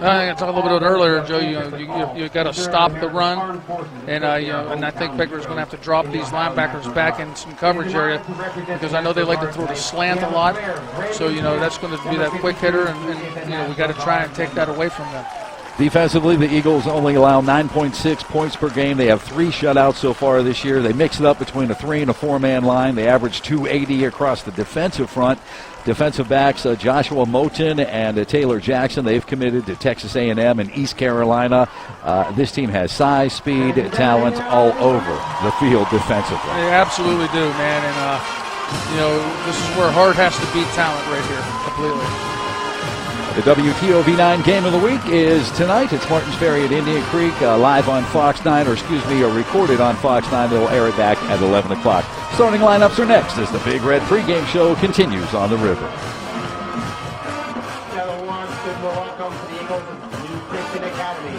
I talked a little bit earlier, Joe. You got to stop the run, and and I think Baker's going to have to drop these linebackers back in some coverage area because I know they like to throw the slant a lot. So that's going to be that quick hitter, and we got to try and take that away from them. Defensively, the Eagles only allow 9.6 points per game. They have 3 shutouts so far this year. They mix it up between a 3- and a 4-man line. They average 280 across the defensive front. Defensive backs Joshua Moten and Taylor Jackson, they've committed to Texas A&M and East Carolina. This team has size, speed, talent all over the field defensively. They absolutely do, man. And, this is where Hart has to beat talent right here completely. The WTOV9 game of the week is tonight. It's Martins Ferry at Indian Creek, live on Fox 9, or recorded on Fox 9. They'll air it back at 11 o'clock. Starting lineups are next as the Big Red pregame show continues on the river. Welcome to the Eagles New Christian Academy.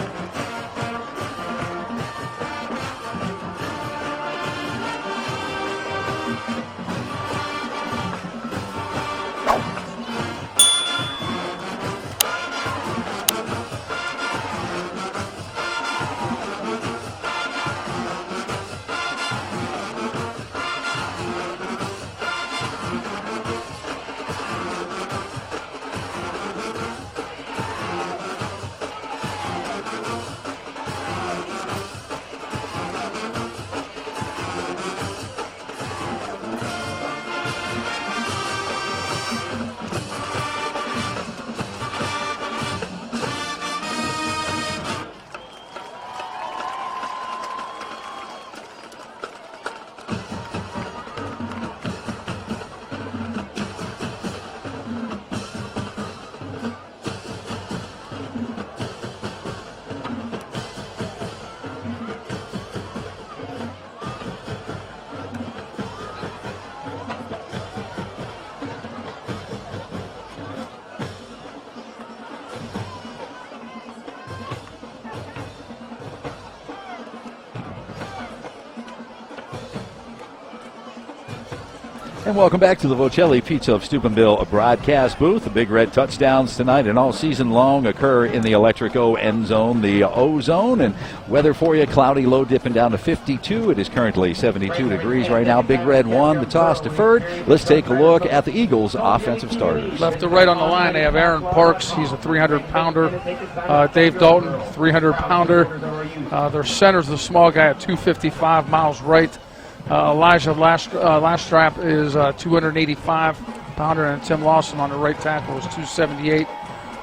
And welcome back to the Vocelli Pizza of Steubenville broadcast booth. The Big Red touchdowns tonight and all season long occur in the Electric O end zone, the O zone. And weather for you, cloudy, low dipping down to 52. It is currently 72 degrees right now. Big Red won, the toss deferred. Let's take a look at the Eagles' offensive starters. Left to right on the line, they have Aaron Parks. He's a 300-pounder. Dave Dalton, 300-pounder. Their center's the small guy at 255, miles right. Elijah Lastrap is 285-pounder, and Tim Lawson on the right tackle is 278.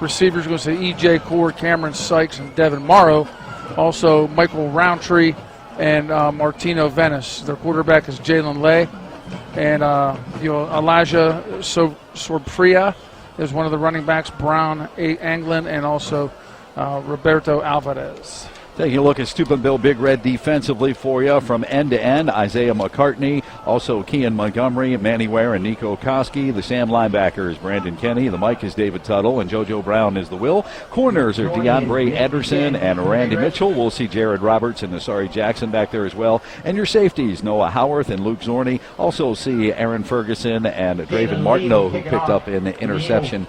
Receivers going to say E.J. Core, Cameron Sikes, and Devin Morrow. Also Michael Roundtree and Martino Venice. Their quarterback is Jalen Lay. And Elijah Sorprea is one of the running backs, Brown Anglin, and also Roberto Alvarez. Taking a look at Steubenville Big Red defensively for you from end to end. Isaiah McCartney, also Kean Montgomery, Manny Ware, and Nico Koski. The Sam linebacker is Brandon Kenny. The Mike is David Tuttle, and JoJo Brown is the Will. Corners are DeAndre Ederson and Randy Mitchell. We'll see Jared Roberts and Nasari Jackson back there as well. And your safeties, Noah Howarth and Luke Zorne. Also see Aaron Ferguson and Draven Martineau, who picked up an interception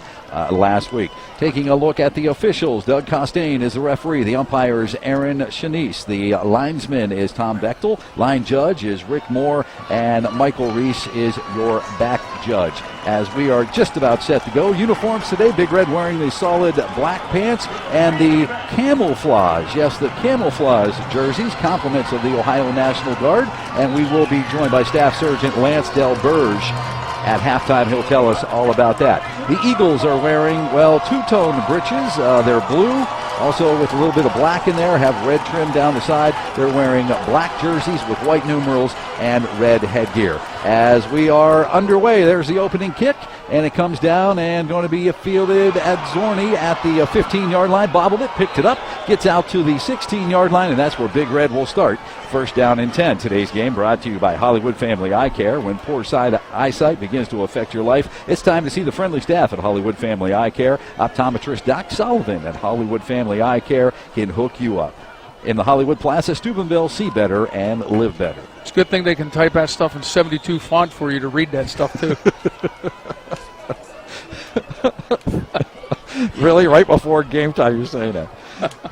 last week. Taking a look at the officials, Doug Costain is the referee. The umpire is Aaron Shanice. The linesman is Tom Bechtel. Line judge is Rick Moore. And Michael Reese is your back judge. As we are just about set to go, uniforms today, Big Red wearing the solid black pants and the camouflage. Yes, the camouflage jerseys, compliments of the Ohio National Guard. And we will be joined by Staff Sergeant Lance Delberge. At halftime, he'll tell us all about that. The Eagles are wearing, two-tone breeches. They're blue, also with a little bit of black in there, have red trim down the side. They're wearing black jerseys with white numerals and red headgear. As we are underway, there's the opening kick, and it comes down and going to be fielded at Zorne at the 15-yard line. Bobbled it, picked it up, gets out to the 16-yard line, and that's where Big Red will start. First down and 10. Today's game brought to you by Hollywood Family Eye Care. When poor eyesight begins to affect your life, it's time to see the friendly staff at Hollywood Family Eye Care. Optometrist Doc Sullivan at Hollywood Family Eye Care can hook you up. In the Hollywood Plaza, Steubenville, see better and live better. It's a good thing they can type that stuff in 72 font for you to read that stuff, too. Really? Right before game time, you're saying that?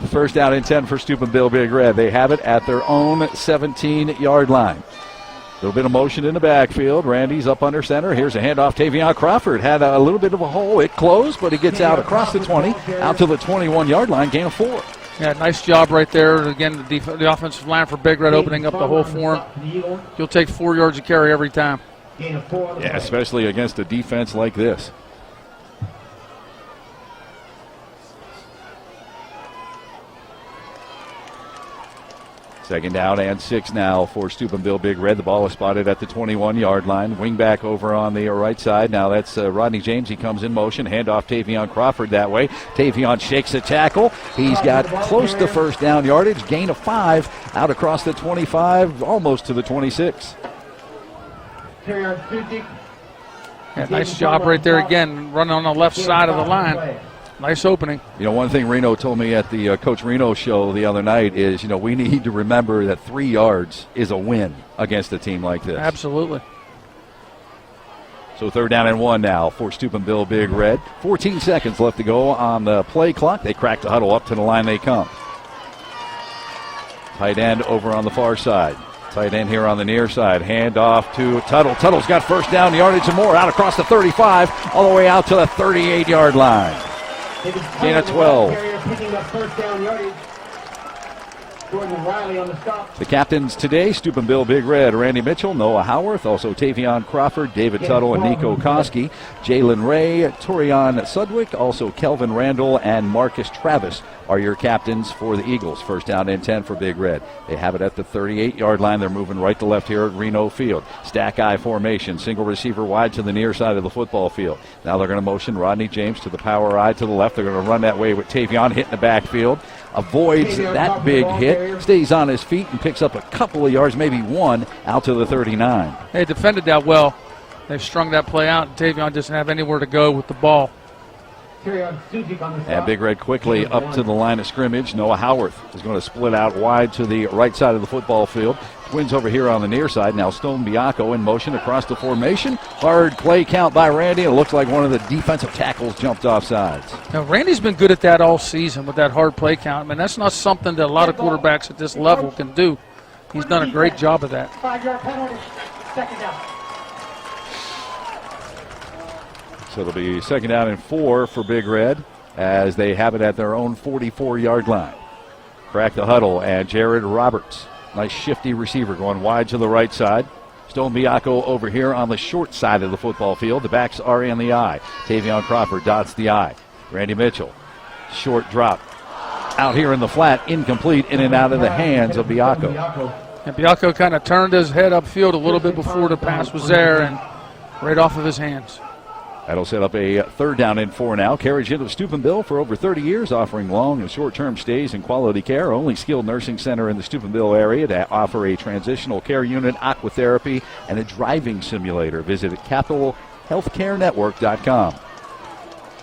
First down and 10 for Steubenville Big Red. They have it at their own 17-yard line. A little bit of motion in the backfield. Randy's up under center. Here's a handoff. Tavion Crawford had a little bit of a hole. It closed, but he gets out across the 20, out to the 21-yard line, gain of 4. Yeah, nice job right there. Again, the offensive line for Big Red opening up the hole for him. He'll take 4 yards of carry every time. Yeah, especially against a defense like this. Second down and 6 now for Steubenville Big Red. The ball is spotted at the 21-yard line. Wing back over on the right side. Now that's Rodney James. He comes in motion. Handoff Tavion Crawford that way. Tavion shakes a tackle. He's got close to first down yardage. Gain of 5 out across the 25, almost to the 26. Yeah, nice job right there again, running on the left side of the line. Nice opening. You know, one thing Reno told me at the Coach Reno show the other night is, you know, we need to remember that 3 yards is a win against a team like this. Absolutely. So third down and 1 now for Steubenville Big Red. 14 seconds left to go on the play clock. They crack the huddle. Up to the line they come. Tight end over on the far side. Tight end here on the near side. Hand off to Tuttle. Tuttle's got first down yardage and more. Out across the 35, all the way out to the 38-yard line. Gain of 12. The captains today, Steubenville Big Red, Randy Mitchell, Noah Howarth, also Tavion Crawford, David Tuttle, and Nico Koski. Jalen Ray, Torian Sudwick, also Kelvin Randall, and Marcus Travis are your captains for the Eagles. First down and 10 for Big Red. They have it at the 38-yard line. They're moving right to left here at Reno Field. Stack eye formation. Single receiver wide to the near side of the football field. Now they're going to motion Rodney James to the power eye to the left. They're going to run that way with Tavion hitting the backfield. Avoids that big hit. Stays on his feet and picks up a couple of yards, maybe 1, out to the 39. They defended that well. They strung that play out, and Tavion doesn't have anywhere to go with the ball. And Big Red quickly up to the line of scrimmage. Noah Howarth is going to split out wide to the right side of the football field. Twins over here on the near side. Now Stone Biacco in motion across the formation. Hard play count by Randy. It looks like one of the defensive tackles jumped off sides. Now, Randy's been good at that all season with that hard play count. I mean, that's not something that a lot of quarterbacks at this level can do. He's done a great job of that. 5-yard penalty. Second down. So it'll be second down and 4 for Big Red as they have it at their own 44-yard line. Crack the huddle, and Jared Roberts, nice shifty receiver going wide to the right side. Stone Biacco over here on the short side of the football field. The backs are in the eye. Tavion Crawford dots the eye. Randy Mitchell, short drop. Out here in the flat, incomplete, in and out of the hands of Biacco. And Biacco kind of turned his head upfield a little bit before the pass was there, and right off of his hands. That'll set up a third down and 4 now. Carriage into Steubenville for over 30 years, offering long and short-term stays and quality care. Only skilled nursing center in the Steubenville area to offer a transitional care unit, aquatherapy, and a driving simulator. Visit capitalhealthcarenetwork.com.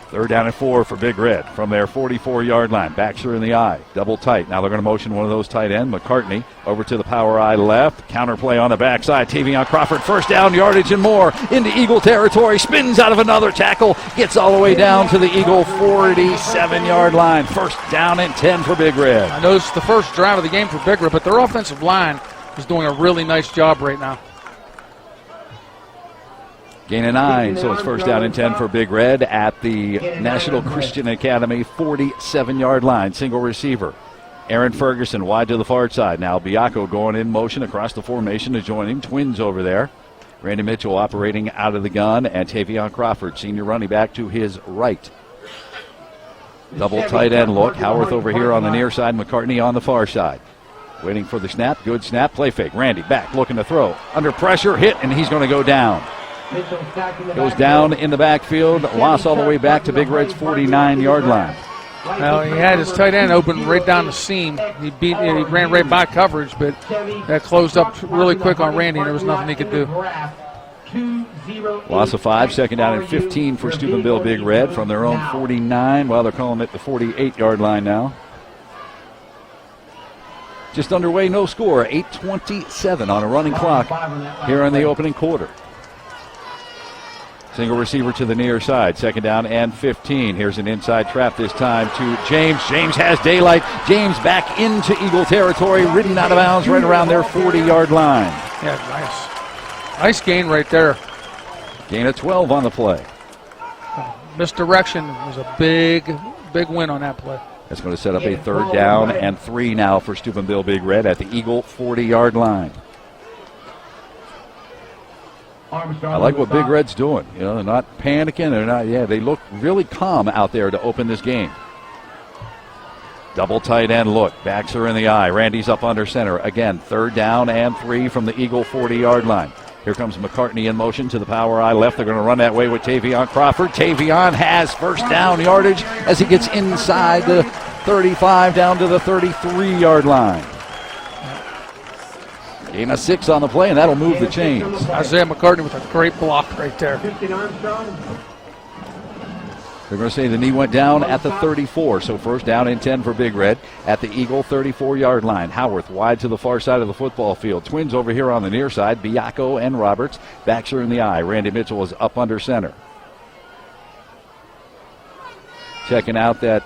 Third down and 4 for Big Red from their 44-yard line. Backs are in the eye. Double tight. Now they're going to motion one of those tight end, McCartney, over to the power eye left. Counter play on the backside. Tavion Crawford, first down, yardage and more. Into Eagle territory. Spins out of another tackle. Gets all the way down to the Eagle 47-yard line. First down and 10 for Big Red. I know it's the first drive of the game for Big Red, but their offensive line is doing a really nice job right now. Gain of 9, so it's first down and 10 for Big Red at the National Christian Academy 47-yard line. Single receiver. Aaron Ferguson wide to the far side. Now Biacco going in motion across the formation to join him. Twins over there. Randy Mitchell operating out of the gun, and Tavion Crawford, senior running back, to his right. Double tight end look. Howarth over here on the near side. McCartney on the far side. Waiting for the snap. Good snap. Play fake. Randy back looking to throw. Under pressure. Hit, and he's going to go down. Goes down in the backfield, loss all the way back to Big Red's 49-yard line. Well, he had his tight end open right down the seam. He ran right by coverage, but that closed up really quick on Randy, and there was nothing he could do. Loss of 5, second down and 15 for Steubenville Big Red from their own 49. Well, they're calling it the 48-yard line now. Just underway, no score, 8:27 on a running clock here in the opening quarter. Single receiver to the near side. Second down and 15. Here's an inside trap this time to James. James has daylight. James back into Eagle territory, ridden out of bounds right around their 40-yard line. Yeah, nice. Nice gain right there. Gain of 12 on the play. Misdirection was a big win on that play. That's going to set up a third down and 3 now for Steubenville Big Red at the Eagle 40-yard line. I like what Big Red's doing. You know, they're not panicking. They look really calm out there to open this game. Double tight end look. Backs are in the eye. Randy's up under center. Again, third down and 3 from the Eagle 40-yard line. Here comes McCartney in motion to the power I left. They're going to run that way with Tavion Crawford. Tavion has first down yardage as he gets inside the 35 down to the 33-yard line. Gain of 6 on the play, and that'll move the chains. Isaiah McCartney with a great block right there. They're going to say the knee went down at the 34, so first down and 10 for Big Red at the Eagle 34-yard line. Howarth wide to the far side of the football field. Twins over here on the near side, Biacco and Roberts. Backs are in the eye. Randy Mitchell is up under center. Checking out that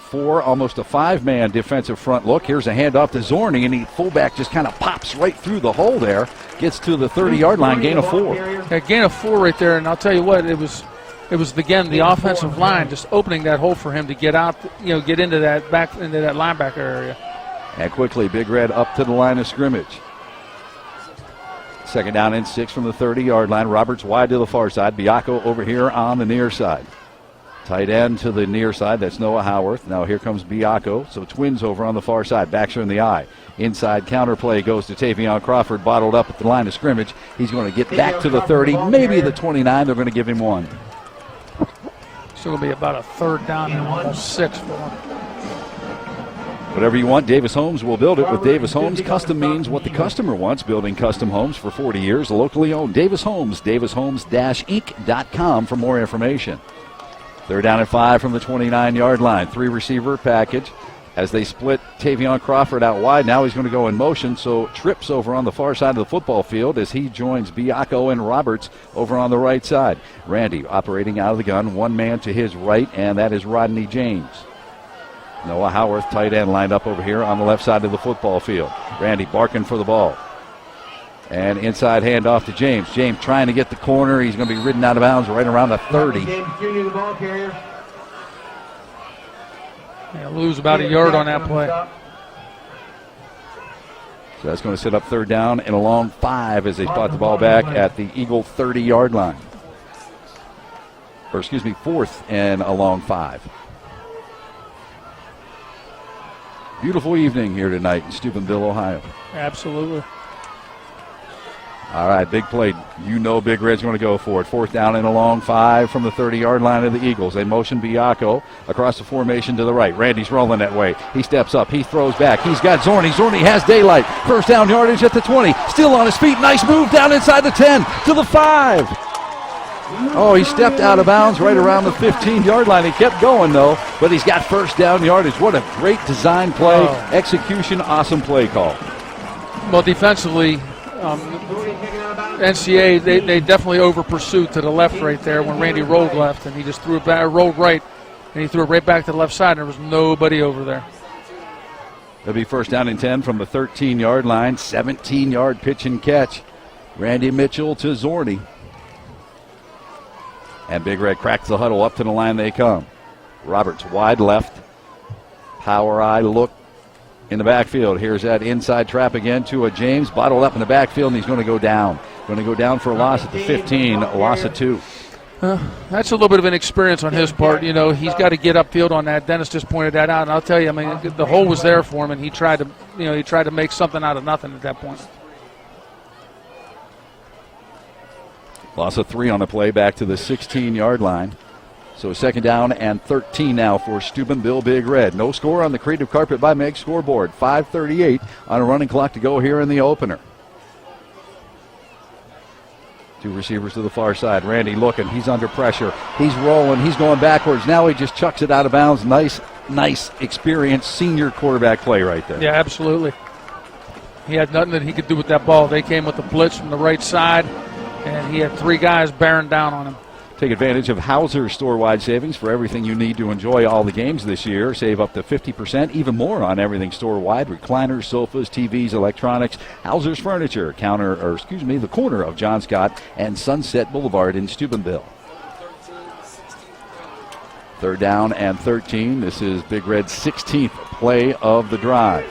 4, almost a 5-man defensive front look. Here's a handoff to Zorne, and the fullback just kind of pops right through the hole there. Gets to the 30-yard line, gain of 4. Yeah, gain of 4 right there, and I'll tell you what, it was again the offensive line just opening that hole for him to get out, get into that linebacker area. And quickly, Big Red up to the line of scrimmage. Second down and 6 from the 30-yard line. Roberts wide to the far side. Biacco over here on the near side. Tight end to the near side. That's Noah Howarth. Now here comes Biacco. So Twins over on the far side. Backs are in the eye. Inside counter play goes to Tavion Crawford, bottled up at the line of scrimmage. He's going to get back to the 30, maybe the 29. They're going to give him 1. So it'll be about a third down and about 6 for him. Whatever you want, Davis Homes will build it with Davis Homes. Custom means what the customer wants. Building custom homes for 40 years. Locally owned. Davis Homes. DavisHomes-Inc.com for more information. Third down and 5 from the 29-yard line. 3 receiver package as they split Tavion Crawford out wide. Now he's going to go in motion, so trips over on the far side of the football field as he joins Biacco and Roberts over on the right side. Randy operating out of the gun, 1 man to his right, and that is Rodney James. Noah Howarth, tight end, lined up over here on the left side of the football field. Randy barking for the ball. And inside handoff to James. James trying to get the corner. He's going to be ridden out of bounds right around the 30. Yeah, lose about a yard on that play. So that's going to set up third down and a long 5 as they spot the ball back at the Eagle 30-yard line. Or excuse me, 4th and a long 5. Beautiful evening here tonight in Steubenville, Ohio. Absolutely. All right, big play. You know Big Red's going to go for it. 4th down and a long 5 from the 30-yard line of the Eagles. They motion Biacco across the formation to the right. Randy's rolling that way. He steps up. He throws back. He's got Zorne. Zorne has daylight. First down yardage at the 20. Still on his feet. Nice move down inside the 10 to the 5. Oh, he stepped out of bounds right around the 15-yard line. He kept going, though, but he's got first down yardage. What a great design play. Execution, awesome play call. Well, defensively, NCA, they definitely over pursued to the left right there when Randy rolled left, and he just threw it back, rolled right, and he threw it right back to the left side, and there was nobody over there. It'll be first down and 10 from the 13-yard line. 17-yard pitch and catch. Randy Mitchell to Zorne. And Big Red cracks the huddle. Up to the line they come. Roberts wide left. Power eye look in the backfield. Here's that inside trap again to a James. Bottled up in the backfield, and he's going to go down. Going to go down for a loss at the 15, a loss of 2. That's a little bit of an experience on his part. You know, he's got to get upfield on that. Dennis just pointed that out, and I'll tell you, I mean, the hole was there for him, and he tried to make something out of nothing at that point. Loss of 3 on the play, back to the 16-yard line. So second down and 13 now for Steubenville Big Red. No score on the Creative Carpet by Meg scoreboard. 5:38 on a running clock to go here in the opener. 2 receivers to the far side. Randy looking. He's under pressure. He's rolling. He's going backwards. Now he just chucks it out of bounds. Nice experienced senior quarterback play right there. Yeah, absolutely. He had nothing that he could do with that ball. They came with the blitz from the right side, and he had 3 guys bearing down on him. Take advantage of Hauser's store-wide savings for everything you need to enjoy all the games this year. Save up to 50%, even more on everything store-wide. Recliners, sofas, TVs, electronics. Hauser's Furniture, the corner of John Scott and Sunset Boulevard in Steubenville. 3rd down and 13. This is Big Red's 16th play of the drive.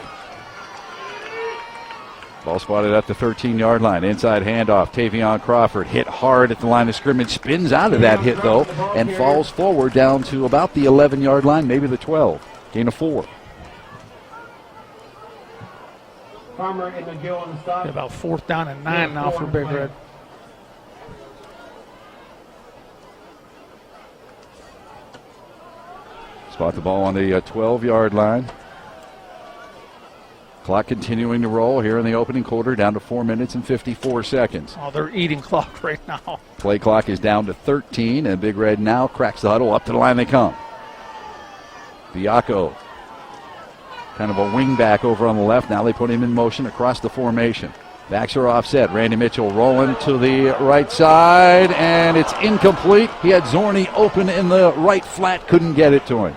Ball spotted at the 13-yard line. Inside handoff. Tavion Crawford hit hard at the line of scrimmage. Spins out of that hit, though, and falls forward down to about the 11-yard line, maybe the 12. Gain of 4. About 4th down and 9 now for Big Red. Spot the ball on the 12-yard line. Clock continuing to roll here in the opening quarter, down to 4 minutes and 54 seconds. Oh, they're eating clock right now. Play clock is down to 13, and Big Red now cracks the huddle. Up to the line they come. Biacco, kind of a wing back over on the left. Now they put him in motion across the formation. Backs are offset. Randy Mitchell rolling to the right side, and it's incomplete. He had Zorne open in the right flat, couldn't get it to him.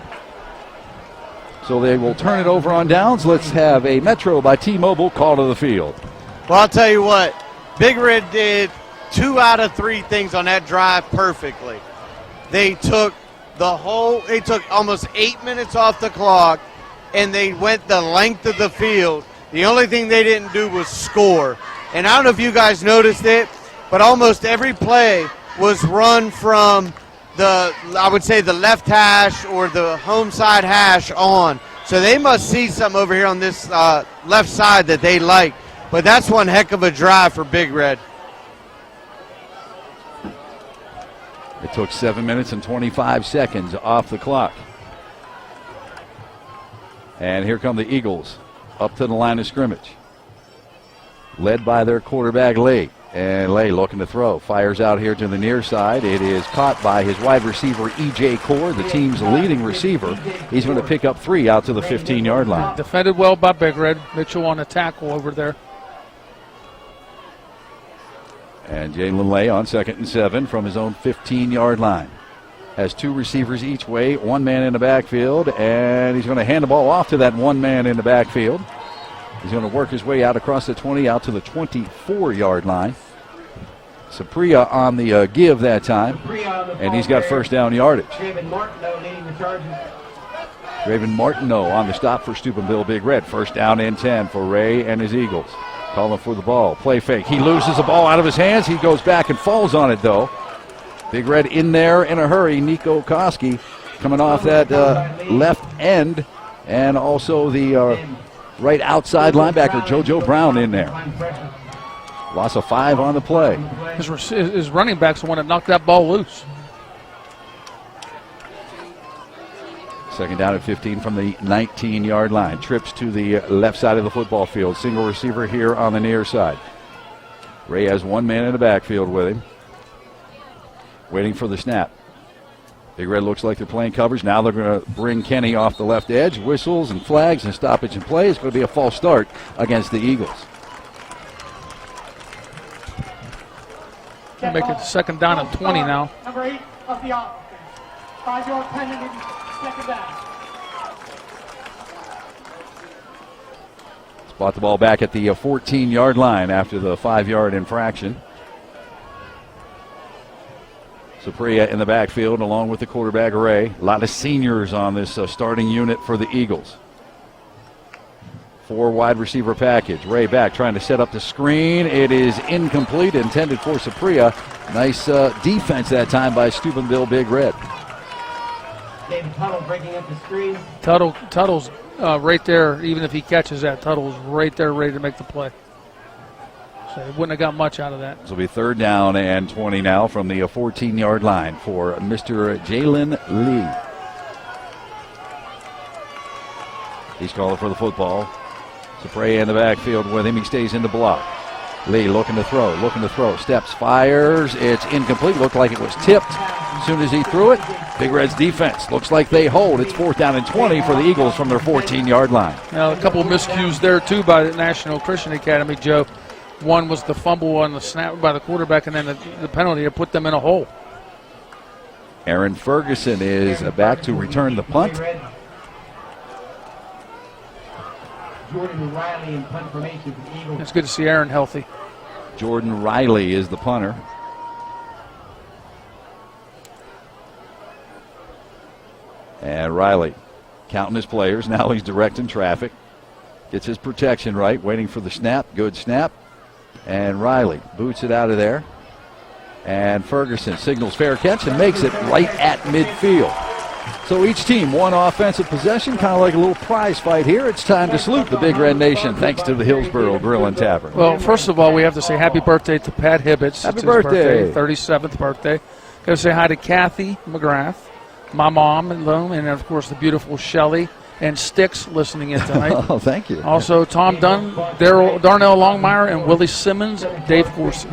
So they will turn it over on downs. Let's have a Metro by T-Mobile call to the field. Well, I'll tell you what, Big Red did 2 out of 3 things on that drive perfectly. They took almost 8 minutes off the clock, and they went the length of the field. The only thing they didn't do was score. And I don't know if you guys noticed it, but almost every play was run from the left hash or the home side hash on. So they must see something over here on this left side that they like. But that's one heck of a drive for Big Red. It took 7 minutes and 25 seconds off the clock. And here come the Eagles up to the line of scrimmage. Led by their quarterback, Lee. And Lay looking to throw. Fires out here to the near side. It is caught by his wide receiver, E.J. Core, the team's leading receiver. He's going to pick up 3 out to the 15-yard line. Defended well by Big Red. Mitchell on a tackle over there. And Jalen Lay on 2nd and 7 from his own 15-yard line. Has 2 receivers each way, 1 man in the backfield, and he's going to hand the ball off to that 1 man in the backfield. He's going to work his way out across the 20, out to the 24-yard line. Sorprea on the give that time, and he's got 1st down yardage. Raven Martineau on the stop for Steubenville Big Red. 1st down and 10 for Ray and his Eagles. Calling for the ball. Play fake. He loses the ball out of his hands. He goes back and falls on it, though. Big Red in there in a hurry. Nico Koski coming off that left end, and also the right outside linebacker, JoJo Brown, in there. Loss of 5 on the play. His running back's the one that knocked that ball loose. 2nd down at 15 from the 19-yard line. Trips to the left side of the football field. Single receiver here on the near side. Ray has 1 man in the backfield with him. Waiting for the snap. Big Red looks like they're playing coverage. Now they're going to bring Kenny off the left edge. Whistles and flags and stoppage and play. It's going to be a false start against the Eagles. Make it 2nd down and 20 now. Number 8 of the offense. 5-yard penalty, 2nd down. Spot the ball back at the 14-yard line after the 5-yard infraction. Sorprea in the backfield along with the quarterback, Ray. A lot of seniors on this starting unit for the Eagles. 4 wide receiver package. Ray back trying to set up the screen. It is incomplete, intended for Sorprea. Nice defense that time by Steubenville Big Red. David Tuttle breaking up the screen. Tuttle's right there. Even if he catches that, Tuttle's right there ready to make the play. So he wouldn't have got much out of that. This will be 3rd down and 20 now from the 14-yard line for Mr. Jalen Lee. He's calling for the football. Sorprea in the backfield with him. He stays in the block. Lee looking to throw. Steps, fires. It's incomplete. Looked like it was tipped as soon as he threw it. Big Red's defense looks like they hold. It's 4th down and 20 for the Eagles from their 14-yard line. Now, a couple of miscues there, too, by the National Christian Academy, Joe. One was the fumble on the snap by the quarterback, and then the penalty to put them in a hole. Aaron Ferguson is back to return the punt. Jordan Riley in punt formation for the Eagles. It's good to see Aaron healthy. Jordan Riley is the punter. And Riley counting his players. Now he's directing traffic. Gets his protection right, waiting for the snap. Good snap. And Riley boots it out of there. And Ferguson signals fair catch and makes it right at midfield. So each team one offensive possession, kind of like a little prize fight here. It's time to salute the Big Red Nation thanks to the Hillsboro Grill and Tavern. Well, first of all, we have to say happy birthday to Pat Hibbets. Happy It's his birthday. 37th birthday. Got to say hi to Kathy McGrath, my mom, and of course the beautiful Shelley and Sticks listening in tonight. Oh, thank you. Also, Tom Dunn, Darnell Longmire, and Willie Simmons, Dave Corsi.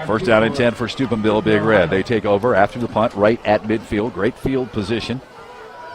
First down and 10 for Steubenville Big Red. They take over after the punt right at midfield. Great field position.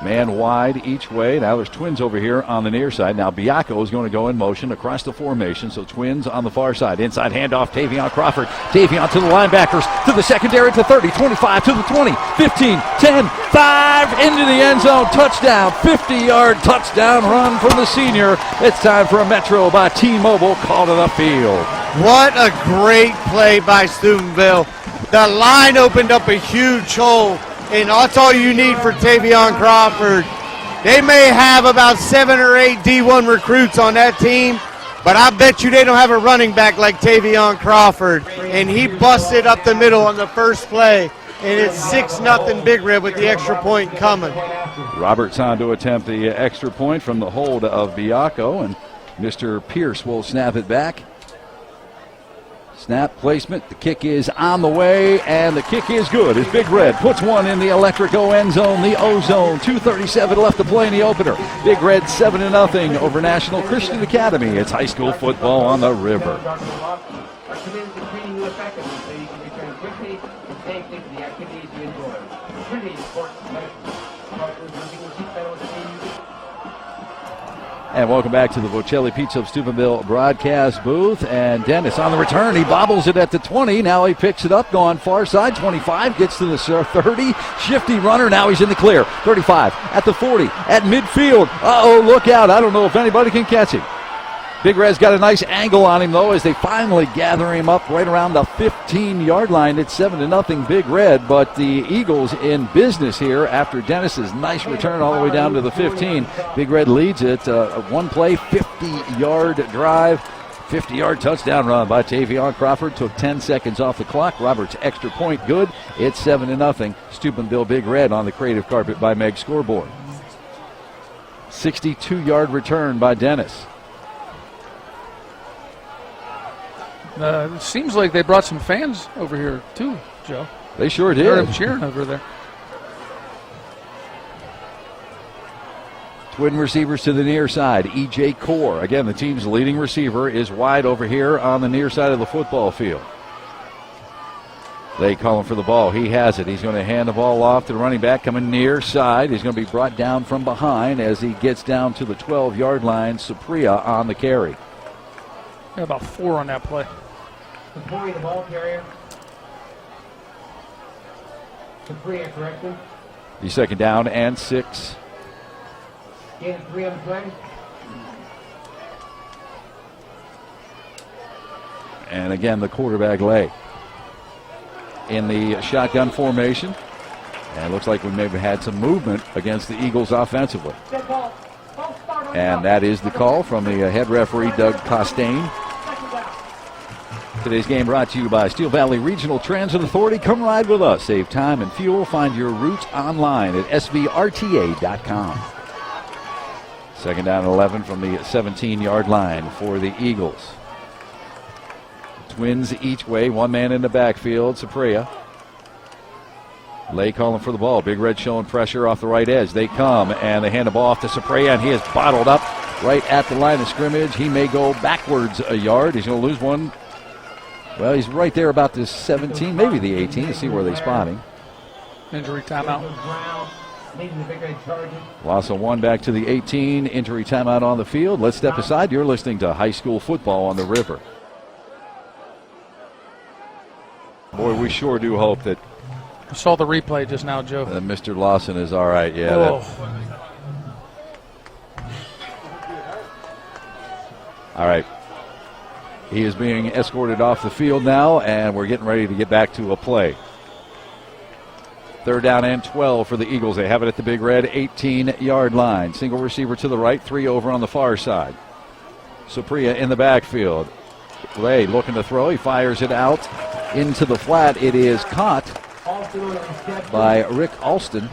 Man wide each way. Now there's Twins over here on the near side. Now Biacco is going to go in motion across the formation. So Twins on the far side. Inside handoff, Tavion Crawford. Tavion to the linebackers, to the secondary, to 30, 25, to the 20, 15, 10, 5, into the end zone. Touchdown, 50-yard touchdown run from the senior. It's time for a Metro by T-Mobile. Call to the field. What a great play by Steubenville. The line opened up a huge hole, and that's all you need for Tavion Crawford. They may have about 7 or 8 D1 recruits on that team, but I bet you they don't have a running back like Tavion Crawford. And he busted up the middle on the first play, and it's 6-0 Big Red with the extra point coming. Roberts on to attempt the extra point from the hold of Biacco, and Mr. Pierce will snap it back. Snap placement, the kick is on the way, and the kick is good as Big Red puts one in the Electrico end zone, the O-zone. 2:37 left to play in the opener. Big Red 7-0 over National Christian Academy. It's high school football on the river. Are committed to treating you effectively so you can return quickly and safely to the activities you enjoy. Trinity Sports And welcome back to the Bocelli Pizza of Steubenville broadcast booth. And Dennis on the return. He bobbles it at the 20. Now he picks it up, going far side. 25, gets to the 30. Shifty runner. Now he's in the clear. 35, at the 40, at midfield. Uh-oh, look out. I don't know if anybody can catch him. Big Red's got a nice angle on him, though, as they finally gather him up right around the 15-yard line. It's 7-0 Big Red, but the Eagles in business here after Dennis's nice return all the way down to the 15. Big Red leads it. One play, 50-yard drive, 50-yard touchdown run by Tavion Crawford. Took 10 seconds off the clock. Roberts' extra point good. It's 7-0. Steubenville Big Red on the creative carpet by Meg scoreboard. 62-yard return by Dennis. It seems like they brought some fans over here, too, Joe. They sure did. Heard them cheering over there. Twin receivers to the near side. E.J. Core. Again, the team's leading receiver is wide over here on the near side of the football field. They call him for the ball. He has it. He's going to hand the ball off to the running back coming near side. He's going to be brought down from behind as he gets down to the 12-yard line. Sorprea on the carry. Got about 4 on that play. Supporting the ball carrier. Sorprea correction. The second down and 6. Gain 3 on the play. And again, the quarterback lay in the shotgun formation. And it looks like we maybe had some movement against the Eagles offensively. And that is the call from the head referee, Doug Costain. Today's game brought to you by Steel Valley Regional Transit Authority. Come ride with us. Save time and fuel. Find your routes online at svrta.com. Second down and 11 from the 17-yard line for the Eagles. Twins each way, one man in the backfield, Sorprea. Lay calling for the ball. Big Red showing pressure off the right edge. They come and they hand the ball off to Sorprea, and he is bottled up right at the line of scrimmage. He may go backwards a yard. He's going to lose one. Well, he's right there about the 17, maybe the 18. Let's see where they spot him. Injury timeout. Loss of 1 back to the 18. Injury timeout on the field. Let's step aside. You're listening to high school football on the river. Boy, we sure do hope that I saw the replay just now, Joe. Mr. Lawson is all right. Yeah. Oh. All right. He is being escorted off the field now, and we're getting ready to get back to a play. 3rd down and 12 for the Eagles. They have it at the Big Red 18-yard line. Single receiver to the right, 3 over on the far side. Sorprea in the backfield. Lay looking to throw. He fires it out into the flat. It is caught by Rick Alston,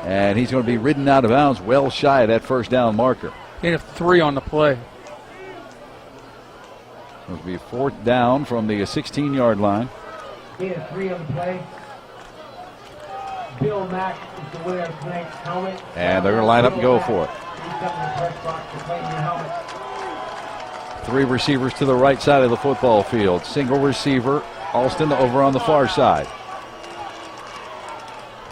and he's going to be ridden out of bounds well shy of that first down marker. He had 3 on the play. It'll be 4th down from the 16-yard line. He has 3 on the play. Bill Mack is the winner of tonight's helmet. And they're going to line up and go for it. 3 receivers to the right side of the football field. Single receiver, Alston over on the far side.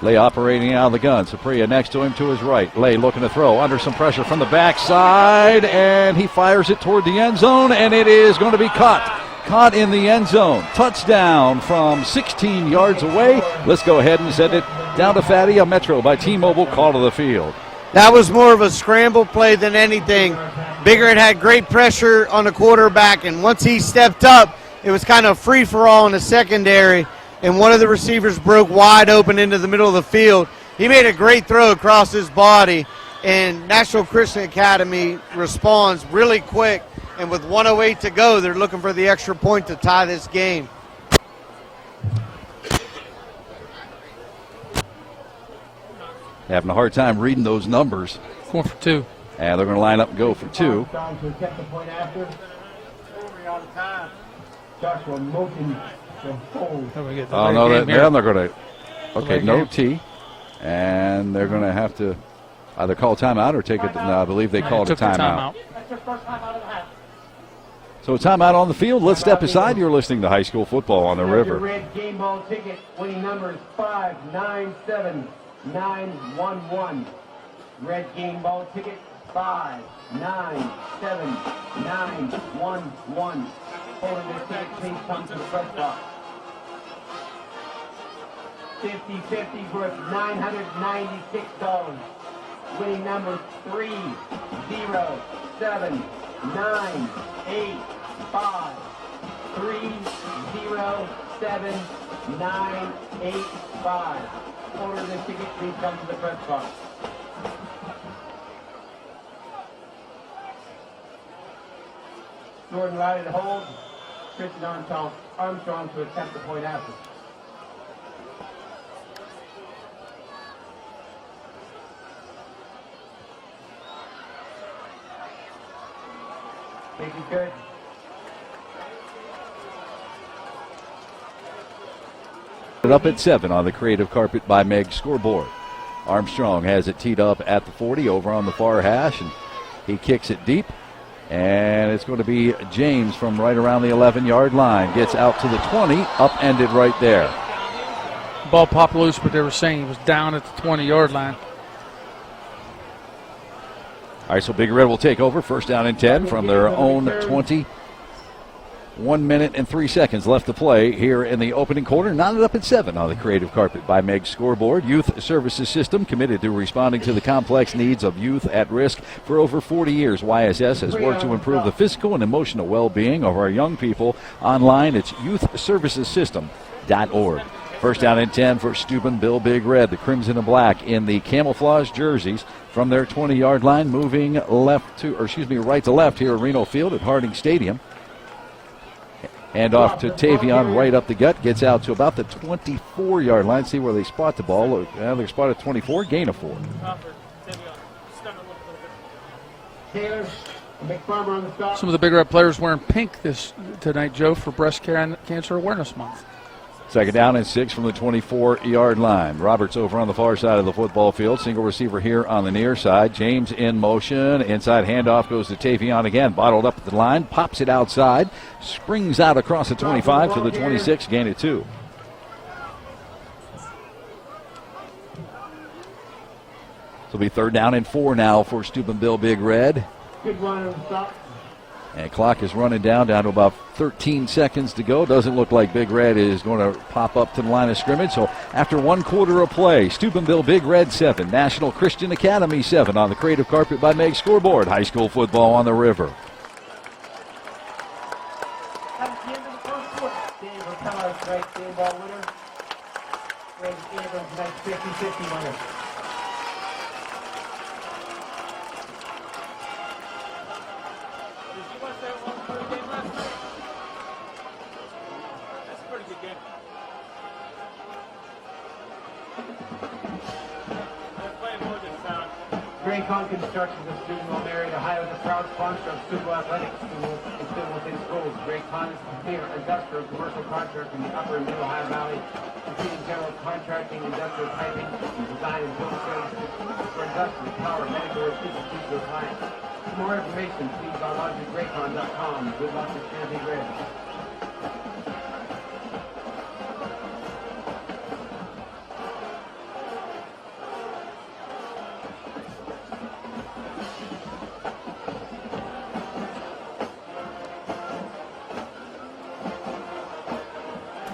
Lay operating out of the gun. Sorprea next to him to his right. Lay looking to throw under some pressure from the backside, and he fires it toward the end zone, and it is going to be caught. Caught in the end zone. Touchdown from 16 yards away. Let's go ahead and send it down to Fatty, a Metro by T-Mobile. Call to the field. That was more of a scramble play than anything. Big Red had great pressure on the quarterback, and once he stepped up, it was kind of free-for-all in the secondary, and one of the receivers broke wide open into the middle of the field. He made a great throw across his body, and National Christian Academy responds really quick, and with 1:08 to go, they're looking for the extra point to tie this game. Having a hard time reading those numbers. Going for 2. And they're going to line up and go for 2. Oh, no, then they're going to. Okay, no T. And they're going to have to either call timeout or take it. No, I believe they called a timeout. So a timeout on the field. Let's step aside. You're listening to high school football on the river. Red game ball ticket, winning numbers 597911. Red game ball ticket 597911. Holding this ticket, please come to the press box. 50/50 worth $996. Winning number 307985. 307985. Order this ticket, please come to the press box. Zorne routed to hold. Christian Armstrong to attempt the point after. Thank you, good. Up at 7 on the Creative Carpet by Meg scoreboard. Armstrong has it teed up at the 40 over on the far hash, and he kicks it deep. And it's going to be James from right around the 11-yard line. Gets out to the 20, upended right there. Ball popped loose, but they were saying he was down at the 20-yard line. All right, so Big Red will take over. 1st down and 10 from their own 20. 1 minute and 3 seconds left to play here in the opening quarter. Knotted up at 7 on the Creative Carpet by Meg scoreboard. Youth Services System committed to responding to the complex needs of youth at risk. For over 40 years, YSS has worked to improve the physical and emotional well-being of our young people. Online, it's youthservicessystem.org. 1st down and 10 for Steubenville Big Red. The Crimson and Black in the camouflage jerseys from their 20-yard line, moving right to left here at Reno Field at Harding Stadium. Hand off to Tavion right up the gut. Gets out to about the 24-yard line. See where they spot the ball. They spot at 24. Gain of 4. Some of the Big Red players wearing pink tonight, Joe, for Breast Cancer Awareness Month. 2nd down and 6 from the 24-yard line. Roberts over on the far side of the football field. Single receiver here on the near side. James in motion. Inside handoff goes to Tavion again. Bottled up at the line. Pops it outside. Springs out across the 25 to the 26. Gain of 2. It'll be 3rd down and 4 now for Steubenville Big Red. Good run and stop. And clock is running down to about 13 seconds to go. Doesn't look like Big Red is going to pop up to the line of scrimmage. So after 1 quarter of play, Steubenville Big Red 7, National Christian Academy 7 on the Creative Carpet by Meg scoreboard. High school football on the river. At the end of the first quarter, Dave Rapella strikes the ball winner. Greg Abrams, tonight's 50-50 winner. Graycon Construction of Steubenville, Mary, Ohio, is a proud sponsor of Steubenville Athletic Schools and Steubenville City Schools. Graycon is premier industrial commercial contractor in the upper and middle Ohio Valley, including general contracting, industrial piping, and design and build services for industrial, power, medical, or institutional clients. For more information, please log on to graycon.com. Good luck to Champion Red.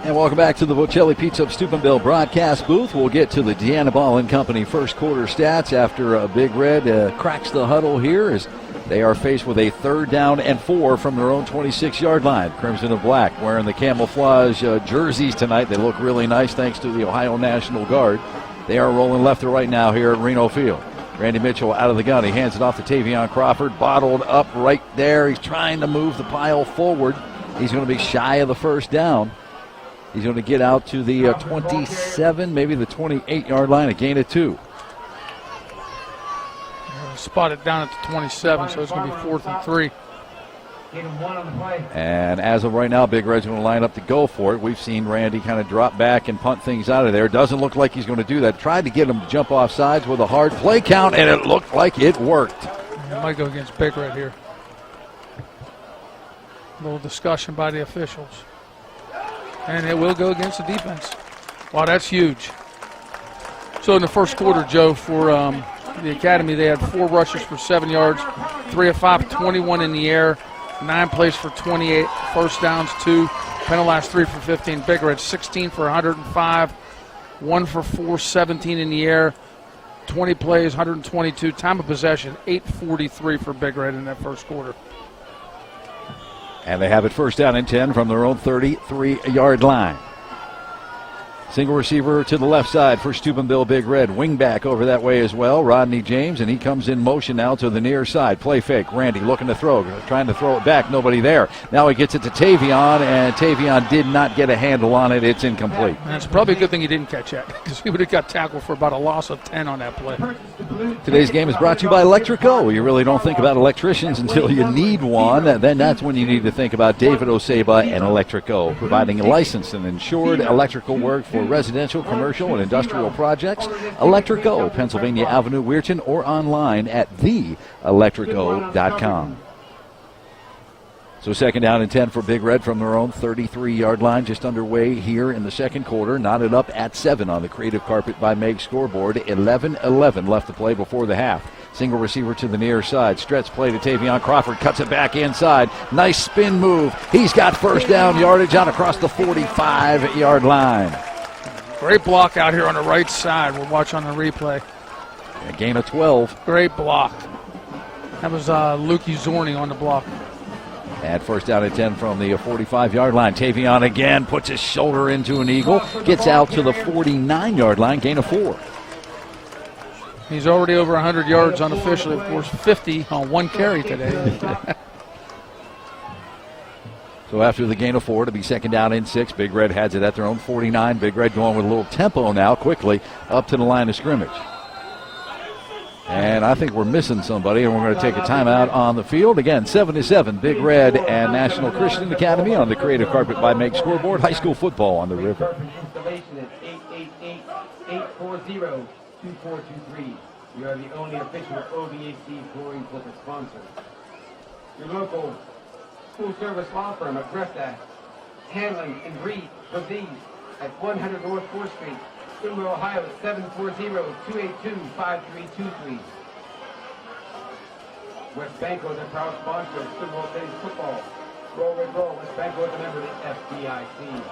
And welcome back to the Bocelli Pizza of Steubenville broadcast booth. We'll get to the Deanna Ball and Company first quarter stats after Big Red cracks the huddle here as they are faced with a 3rd down and 4 from their own 26-yard line. Crimson and Black wearing the camouflage jerseys tonight. They look really nice thanks to the Ohio National Guard. They are rolling left to right now here at Reno Field. Randy Mitchell out of the gun. He hands it off to Tavion Crawford. Bottled up right there. He's trying to move the pile forward. He's going to be shy of the first down. He's going to get out to the 27, maybe the 28-yard line, a gain of 2. Spotted down at the 27, so it's going to be 4th and 3. And as of right now, Big Red's going to line up to go for it. We've seen Randy kind of drop back and punt things out of there. Doesn't look like he's going to do that. Tried to get him to jump off sides with a hard play count, and it looked like it worked. It might go against Big Red here. A little discussion by the officials. And it will go against the defense. Wow, that's huge. So in the first quarter, Joe, for the Academy, they had 4 rushes for 7 yards, 3 of 5, 21 in the air, 9 plays for 28, first downs 2, penalized 3 for 15. Big Red 16 for 105, 1 for 4, 17 in the air, 20 plays, 122. Time of possession, 8:43 for Big Red in that first quarter. And they have it 1st down and 10 from their own 33-yard line. Single receiver to the left side for Steubenville Big Red. Wing back over that way as well, Rodney James, and he comes in motion now to the near side. Play fake. Randy looking to throw, trying to throw it back. Nobody there. Now he gets it to Tavion, and Tavion did not get a handle on it. It's incomplete. And it's probably a good thing he didn't catch that because he would have got tackled for about a loss of 10 on that play. Today's game is brought to you by Electrico. You really don't think about electricians until you need one. Then that's when you need to think about David Oseba and Electrico, providing licensed and insured electrical work for residential, commercial, and industrial projects. Electrico, Pennsylvania Avenue, Weirton, or online at theelectrico.com. So 2nd down and 10 for Big Red from their own 33-yard line, just underway here in the second quarter. Knotted up at 7 on the Creative Carpet by Meg scoreboard. 11-11 left to play before the half. Single receiver to the near side. Stretch play to Tavion Crawford. Cuts it back inside. Nice spin move. He's got first down yardage out across the 45-yard line. Great block out here on the right side. We'll watch on the replay. A gain of 12. Great block. That was Lukey Zorne on the block. And 1st down and 10 from the 45-yard line. Tavion again puts his shoulder into an eagle. Gets out to the 49-yard line. Gain of 4. He's already over 100 yards unofficially. Of course, 50 on 1 carry today. So after the gain of 4, to be 2nd down and 6. Big Red has it at their own 49. Big Red going with a little tempo now, quickly up to the line of scrimmage. And I think we're missing somebody, and we're going to take a timeout on the field. Again, 7-7, Big Red and National Christian Academy on the Creative Carpet by Meg scoreboard. High school football on the river. Installation at 888-840-2423. You are the only official OVAC flooring corporate sponsor. Your local full service law firm of Greta, Hanlon, and Reed for these at 100 North 4th Street, Steubenville, Ohio, 740-282-5323. West Banco is a proud sponsor of Steubenville City's football. Roll, Red Roll. West Banco is a member of the FDIC.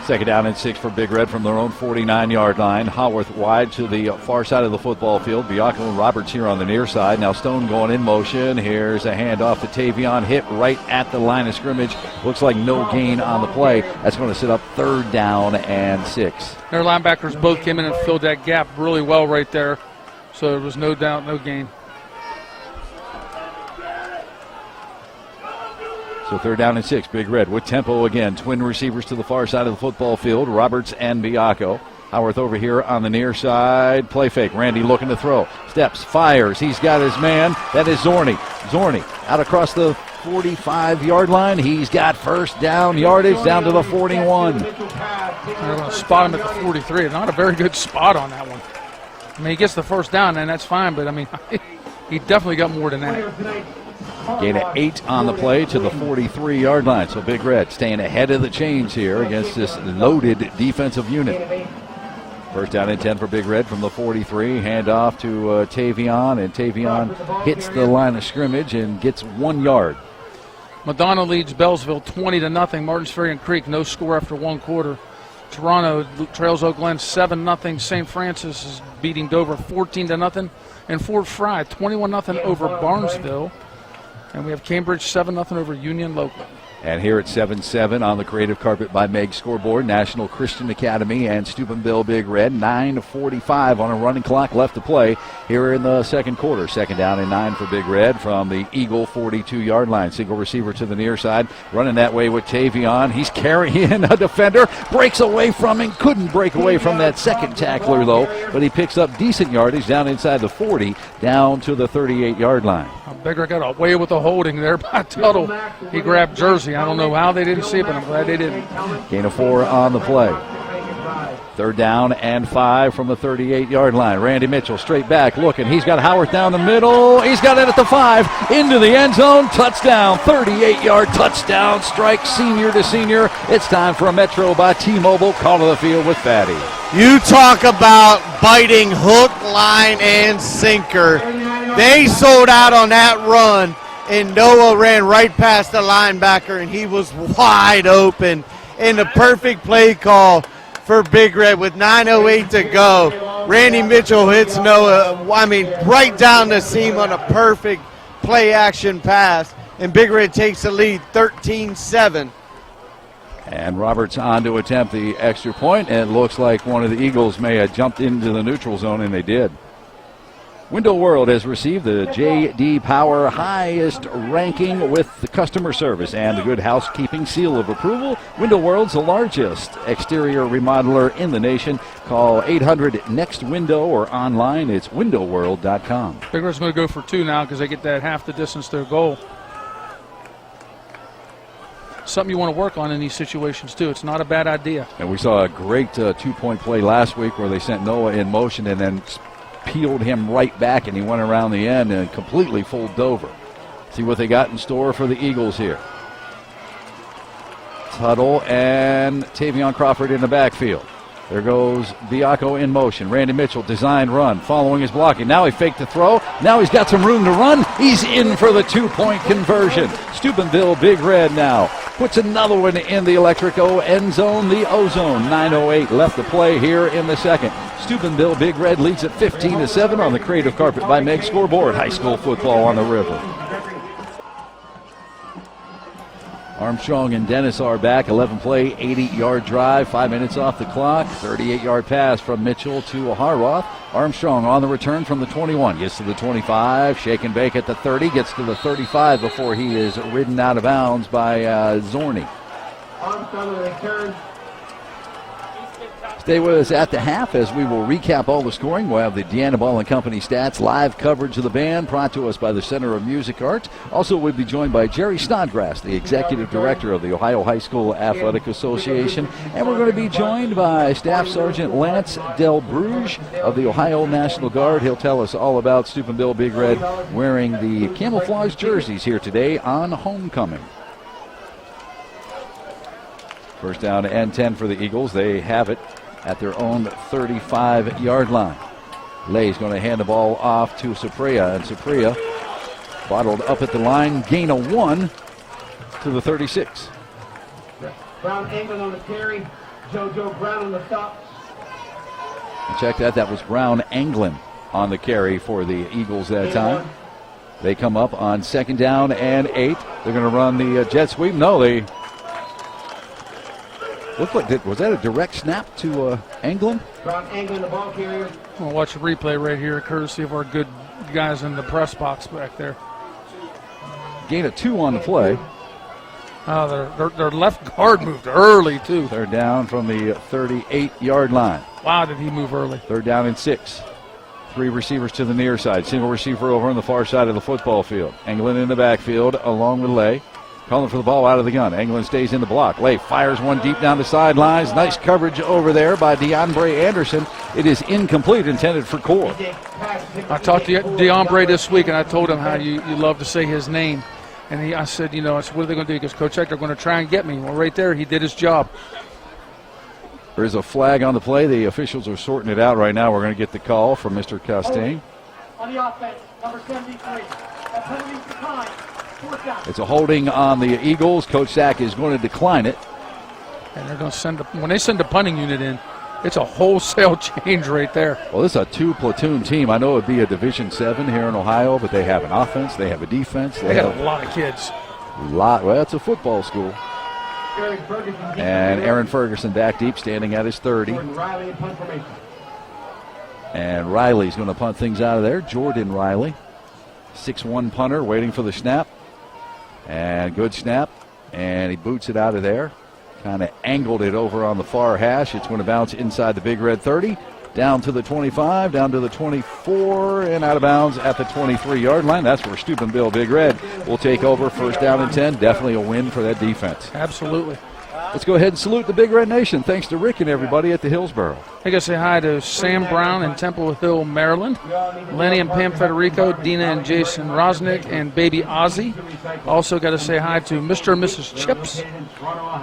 Second down and 6 for Big Red from their own 49-yard line. Howarth wide to the far side of the football field. Biacco and Roberts here on the near side. Now Stone going in motion. Here's a handoff to Tavion. Hit right at the line of scrimmage. Looks like no gain on the play. That's going to set up 3rd down and 6. Their linebackers both came in and filled that gap really well right there. So there was no doubt, no gain. So 3rd down and 6, Big Red with tempo again. Twin receivers to the far side of the football field, Roberts and Biacco. Howarth over here on the near side. Play fake. Randy looking to throw. Steps, fires. He's got his man. That is Zorne. Zorne out across the 45-yard line. He's got 1st down yardage down to the 41. They're going to spot him at the 43. Not a very good spot on that one. I mean, he gets the 1st down, and that's fine, but, I mean, he definitely got more than that. Gain of 8 on the play to the 43-yard line. So Big Red staying ahead of the chains here against this loaded defensive unit. 1st down and 10 for Big Red from the 43. Hand off to Tavion, and Tavion hits the line of scrimmage and gets 1 yard. Madonna leads Bellsville 20-0. Martins Ferry and Creek, no score after 1 quarter. Toronto trails Oak Glen 7-0. St. Francis is beating Dover 14-0. And Fort Fry 21-0 over Barnesville. And we have Cambridge 7-0 over Union Local. And here at 7-7 on the Creative Carpet by Meg scoreboard, National Christian Academy and Steubenville Big Red. 9:45 on a running clock left to play here in the 2nd quarter. 2nd down and 9 for Big Red from the Eagle 42-yard line. Single receiver to the near side, running that way with Tavion. He's carrying a defender, breaks away from him, couldn't break away from that second tackler though, but he picks up decent yardage down inside the 40, down to the 38-yard line. Big Red got away with the holding there by Tuttle. He grabbed Jersey. I don't know how they didn't see it, but I'm glad they didn't. Gain of 4 on the play. 3rd down and 5 from the 38-yard line. Randy Mitchell straight back looking. He's got Howarth down the middle. He's got it at the 5. Into the end zone. Touchdown. 38-yard touchdown. Strike senior to senior. It's time for a Metro by T-Mobile. Call to the field with Fatty. You talk about biting hook, line, and sinker. They sold out on that run, and Noah ran right past the linebacker, and he was wide open. And the perfect play call for Big Red with 9:08 to go. Randy Mitchell hits Noah, right down the seam on a perfect play-action pass, and Big Red takes the lead 13-7. And Roberts on to attempt the extra point, and it looks like one of the Eagles may have jumped into the neutral zone, and they did. Window World has received the J.D. Power highest ranking with the customer service and the Good Housekeeping seal of approval. Window World's the largest exterior remodeler in the nation. Call 800-NEXT-WINDOW or online. It's windowworld.com. Big Red's going to go for 2 now because they get that half the distance to their goal. Something you want to work on in these situations, too. It's not a bad idea. And we saw a great 2-point play last week where they sent Noah in motion and then peeled him right back, and he went around the end and completely fooled Dover. See what they got in store for the Eagles here. Tuttle and Tavion Crawford in the backfield. There goes Biacco in motion. Randy Mitchell, designed run, following his blocking. Now he faked the throw. Now he's got some room to run. He's in for the 2-point conversion. Steubenville Big Red now puts another one in the Electrico end zone, the O-Zone. 9:08 left to play here in the 2nd. Steubenville Big Red leads at 15-7 on the Creative Carpet by Meg scoreboard. High school football on the river. Armstrong and Dennis are back. 11-play, 80-yard drive, 5 minutes off the clock. 38-yard pass from Mitchell to Howarth. Armstrong on the return from the 21. Gets to the 25. Shake and bake at the 30. Gets to the 35 before he is ridden out of bounds by Zorne. Armstrong with a return. Stay with us at the half as we will recap all the scoring. We'll have the Deanna Ball and Company stats, live coverage of the band brought to us by the Center of Music Arts. Also, we'll be joined by Jerry Snodgrass, the Executive Director of the Ohio High School Athletic Association. And we're going to be joined by Staff Sergeant Lance Del Bruges of the Ohio National Guard. He'll tell us all about Steubenville Big Red wearing the camouflage jerseys here today on homecoming. First down and 10 for the Eagles. They have it at their own 35-yard line. Lay's going to hand the ball off to Sorprea, and Sorprea bottled up at the line, gain of 1 to the 36. Brown Anglin on the carry. JoJo Brown on the stop. And check that. That was Brown Anglin on the carry for the Eagles that time. They come up on 2nd down and 8. They're going to run the jet sweep. No, they looked like was that a direct snap to Anglin? Brown Anglin, the ball carrier. We'll watch the replay right here, courtesy of our good guys in the press box back there. Gain of 2 on the play. Their left guard moved early, too. 3rd down from the 38-yard line. Wow, did he move early. 3rd down and 6. 3 receivers to the near side. Single receiver over on the far side of the football field. Anglin in the backfield along with Lay. Calling for the ball out of the gun. Anglin stays in the block. Lay fires one deep down the sidelines. Nice coverage over there by DeAndre Anderson. It is incomplete, intended for Core. I talked to DeAndre this week, and I told him how you love to say his name. And I said, what are they going to do? He goes, Coach Hector, they're going to try and get me. Well, right there, he did his job. There is a flag on the play. The officials are sorting it out right now. We're going to get the call from Mr. Costain. On the offense, number 73. A penalty for time. It's a holding on the Eagles. Coach Sack is going to decline it. And they're going to when they send the punting unit in, it's a wholesale change right there. Well, this is a 2-platoon team. I know it would be a Division 7 here in Ohio, but they have an offense, they have a defense. They got a lot of kids. Well, it's a football school. And Aaron Ferguson back deep, standing at his 30. And Riley's going to punt things out of there. Jordan Riley, 6'1" punter, waiting for the snap. And good snap. And he boots it out of there. Kind of angled it over on the far hash. It's going to bounce inside the Big Red 30. Down to the 25, down to the 24, and out of bounds at the 23-yard line. That's where Steubenville Big Red will take over. 1st down and 10. Definitely a win for that defense. Absolutely. Let's go ahead and salute the Big Red Nation. Thanks to Rick and everybody at the Hillsboro. I got to say hi to Sam Brown in Temple Hill, Maryland. Lenny and Pam Federico, Dina and Jason Rosnick, and baby Ozzy. Also got to say hi to Mr. and Mrs. Chips.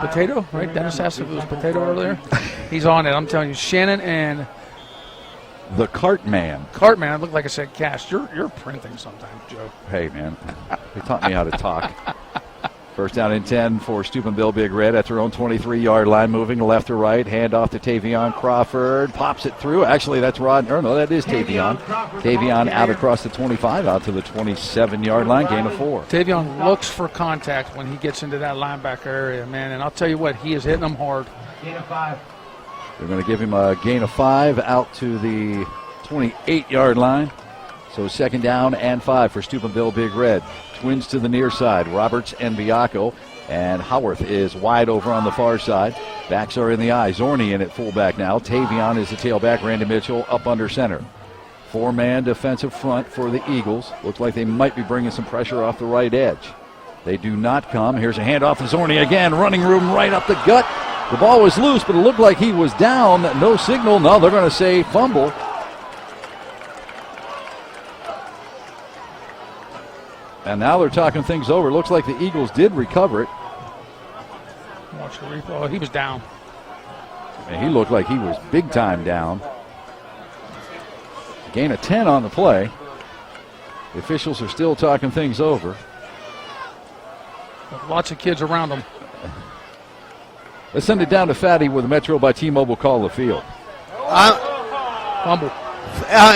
Potato, right? Dennis asked if it was potato earlier. He's on it. I'm telling you. Shannon and the Cartman. Cartman. I look like I said Cash. You're printing sometimes, Joe. Hey, man. They taught me how to talk. 1st down and 10 for Steubenville Big Red at their own 23-yard line, moving left to right. Hand off to Tavion Crawford. Pops it through. Actually, that's that is Tavion. Tavion out across the 25, out to the 27-yard line, gain of 4. Tavion looks for contact when he gets into that linebacker area, man. And I'll tell you what, he is hitting them hard. Gain of 5. They're going to give him a gain of 5 out to the 28-yard line. So 2nd down and 5 for Steubenville Big Red. Twins to the near side, Roberts and Biacco. And Howarth is wide over on the far side. Backs are in the eye. Zorne in at fullback now. Tavion is the tailback. Randy Mitchell up under center. 4-man defensive front for the Eagles. Looks like they might be bringing some pressure off the right edge. They do not come. Here's a handoff to Zorne again. Running room right up the gut. The ball was loose, but it looked like he was down. No signal. No, they're going to say fumble. And now they're talking things over. Looks like the Eagles did recover it. Watch the replay. Oh, he was down. And he looked like he was big time down. Gain of 10 on the play. The officials are still talking things over. Lots of kids around them. Let's send it down to Fatty with Metro by T-Mobile call the field. Fumble.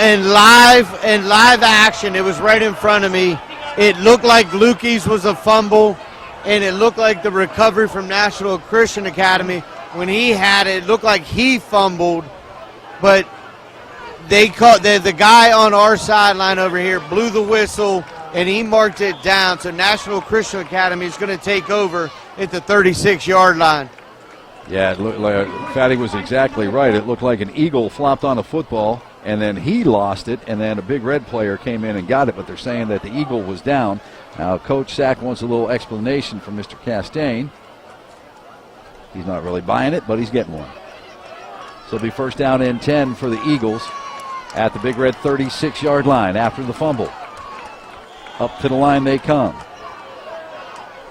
In live action, it was right in front of me. It looked like Lukey's was a fumble, and it looked like the recovery from National Christian Academy. When he had it, it looked like he fumbled, but they caught the guy on our sideline over here blew the whistle, and he marked it down. So National Christian Academy is going to take over at the 36-yard line. Yeah, it looked like Fatty was exactly right. It looked like an eagle flopped on a football, and then he lost it, and then a Big Red player came in and got it, but they're saying that the eagle was down. Now, Coach Sack wants a little explanation from Mr. Castaigne. He's not really buying it, but he's getting one. So it'll be first down and 10 for the Eagles at the Big Red 36-yard line after the fumble. Up to the line they come.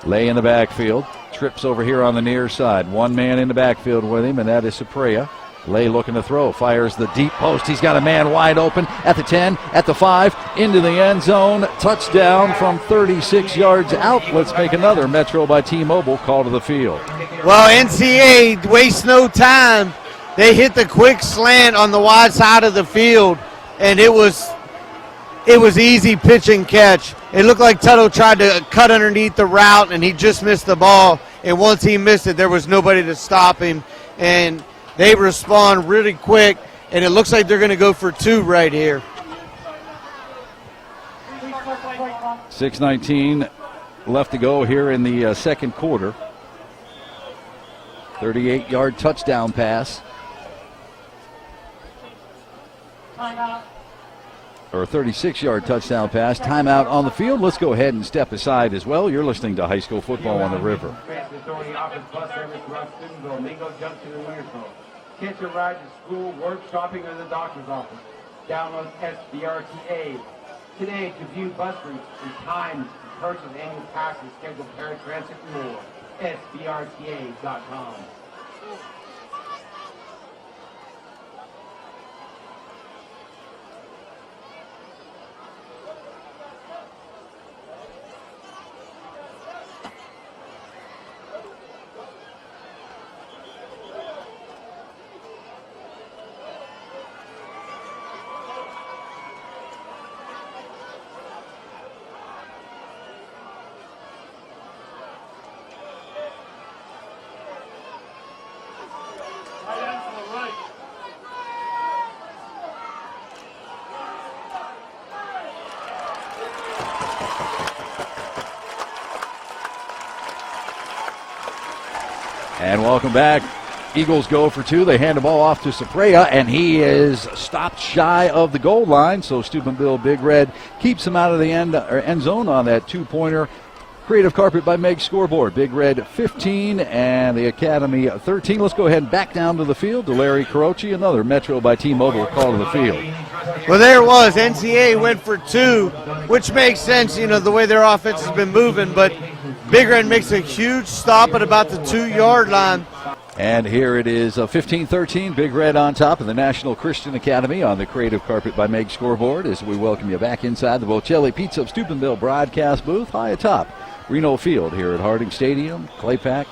Lay in the backfield. Trips over here on the near side. One man in the backfield with him, and that is Sorprea. Lay looking to throw. Fires the deep post. He's got a man wide open at the 10, at the 5, into the end zone. Touchdown from 36 yards out. Let's make another Metro by T-Mobile call to the field. Well, NCA wastes no time. They hit the quick slant on the wide side of the field, and it was easy pitch and catch. It looked like Tuttle tried to cut underneath the route, and he just missed the ball. And once he missed it, there was nobody to stop him. And they respond really quick, and it looks like they're going to go for 2 right here. 6:19 left to go here in the second quarter. 38-yard touchdown pass. Or a 36-yard touchdown pass. Timeout on the field. Let's go ahead and step aside as well. You're listening to High School Football on the River. Catch a ride to school, work, shopping, or the doctor's office. Download SBRTA today to view bus routes and times, purchase annual passes, schedule parent transit, and more. SBRTA.com. And welcome back. Eagles go for 2. They hand the ball off to Sorprea, and he is stopped shy of the goal line. So Steubenville Big Red keeps him out of the end zone on that 2-pointer. Creative Carpet by Meg scoreboard. Big Red 15 and the Academy 13. Let's go ahead and back down to the field to Larry Carochi. Another Metro by T-Mobile call to the field. Well, there it was. NCA went for 2, which makes sense, the way their offense has been moving. But Big Red makes a huge stop at about the 2-yard line. And here it is, 15-13, Big Red on top of the National Christian Academy on the Creative Carpet by Meg scoreboard as we welcome you back inside the Bocelli Pizza of Steubenville broadcast booth high atop Reno Field here at Harding Stadium. Claypack,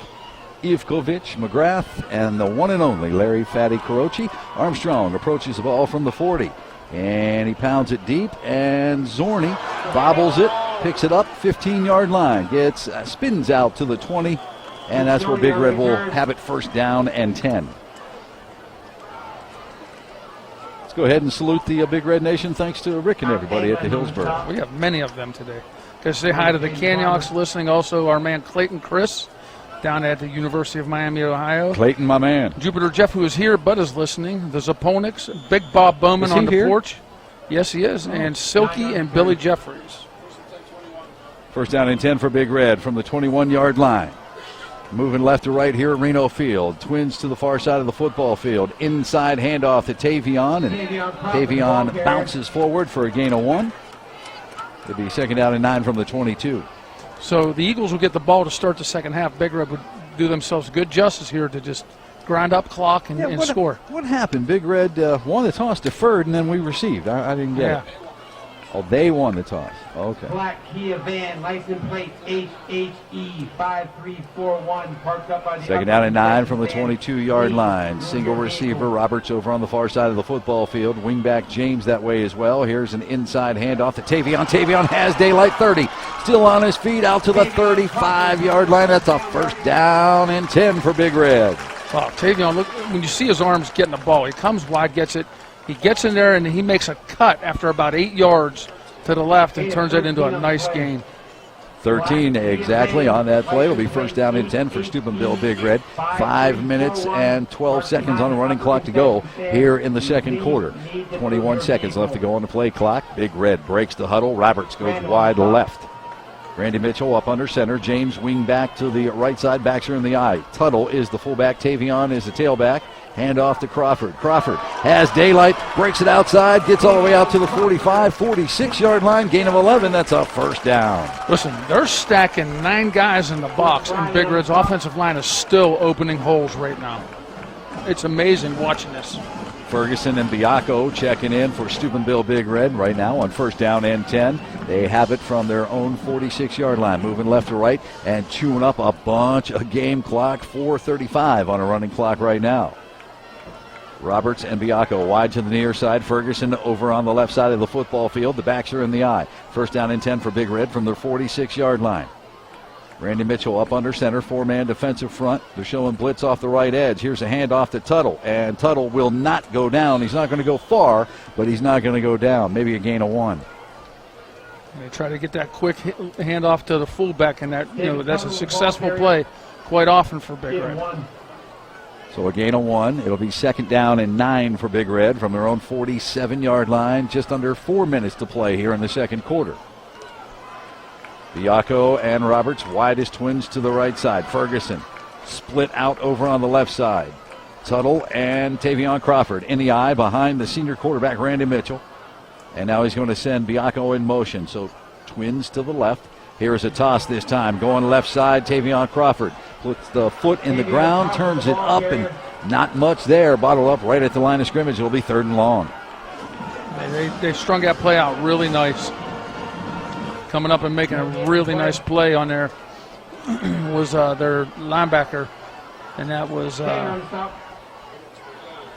Ivkovic, McGrath, and the one and only Larry Fatty Carochi. Armstrong approaches the ball from the 40, and he pounds it deep, and Zorne bobbles it, picks it up, 15-yard line, spins out to the 20, and that's where Big Red will have it first down and 10. Let's go ahead and salute the Big Red Nation. Thanks to Rick and everybody at the Hillsborough. We have many of them today. Got to say hi to the Canyonks listening. Also, our man Clayton Chris down at the University of Miami, Ohio. Clayton, my man. Jupiter Jeff, who is here but is listening. The Zaponics, Big Bob Bowman on the porch. Yes, he is. And Silky and Billy Jeffries. First down and 10 for Big Red from the 21-yard line. Moving left to right here at Reno Field. Twins to the far side of the football field. Inside handoff to Tavion, and Tavion bounces forward for a gain of 1. It'll be second down and 9 from the 22. So the Eagles will get the ball to start the second half. Big Red would do themselves good justice here to just grind up clock and score. What happened? Big Red won the toss, deferred, and then we received. I didn't get it. Oh, they won the toss. Okay. Black Kia van, license plate HHE 5341, parked up on the second down and 9 from the 22-yard line. Single receiver. Roberts over on the far side of the football field. Wingback James that way as well. Here's an inside handoff to Tavion. Tavion has daylight 30. Still on his feet out to the 35-yard line. That's a first down and 10 for Big Red. Wow, Tavion, look, when you see his arms getting the ball, he comes wide, gets it. He gets in there, and he makes a cut after about 8 yards to the left and turns it into a nice gain. 13 exactly on that play. It'll be first down and 10 for Steubenville Big Red. 5 minutes and 12 seconds on the running clock to go here in the second quarter. 21 seconds left to go on the play clock. Big Red breaks the huddle. Roberts goes wide left. Randy Mitchell up under center. James wing back to the right side. Backs her in the eye. Tuttle is the fullback. Tavion is the tailback. Hand off to Crawford. Crawford has daylight, breaks it outside, gets all the way out to the 45, 46-yard line, gain of 11. That's a first down. Listen, they're stacking 9 guys in the box, and Big Red's offensive line is still opening holes right now. It's amazing watching this. Ferguson and Biacco checking in for Steubenville Big Red right now on first down and 10. They have it from their own 46-yard line, moving left to right and chewing up a bunch of game clock. 4:35 on a running clock right now. Roberts and Biacco wide to the near side. Ferguson over on the left side of the football field. The backs are in the eye. First down and 10 for Big Red from their 46-yard line. Randy Mitchell up under center, 4-man defensive front. They're showing blitz off the right edge. Here's a handoff to Tuttle, and Tuttle will not go down. He's not going to go far, but he's not going to go down. Maybe a gain of 1. They try to get that quick handoff to the fullback, and that's a successful play quite often for Big Red. So a gain of 1. It'll be second down and 9 for Big Red from their own 47-yard line. Just under 4 minutes to play here in the second quarter. Biacco and Roberts, widest twins to the right side. Ferguson split out over on the left side. Tuttle and Tavion Crawford in the eye behind the senior quarterback Randy Mitchell. And now he's going to send Biacco in motion. So twins to the left. Here's a toss this time. Going left side, Tavion Crawford puts the foot in the ground, turns it up, and not much there. Bottled up right at the line of scrimmage. It'll be third and long. They strung that play out really nice. Coming up and making a really nice play on there was their linebacker, and that was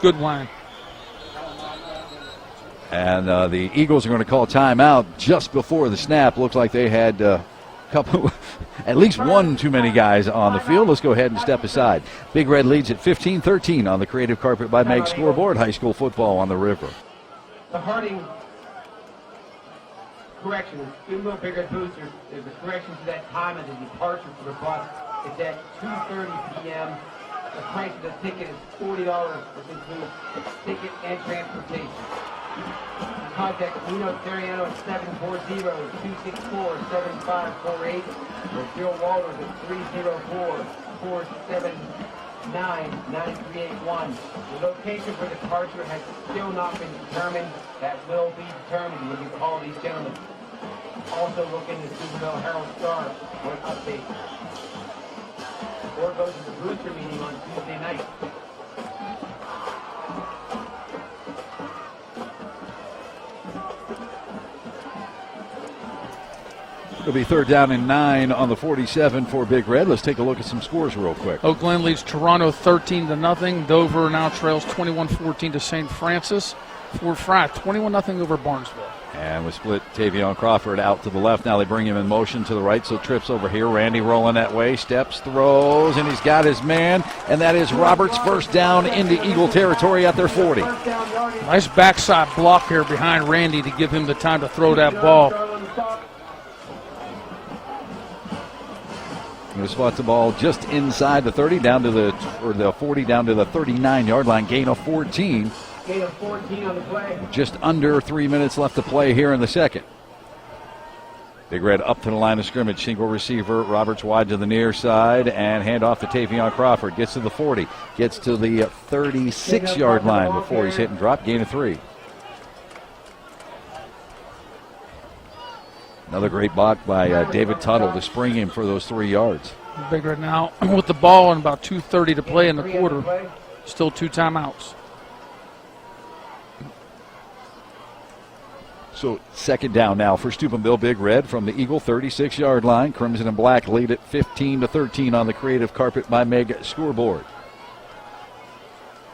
good line. And the Eagles are going to call timeout just before the snap. Looks like they had at least one too many guys on the field. Let's go ahead and step aside. Big Red leads at 15-13 on the Creative Carpet by Meg scoreboard. High school football on the river. The Harding correction, Steubenville Big Red Boosters, there's a correction to that time of the departure for the bus. It's at 2:30 p.m. The price of the ticket is $40, which includes ticket and transportation. Contact Nino Steriano at 740-264-7548 or Bill Walters at 304-479-9381. The location for departure has still not been determined. That will be determined when you call these gentlemen. Also look in the Steubenville Herald-Star for an update. Or go to the booster meeting on Tuesday night. It'll be third down and 9 on the 47 for Big Red. Let's take a look at some scores real quick. Oak Glen leads Toronto 13-0. Dover now trails 21-14 to St. Francis. Fort Fry 21-0 over Barnesville. And we split Tavion Crawford out to the left. Now they bring him in motion to the right, so trips over here. Randy rolling that way, steps, throws, and he's got his man. And that is Roberts' first down into Eagle territory at their 40. Nice backside block here behind Randy to give him the time to throw that ball. Going to spot the ball just inside the 30, down to the 40, down to the 39-yard line. Gain of 14. Gain of 14 on the play. Just under 3 minutes left to play here in the second. Big Red up to the line of scrimmage. Single receiver. Roberts wide to the near side and hand off to Tavion Crawford. Gets to the 40. Gets to the 36-yard line before he's hit and dropped. Gain of 3. Another great block by David Tuttle to spring him for those 3 yards. Big Red now with the ball and about 2:30 to play in the quarter. Still 2 timeouts. So second down now for Steubenville Big Red from the Eagle 36-yard line. Crimson and Black lead at 15-13 on the Creative Carpet by Meg scoreboard.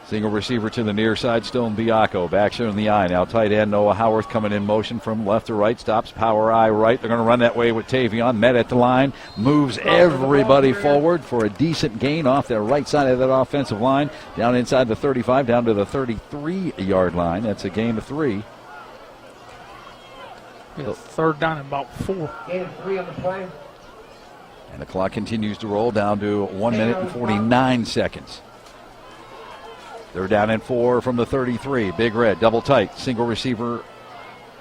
Single receiver to the near side, still in Biacco. Backs her in the eye. Now tight end Noah Howarth coming in motion from left to right. Stops, power eye right. They're going to run that way with Tavion. Met at the line. Moves everybody forward for a decent gain off the right side of that offensive line. Down inside the 35, down to the 33-yard line. That's a gain of 3. Yeah, third down and about 4. Gain of 3 on the play. And the clock continues to roll down to 1 minute and 49 seconds. They're down and 4 from the 33. Big Red, double tight, single receiver.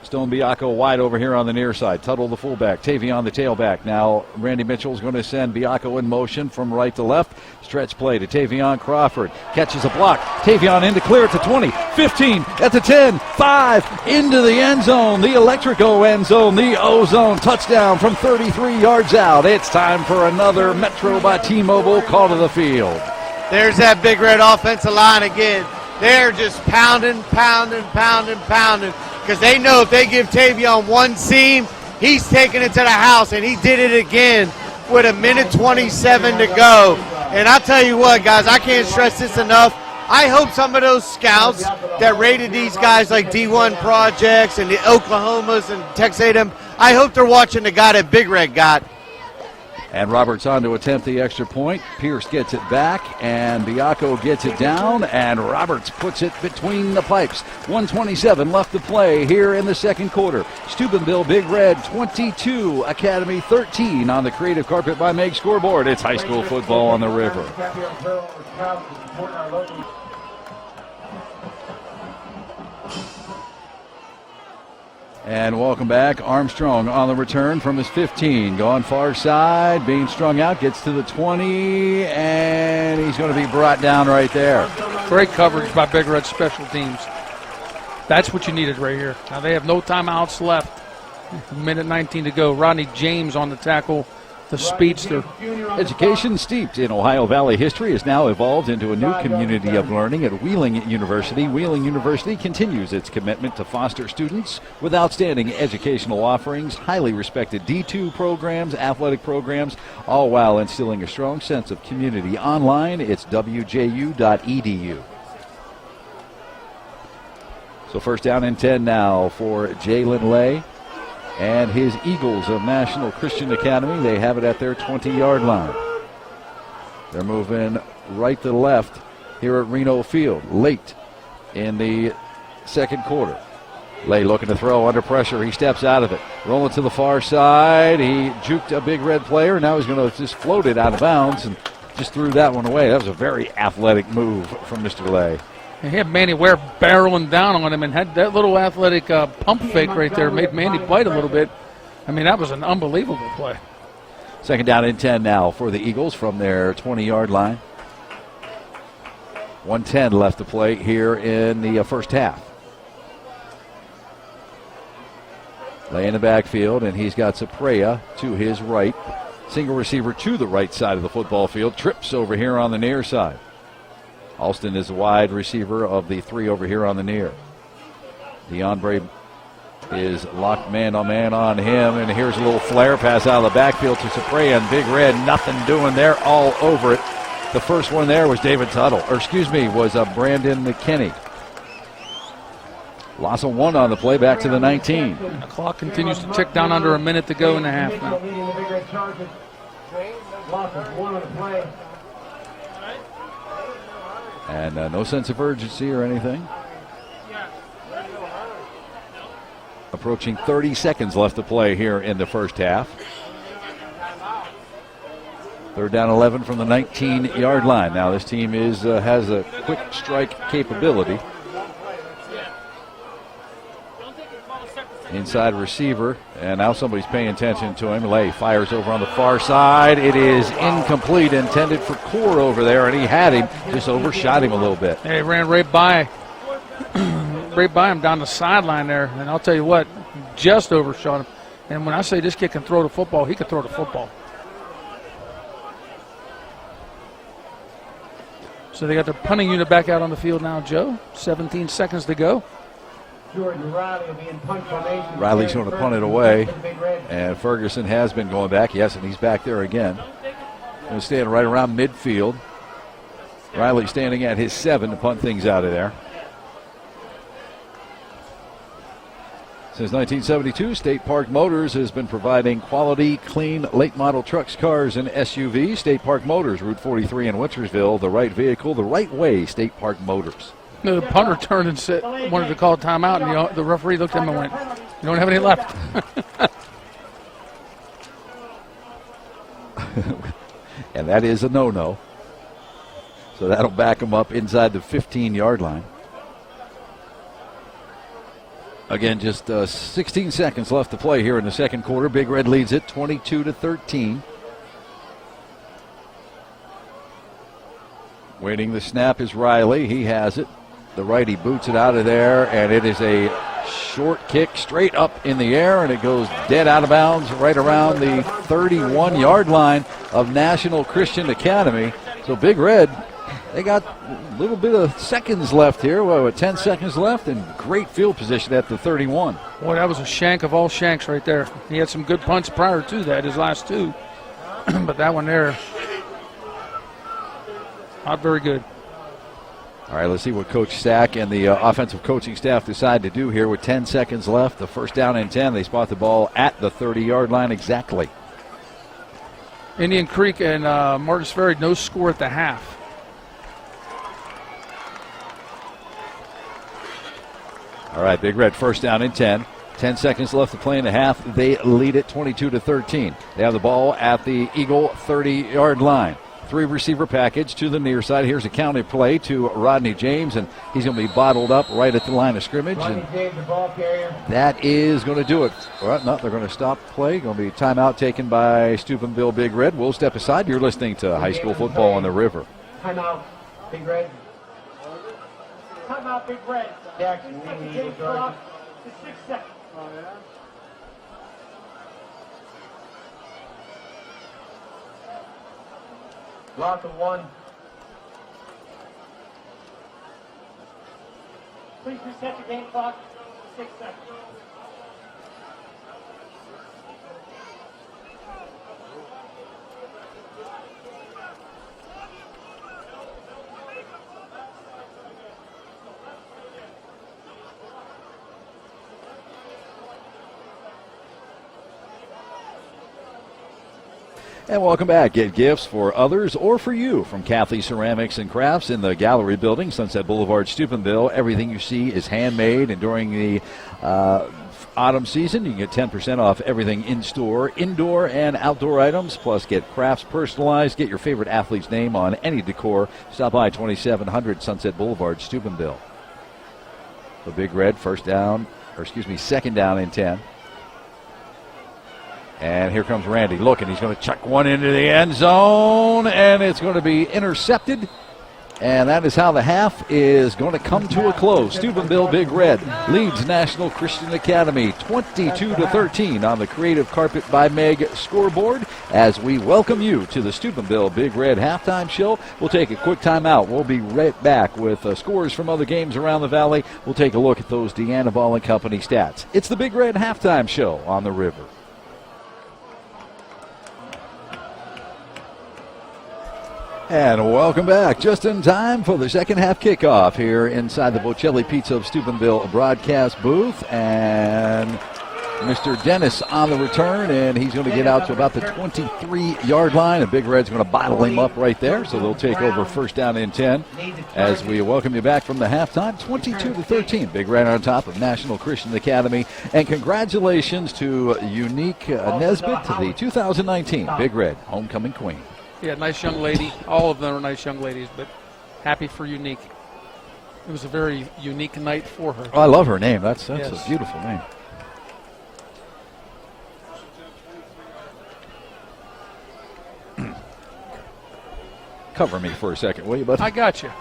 Stone Biacco wide over here on the near side. Tuttle the fullback, Tavion the tailback. Now Randy Mitchell's going to send Biacco in motion from right to left. Stretch play to Tavion Crawford. Catches a block. Tavion in to clear it to 20, 15, at the 10, 5, into the end zone. The Electrico end zone, the O-zone. Touchdown from 33 yards out. It's time for another Metro by T-Mobile call to the field. There's that Big Red offensive line again. They're just pounding, because they know if they give Tavion one seam, he's taking it to the house, and he did it again with 1:27 to go. And I'll tell you what, guys, I can't stress this enough. I hope some of those scouts that rated these guys like D1 projects and the Oklahomas and Texas A&M, I hope they're watching the guy that Big Red got. And Roberts on to attempt the extra point. Pierce gets it back, and Biacco gets it down, and Roberts puts it between the pipes. 1:27 left to play here in the second quarter. Steubenville Big Red 22, Academy 13 on the Creative Carpet by Meg scoreboard. It's high school football on the river. And welcome back. Armstrong on the return from his 15. Going far side, being strung out, gets to the 20, and he's going to be brought down right there. Great coverage by Big Red special teams. That's what you needed right here. Now they have no timeouts left. 1:19 to go. Rodney James on the tackle, the speedster. Education steeped in Ohio Valley history has now evolved into a new community of learning at Wheeling University. Wheeling University continues its commitment to foster students with outstanding educational offerings, highly respected D2 programs, athletic programs, all while instilling a strong sense of community. Online, it's wju.edu. So first down and 10 now for Jalen Lay and his Eagles of National Christian Academy. They have it at their 20-yard line. They're moving right to left here at Reno Field late in the second quarter. Lay looking to throw under pressure. He steps out of it. Rolling to the far side. He juked a Big Red player. Now he's going to just float it out of bounds and just threw that one away. That was a very athletic move from Mr. Lay. And he had Manny Ware barreling down on him and had that little athletic pump fake right there. Made Manny bite a little bit. I mean, that was an unbelievable play. Second down and 10 now for the Eagles from their 20-yard line. 1:10 left to play here in the first half. Lay in the backfield, and he's got Sorprea to his right. Single receiver to the right side of the football field. Trips over here on the near side. Alston is the wide receiver of the three over here on the near. DeAndre is locked man-on-man on him, and here's a little flare pass out of the backfield to Sorprea, and Big Red, nothing doing there, all over it. The first one there was David Tuttle, was Brandon McKinney. Loss of 1 on the play, back to the 19. And the clock continues to tick down under a minute to go in the half now. Loss of 1 on the play. And no sense of urgency or anything. Approaching 30 seconds left to play here in the first half. Third down 11 from the 19-yard line. Now this team has a quick strike capability. Inside receiver, and now somebody's paying attention to him. Lay fires over on the far side. It is incomplete, intended for Core over there, and he had him, just overshot him a little bit. Hey, ran right by him down the sideline there, and I'll tell you what, just overshot him. And when I say this kid can throw the football, he can throw the football. So they got their punting unit back out on the field now, Joe. 17 seconds to go. Riley's going to punt it away, and Ferguson has been going back. Yes, and he's back there again. Going to stand right around midfield. Riley standing at his 7 to punt things out of there. Since 1972, State Park Motors has been providing quality, clean, late model trucks, cars, and SUVs. State Park Motors, Route 43 in Wintersville. The right vehicle, the right way, State Park Motors. The punter turned and said, wanted to call timeout, and the referee looked at him and went, You don't have any left. And that is a no-no. So that'll back them up inside the 15-yard line. Again, just 16 seconds left to play here in the second quarter. Big Red leads it 22-13. Waiting the snap is Riley. He has it. The righty boots it out of there, and it is a short kick straight up in the air, and it goes dead out of bounds right around the 31-yard line of National Christian Academy. So Big Red, they got a little bit of seconds left here. Well, with 10 seconds left, and great field position at the 31. Boy, that was a shank of all shanks right there. He had some good punts prior to that, his last two. But that one there, not very good. All right, let's see what Coach Stack and the offensive coaching staff decide to do here with 10 seconds left. The first down and 10. They spot the ball at the 30-yard line exactly. Indian Creek and Martins Ferry, no score at the half. All right, Big Red first down and 10. 10 seconds left to play in the half. They lead it 22-13. They have the ball at the Eagle 30-yard line. 3-receiver package to the near side. Here's a counted play to Rodney James, and he's going to be bottled up right at the line of scrimmage. And that is going to do it. Well, no, they're going to stop play. Going to be timeout taken by Steubenville Big Red. We'll step aside. You're listening to High School Football on the River. Timeout, Big Red. Timeout, Big Red. Jackson, game clock to 6 seconds. Loss of 1. Please reset the game clock to 6 seconds. And welcome back. Get gifts for others or for you from Kathy Ceramics and Crafts in the Gallery Building, Sunset Boulevard, Steubenville. Everything you see is handmade, and during the autumn season, you can get 10% off everything in-store, indoor and outdoor items, plus get crafts personalized. Get your favorite athlete's name on any decor. Stop by 2700 Sunset Boulevard, Steubenville. The Big Red second down and 10. And here comes Randy looking. He's going to chuck one into the end zone, and it's going to be intercepted. And that is how the half is going to come to a close. Steubenville Big Red leads National Christian Academy 22-13 on the Creative Carpet by Meg scoreboard as we welcome you to the Steubenville Big Red halftime show. We'll take a quick timeout. We'll be right back with scores from other games around the valley. We'll take a look at those Deanna Ball and Company stats. It's the Big Red halftime show on the River. And welcome back, just in time for the second half kickoff here inside the Bocelli Pizza of Steubenville broadcast booth. And Mr. Dennis on the return, and he's going to get out to about the 23-yard line. And Big Red's going to bottle him up right there, so they'll take over first down and 10 as we welcome you back from the halftime. 22-13, Big Red on top of National Christian Academy. And congratulations to Unique Nesbitt, the 2019 Big Red Homecoming Queen. Yeah, nice young lady. All of them are nice young ladies, but happy for Unique. It was a very unique night for her. Oh, I love her name. That's yes. A beautiful name. Cover me for a second, will you, bud? I got you.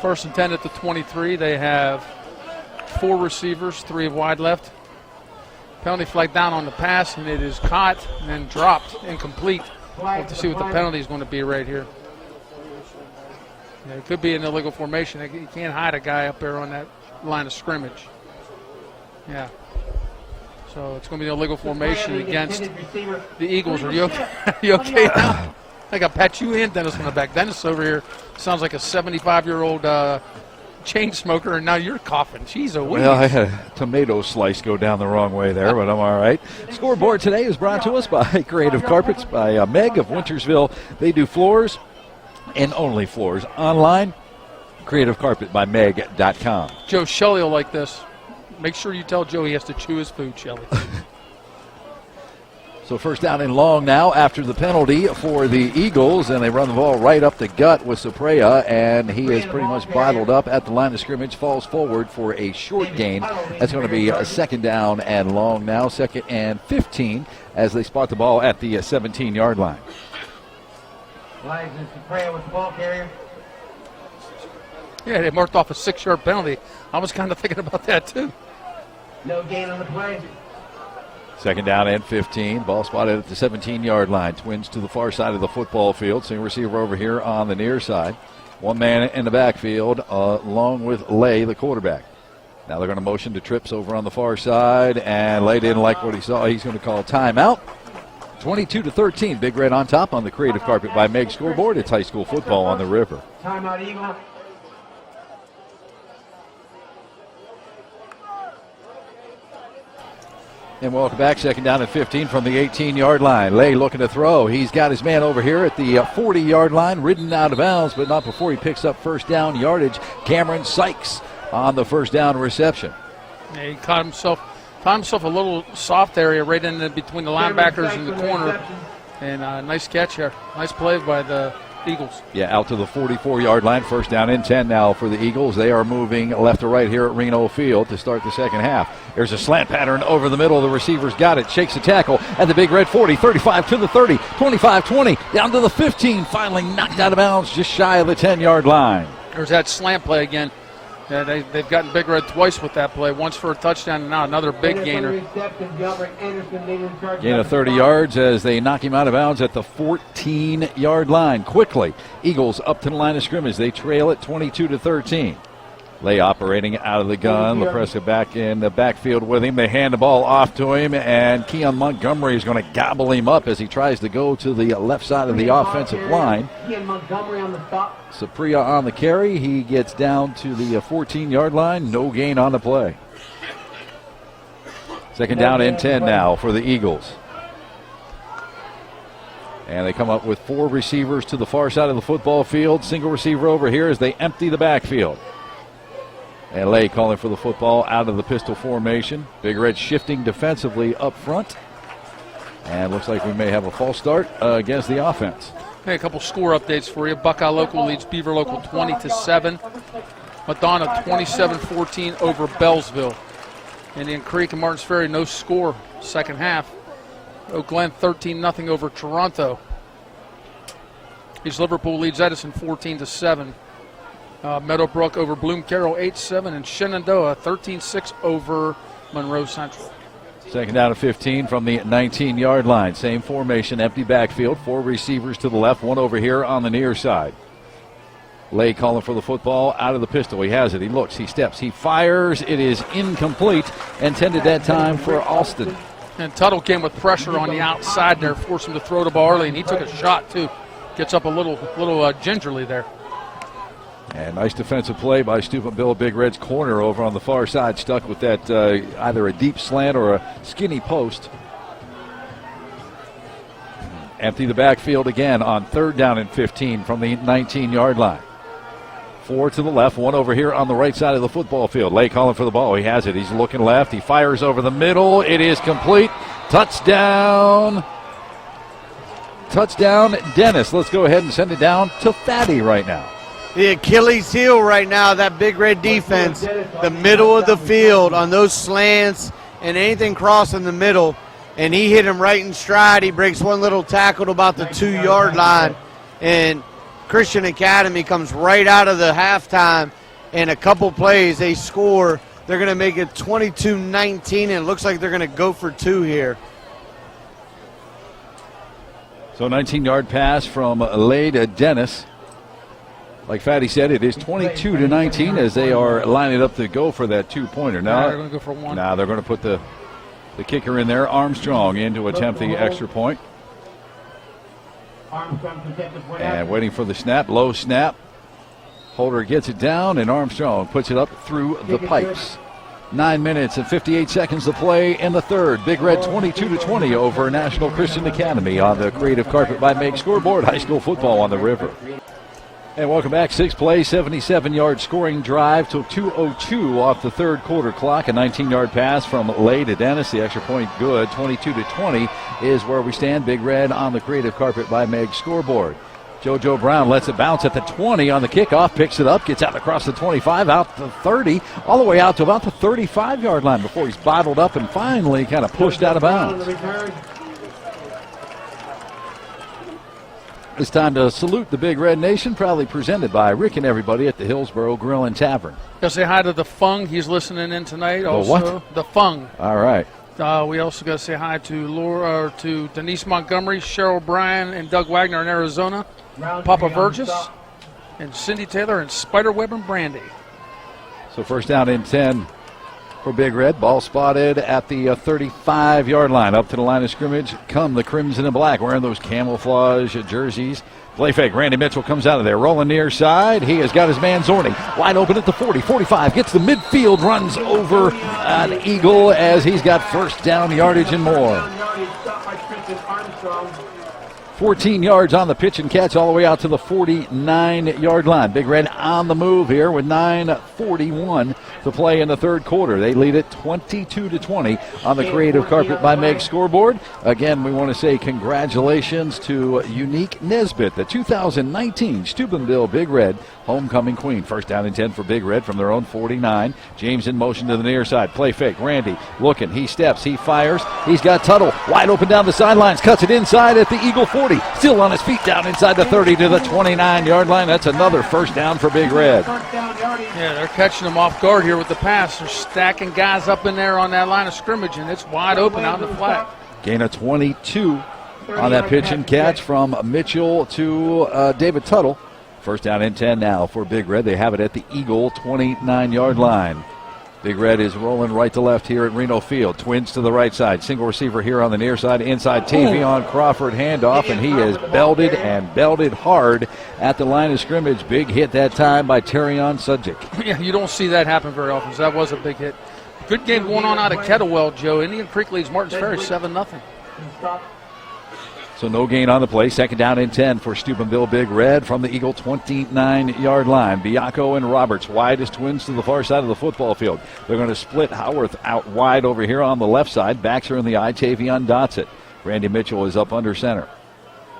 First and 10 at the 23. They have 4 receivers, 3 wide left. Penalty flag down on the pass, and it is caught and then dropped, incomplete. We'll have to see what the penalty is going to be right here. Yeah, it could be an illegal formation. You can't hide a guy up there on that line of scrimmage. Yeah. So it's going to be an illegal formation against the Eagles. Are you okay, you okay now? I got to pat you in, Dennis, on the back. Dennis over here sounds like a 75-year-old chain smoker, and now you're coughing. Jeez, well, I had a tomato slice go down the wrong way there, but I'm all right. Scoreboard today is brought to us by Creative Carpets by Meg of Wintersville. They do floors and only floors. Online, creativecarpetbymeg.com. Joe Shelley will like this. Make sure you tell Joe he has to chew his food, Shelley. So first down and long now after the penalty for the Eagles, and they run the ball right up the gut with Sorprea, and he is pretty much bottled up at the line of scrimmage, falls forward for a short gain. That's going to be a second down and long now, 2nd and 15, as they spot the ball at the 17-yard line. Flags and Sorprea with the ball carrier. Yeah, they marked off a 6-yard penalty. I was kind of thinking about that, too. No gain on the play. Second down and 15. Ball spotted at the 17-yard line. Twins to the far side of the football field. Single receiver over here on the near side. One man in the backfield along with Lay, the quarterback. Now they're going to motion to trips over on the far side, and Lay didn't like what he saw. He's going to call timeout. 22-13. Big Red on top on the creative carpet by Meg scoreboard. It's high school football on the river. Timeout, Eagle. And welcome back. Second down and 15 from the 18-yard line. Lay looking to throw. He's got his man over here at the 40-yard line, ridden out of bounds, but not before he picks up first down yardage. Cameron Sikes on the first down reception. Yeah, he caught himself a little soft area right in between the linebackers and the corner. And nice catch here. Nice play by the Eagles. Yeah, out to the 44-yard line. First down and 10 now for the Eagles. They are moving left to right here at Reno Field to start the second half. There's a slant pattern over the middle. The receiver's got it. Shakes a tackle at the Big Red 40. 35 to the 30. 25-20. Down to the 15. Finally knocked out of bounds just shy of the 10-yard line. There's that slant play again. Yeah, they've gotten Big Red twice with that play. Once for a touchdown and now another big gainer. Gain of 30 yards as they knock him out of bounds at the 14-yard line. Quickly, Eagles up to the line of scrimmage. They trail it 22-13. Lay operating out of the gun. LaPresca back in the backfield with him. They hand the ball off to him, and Keon Montgomery is going to gobble him up as he tries to go to the left side of the offensive line. Keon Montgomery on the stop. Sorprea on the carry. He gets down to the 14-yard line. No gain on the play. Second down and 10 now for the Eagles. And they come up with 4 receivers to the far side of the football field. Single receiver over here as they empty the backfield. And Lay calling for the football out of the pistol formation. Big Red shifting defensively up front. And looks like we may have a false start against the offense. Hey, a couple score updates for you. Buckeye Local leads Beaver Local 20-7. Madonna 27-14 over Bellsville. Indian Creek and Martins Ferry, no score second half. Oak Glen 13-0 over Toronto. East Liverpool leads Edison 14-7. Meadowbrook over Bloom Carroll 8-7, and Shenandoah 13-6 over Monroe Central. Second down and 15 from the 19-yard line. Same formation, empty backfield. 4 receivers to the left, 1 over here on the near side. Lay calling for the football out of the pistol. He has it. He looks. He steps. He fires. It is incomplete. Intended that time for Alston. And Tuttle came with pressure on the outside there, forced him to throw the ball early, and he took a shot too. Gets up a little gingerly there. And nice defensive play by Steubenville. Big Red's corner over on the far side, stuck with that either a deep slant or a skinny post. Empty the backfield again on third down and 15 from the 19-yard line. 4 to the left, 1 over here on the right side of the football field. Lay calling for the ball. He has it. He's looking left. He fires over the middle. It is complete. Touchdown. Touchdown, Dennis. Let's go ahead and send it down to Fatty right now. The Achilles heel right now, that Big Red defense, the middle of the field on those slants and anything crossing the middle, and he hit him right in stride. He breaks one little tackle to about the 2-yard line, and Christian Academy comes right out of the halftime, and a couple plays, they score. They're going to make it 22-19, and it looks like they're going to go for 2 here. So 19-yard pass from Lay to Dennis. Like Fatty said, it is 22-19 as they are lining up to go for that 2-pointer. Now they're going to go for 1. Now they're going to put the kicker in there, Armstrong, in to attempt the extra point. And waiting for the snap, low snap. Holder gets it down, and Armstrong puts it up through the pipes. 9 minutes and 58 seconds to play in the third. Big Red 22-20 over National Christian Academy on the creative carpet by Meg scoreboard. High school football on the river. And welcome back. 6th play, 77-yard scoring drive. Took 2:02 off the third quarter clock. A 19-yard pass from Lay to Dennis. The extra point good. 22-20 is where we stand. Big Red on the creative carpet by Meg scoreboard. JoJo Brown lets it bounce at the 20 on the kickoff. Picks it up. Gets out across the 25, out the 30, all the way out to about the 35-yard line before he's bottled up and finally kind of pushed out of bounds. It's time to salute the Big Red Nation, proudly presented by Rick and everybody at the Hillsboro Grill and Tavern. Gotta say hi to the Fung. He's listening in tonight. Also, what? The Fung. All right. We also gotta say hi to Denise Montgomery, Cheryl Bryan, and Doug Wagner in Arizona. Papa Burgess and Cindy Taylor and Spiderweb and Brandy. So first down and 10 for Big Red. Ball spotted at the 35-yard line. Up to the line of scrimmage come the Crimson and Black, wearing those camouflage jerseys. Play fake. Randy Mitchell comes out of there, rolling near side. He has got his man Zorne wide open at the 40, 45. Gets the midfield, runs over an Eagle as he's got first down yardage and more. 14 yards on the pitch and catch all the way out to the 49-yard line. Big Red on the move here with 9:41 to play in the third quarter. They lead it 22-20 on the creative carpet by Meg scoreboard. Again, we want to say congratulations to Unique Nesbitt, the 2019 Steubenville Big Red homecoming queen. First down and 10 for Big Red from their own 49. James in motion to the near side. Play fake. Randy looking. He steps. He fires. He's got Tuttle wide open down the sidelines. Cuts it inside at the Eagle 40. Still on his feet down inside the 30 to the 29-yard line. That's another first down for Big Red. Yeah, they're catching them off guard here with the pass. They're stacking guys up in there on that line of scrimmage, and it's wide open out in the flat. Gain of 22 on that pitch and catch from Mitchell to David Tuttle. First down and 10 now for Big Red. They have it at the Eagle 29-yard line. Big Red is rolling right to left here at Reno Field. Twins to the right side. Single receiver here on the near side. Inside Tavion Crawford handoff, and he is belted and belted hard at the line of scrimmage. Big hit that time by Terion Sudzik. Yeah, you don't see that happen very often, so that was a big hit. Good game going on out of Kettlewell, Joe. Indian Creek leads Martins Ferry 7-0. So no gain on the play. Second down and 10 for Steubenville Big Red from the Eagle 29-yard line. Biacco and Roberts wide as twins to the far side of the football field. They're going to split Howarth out wide over here on the left side. Backs are in the eye. Tavion dots it. Randy Mitchell is up under center.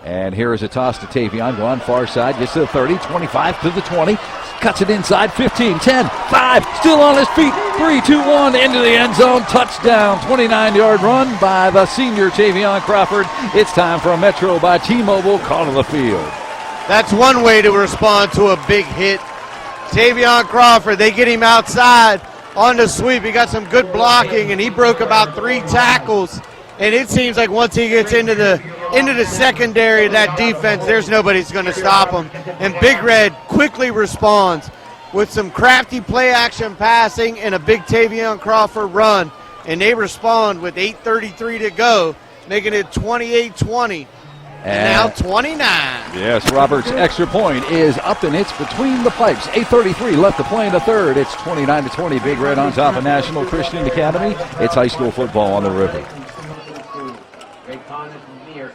And here is a toss to Tavion. Go on far side. Gets to the 30, 25 to the 20. Cuts it inside. 15, 10, 5. Still on his feet. 3, 2, 1 into the end zone. Touchdown. 29-yard run by the senior Tavion Crawford. It's time for a Metro by T-Mobile call to the field. That's one way to respond to a big hit. Tavion Crawford, they get him outside on the sweep. He got some good blocking, and he broke about 3 tackles. And it seems like once he gets into the secondary of that defense, there's nobody's going to stop him. And Big Red quickly responds with some crafty play-action passing and a big Tavion Crawford run. And they respond with 8:33 to go, making it 28-20. And now 29. Yes, Roberts' extra point is up, and it's between the pipes. 8:33 left to play in the third. It's 29-20. Big Red on top of National Christian Academy. It's high school football on the river.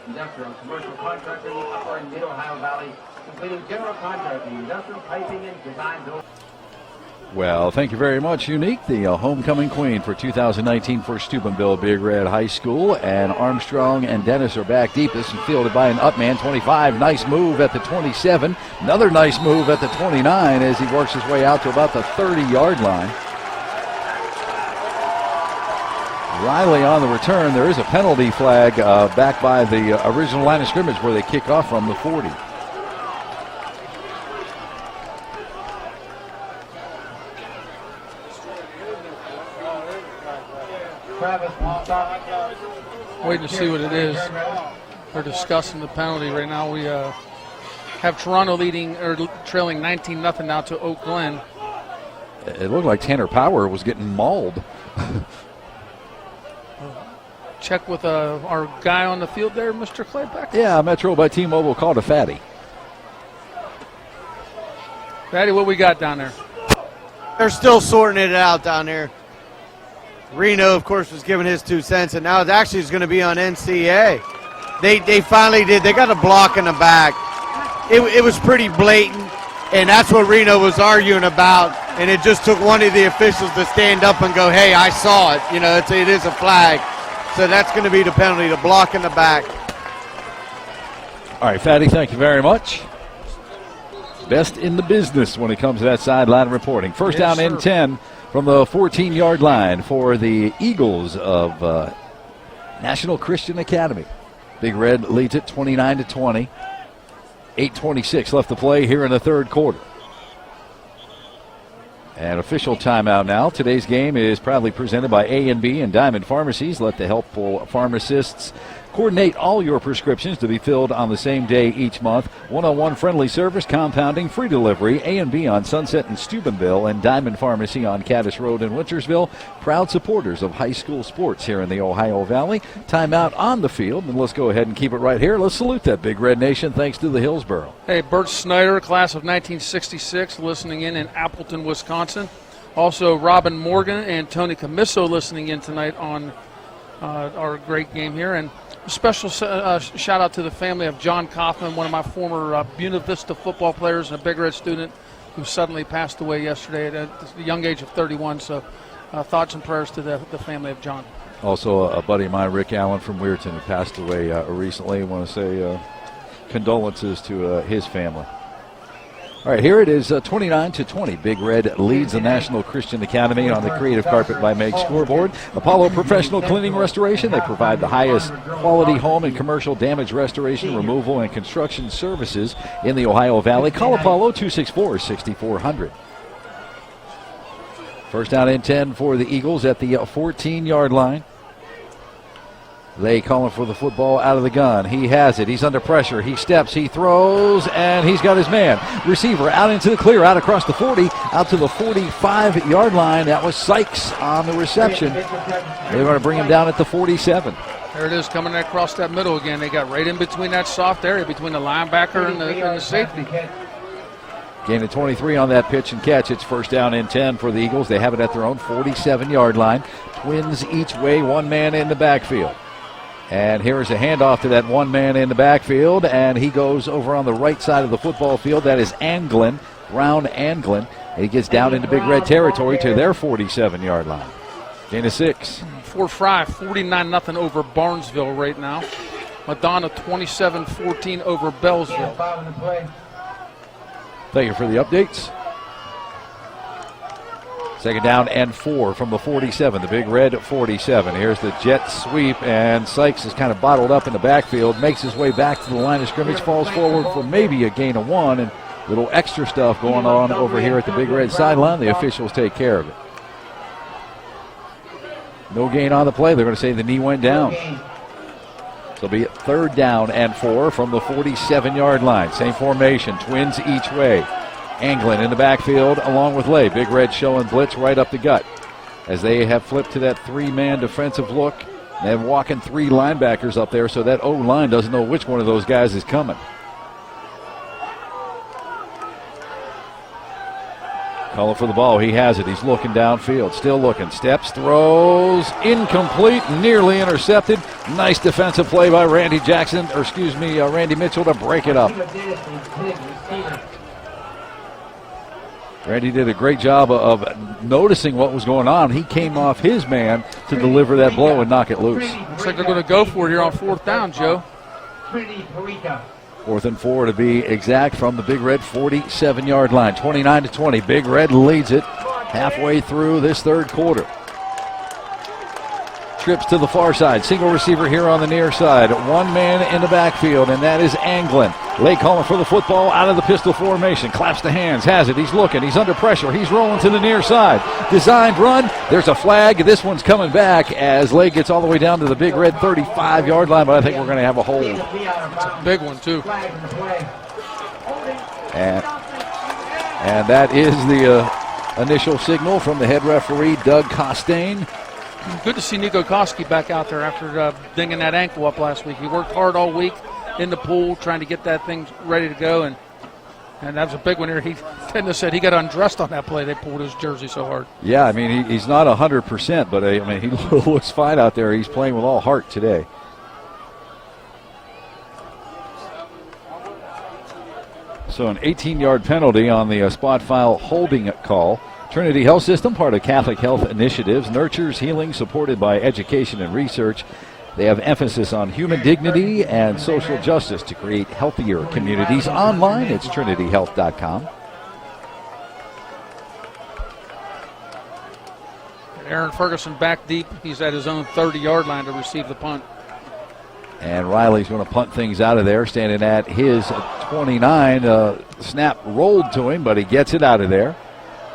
Industrial commercial contractor in the upper and mid Ohio Valley, including general contracting, industrial piping, and design. Well, thank you very much, Unique, the homecoming queen for 2019 for Steubenville Big Red High School. And Armstrong and Dennis are back deep. This is fielded by an upman, 25. Nice move at the 27. Another nice move at the 29 as he works his way out to about the 30-yard line. Riley on the return. There is a penalty flag back by the original line of scrimmage where they kick off from the 40. Waiting to see what it is. They're discussing the penalty right now. We have Toronto trailing 19-0 now to Oak Glen. It looked like Tanner Power was getting mauled. Check with our guy on the field there, Mr. Claybeck. Yeah, Metro by T-Mobile called a fatty. Fatty, what we got down there? They're still sorting it out down there. Reno, of course, was giving his 2 cents, and now it actually is going to be on NCA. They finally did. They got a block in the back. It was pretty blatant. And that's what Reno was arguing about, and it just took one of the officials to stand up and go, hey, I saw it. You know, it is a flag. So that's going to be the penalty, the block in the back. All right, Fatty, thank you very much. Best in the business when it comes to that sideline reporting. First down and 10 from the 14-yard line for the Eagles of National Christian Academy. Big Red leads it 29-20. 8:26 left to play here in the third quarter. And official timeout now. Today's game is proudly presented by A&B and Diamond Pharmacies. Let the helpful pharmacists coordinate all your prescriptions to be filled on the same day each month. One-on-one friendly service, compounding, free delivery. A&B on Sunset in Steubenville and Diamond Pharmacy on Caddis Road in Wintersville. Proud supporters of high school sports here in the Ohio Valley. Timeout on the field, and let's go ahead and keep it right here. Let's salute that Big Red Nation thanks to the Hillsboro. Hey, Bert Snyder, class of 1966, listening in Appleton, Wisconsin. Also, Robin Morgan and Tony Camisso listening in tonight on our great game here. And a special shout out to the family of John Kaufman, one of my former Buena Vista football players and a Big Red student who suddenly passed away yesterday at the young age of 31. So thoughts and prayers to the family of John. Also, a buddy of mine, Rick Allen from Weirton, who passed away recently. I want to say condolences to his family. All right, here it is, 29-20. Big Red leads the National Christian Academy on the Creative Carpet by Meg scoreboard. Apollo Professional Cleaning Restoration. They provide the highest quality home and commercial damage restoration, removal, and construction services in the Ohio Valley. Call Apollo 264-6400. First down and 10 for the Eagles at the 14-yard line. They calling for the football out of the gun. He has it. He's under pressure. He steps. He throws, and he's got his man. Receiver out into the clear, out across the 40, out to the 45-yard line. That was Sikes on the reception. They're going to bring him down at the 47. There it is, coming across that middle again. They got right in between that soft area between the linebacker and the safety. Gain of 23 on that pitch and catch. It's first down and 10 for the Eagles. They have it at their own 47-yard line. Twins each way, one man in the backfield. And here is a handoff to that one man in the backfield, and he goes over on the right side of the football field. That is Anglin, Brown Anglin. And he gets down into Big Red territory to their 47-yard line. Gain of 6. Fort Fry 49-0 over Barnesville right now. Madonna 27-14 over Bellsville. Thank you for the updates. Second down and 4 from the 47, the Big Red 47. Here's the jet sweep, and Sikes is kind of bottled up in the backfield, makes his way back to the line of scrimmage, falls forward for maybe a gain of 1, and a little extra stuff going on over here at the Big Red sideline. The officials take care of it. No gain on the play. They're going to say the knee went down. So it'll be third down and 4 from the 47-yard line. Same formation, twins each way. Anglin in the backfield along with Lay. Big Red showing blitz right up the gut as they have flipped to that three-man defensive look. And walking three linebackers up there so that O-line doesn't know which one of those guys is coming. Calling for the ball. He has it. He's looking downfield. Still looking. Steps, throws, incomplete, nearly intercepted. Nice defensive play by Randy Mitchell to break it up. Randy did a great job of noticing what was going on. He came off his man to deliver that blow and knock it loose. Looks like they're going to go for it here on fourth down, Joe. 4th and 4 to be exact from the Big Red 47-yard line. 29-20. Big Red leads it halfway through this third quarter. Trips to the far side. Single receiver here on the near side. One man in the backfield, and that is Anglin. Lay calling for the football out of the pistol formation. Claps the hands. Has it. He's looking. He's under pressure. He's rolling to the near side. Designed run. There's a flag. This one's coming back as Lay gets all the way down to the Big Red 35-yard line, but I think we're going to have a hold. It's a big one, too. And that is the initial signal from the head referee, Doug Costain. Good to see Nico Koski back out there after dinging that ankle up last week. He worked hard all week in the pool trying to get that thing ready to go, and that was a big one here. Tenda said he got undressed on that play. They pulled his jersey so hard. Yeah, I mean, he's not 100%, but I mean, he looks fine out there. He's playing with all heart today. So an 18-yard penalty on the spot foul holding call. Trinity Health System, part of Catholic Health Initiatives, nurtures healing supported by education and research. They have emphasis on human dignity and social justice to create healthier communities. Online, it's trinityhealth.com. Aaron Ferguson back deep. He's at his own 30-yard line to receive the punt. And Riley's going to punt things out of there, standing at his 29. Snap rolled to him, but he gets it out of there.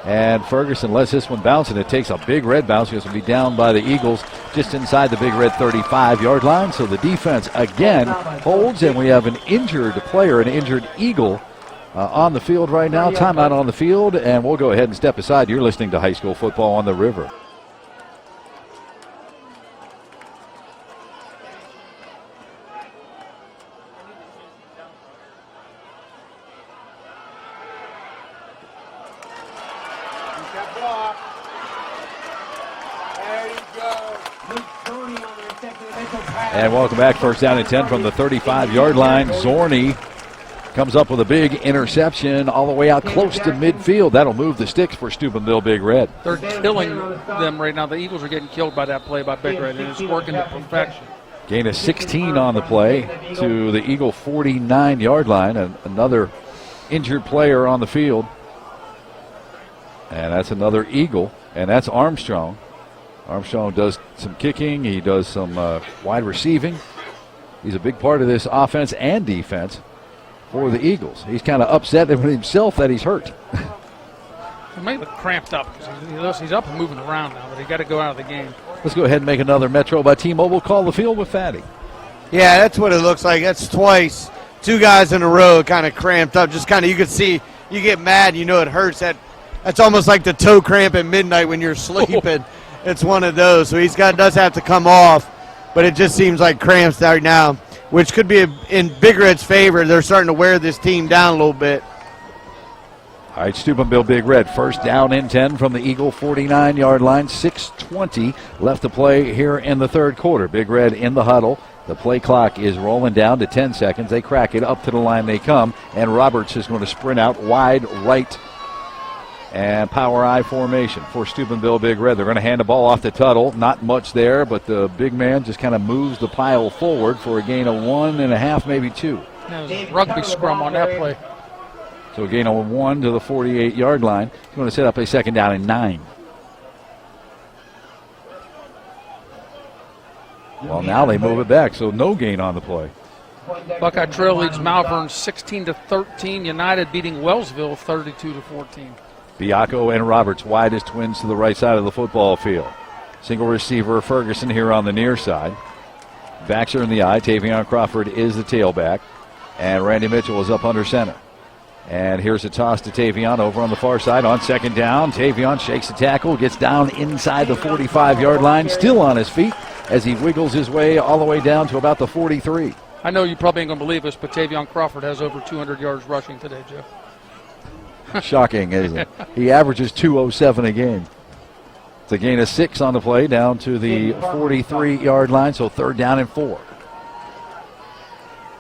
And Ferguson lets this one bounce, and it takes a big red bounce. He's going to be down by the Eagles just inside the big red 35-yard line. So the defense again holds, and we have an injured player, an injured Eagle on the field right now. Timeout on the field, and we'll go ahead and step aside. You're listening to High School Football on the River. And welcome back. First down and 10 from the 35-yard line. Zorne comes up with a big interception all the way out close to midfield. That'll move the sticks for Steubenville Big Red. They're killing them right now. The Eagles are getting killed by that play by Big Red, and it's working to perfection. Gain of 16 on the play to the Eagle 49-yard line. And another injured player on the field. And that's another Eagle, and that's Armstrong. Armstrong does some kicking. He does some wide receiving. He's a big part of this offense and defense for the Eagles. He's kind of upset with himself that he's hurt. He may look cramped up because he's up and moving around now, but he got to go out of the game. Let's go ahead and make another Metro by T-Mobile. Call the field with Fatty. Yeah, that's what it looks like. That's twice. Two guys in a row kind of cramped up. Just kind of, you can see, you get mad, you know it hurts. That's almost like the toe cramp at midnight when you're sleeping. It's one of those. So does have to come off, but it just seems like cramps right now, which could be in Big Red's favor. They're starting to wear this team down a little bit. All right, Steubenville Big Red, first down and 10 from the Eagle 49-yard line. 6:20 left to play here in the third quarter. Big Red in the huddle. The play clock is rolling down to 10 seconds. They crack it. Up to the line they come, and Roberts is going to sprint out wide right. And power I formation for Steubenville Big Red. They're going to hand the ball off to Tuttle. Not much there, but the big man just kind of moves the pile forward for a gain of 1.5, maybe 2. That was a rugby scrum on that play. So a gain of 1 to the 48-yard line. He's going to set up a second down and 9. Well, now they move it back, so no gain on the play. Buckeye Trail leads Malvern 16-13. United beating Wellsville 32-14. Biacco and Roberts, wide as twins to the right side of the football field. Single receiver Ferguson here on the near side. Backs are in the eye. Tavion Crawford is the tailback. And Randy Mitchell is up under center. And here's a toss to Tavion over on the far side on second down. Tavion shakes the tackle, gets down inside the 45-yard line, still on his feet as he wiggles his way all the way down to about the 43. I know you probably ain't going to believe this, but Tavion Crawford has over 200 yards rushing today, Joe. Shocking, isn't it? He averages 207 a game. It's a gain of 6 on the play down to the 43-yard line, so third down and 4.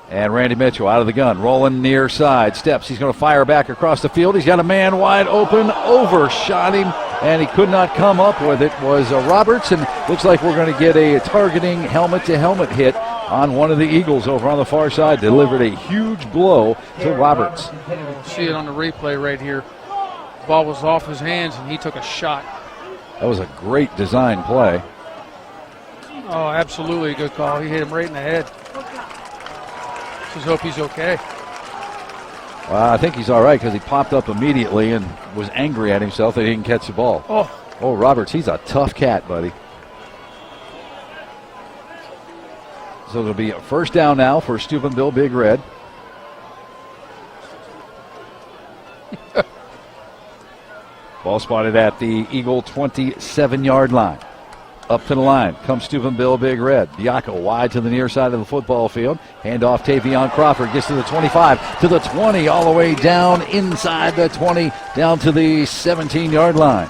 And Randy Mitchell out of the gun, rolling near side, steps. He's going to fire back across the field. He's got a man wide open, overshot him, and he could not come up with it. Was Roberts, and looks like we're going to get a targeting helmet-to-helmet hit on one of the Eagles over on the far side. Delivered a huge blow to Roberts. See it on the replay right here. The ball was off his hands, and he took a shot. That was a great design play. Oh, absolutely a good call. He hit him right in the head. Just hope he's okay. I think he's all right because he popped up immediately and was angry at himself that he didn't catch the ball. Oh, Roberts, he's a tough cat, buddy. So it'll be a first down now for Steubenville Big Red. Ball spotted at the Eagle 27-yard line. Up to the line comes Steubenville Big Red. Biacco wide to the near side of the football field. Hand off Tavion Crawford. Gets to the 25, to the 20, all the way down inside the 20, down to the 17-yard line.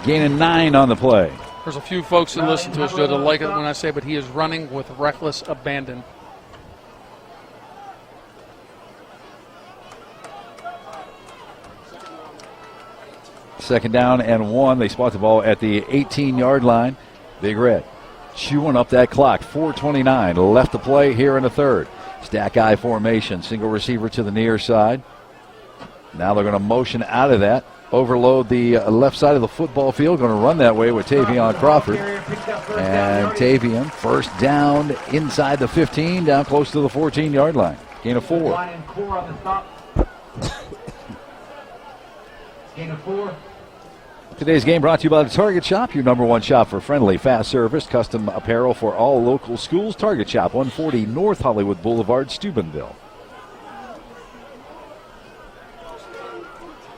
Gaining 9 on the play. There's a few folks that listen to us, Joe, that like it when I say, but he is running with reckless abandon. Second down and 1. They spot the ball at the 18-yard line. Big Red chewing up that clock. 4:29 left to play here in the third. Stack eye formation. Single receiver to the near side. Now they're going to motion out of that. Overload the left side of the football field. Going to run that way with Tavion Crawford. And Tavion, first down inside the 15, down close to the 14-yard line. Gain of 4. Gain of 4. Today's game brought to you by the Target Shop, your number one shop for friendly, fast service, custom apparel for all local schools. Target Shop, 140 North Hollywood Boulevard, Steubenville.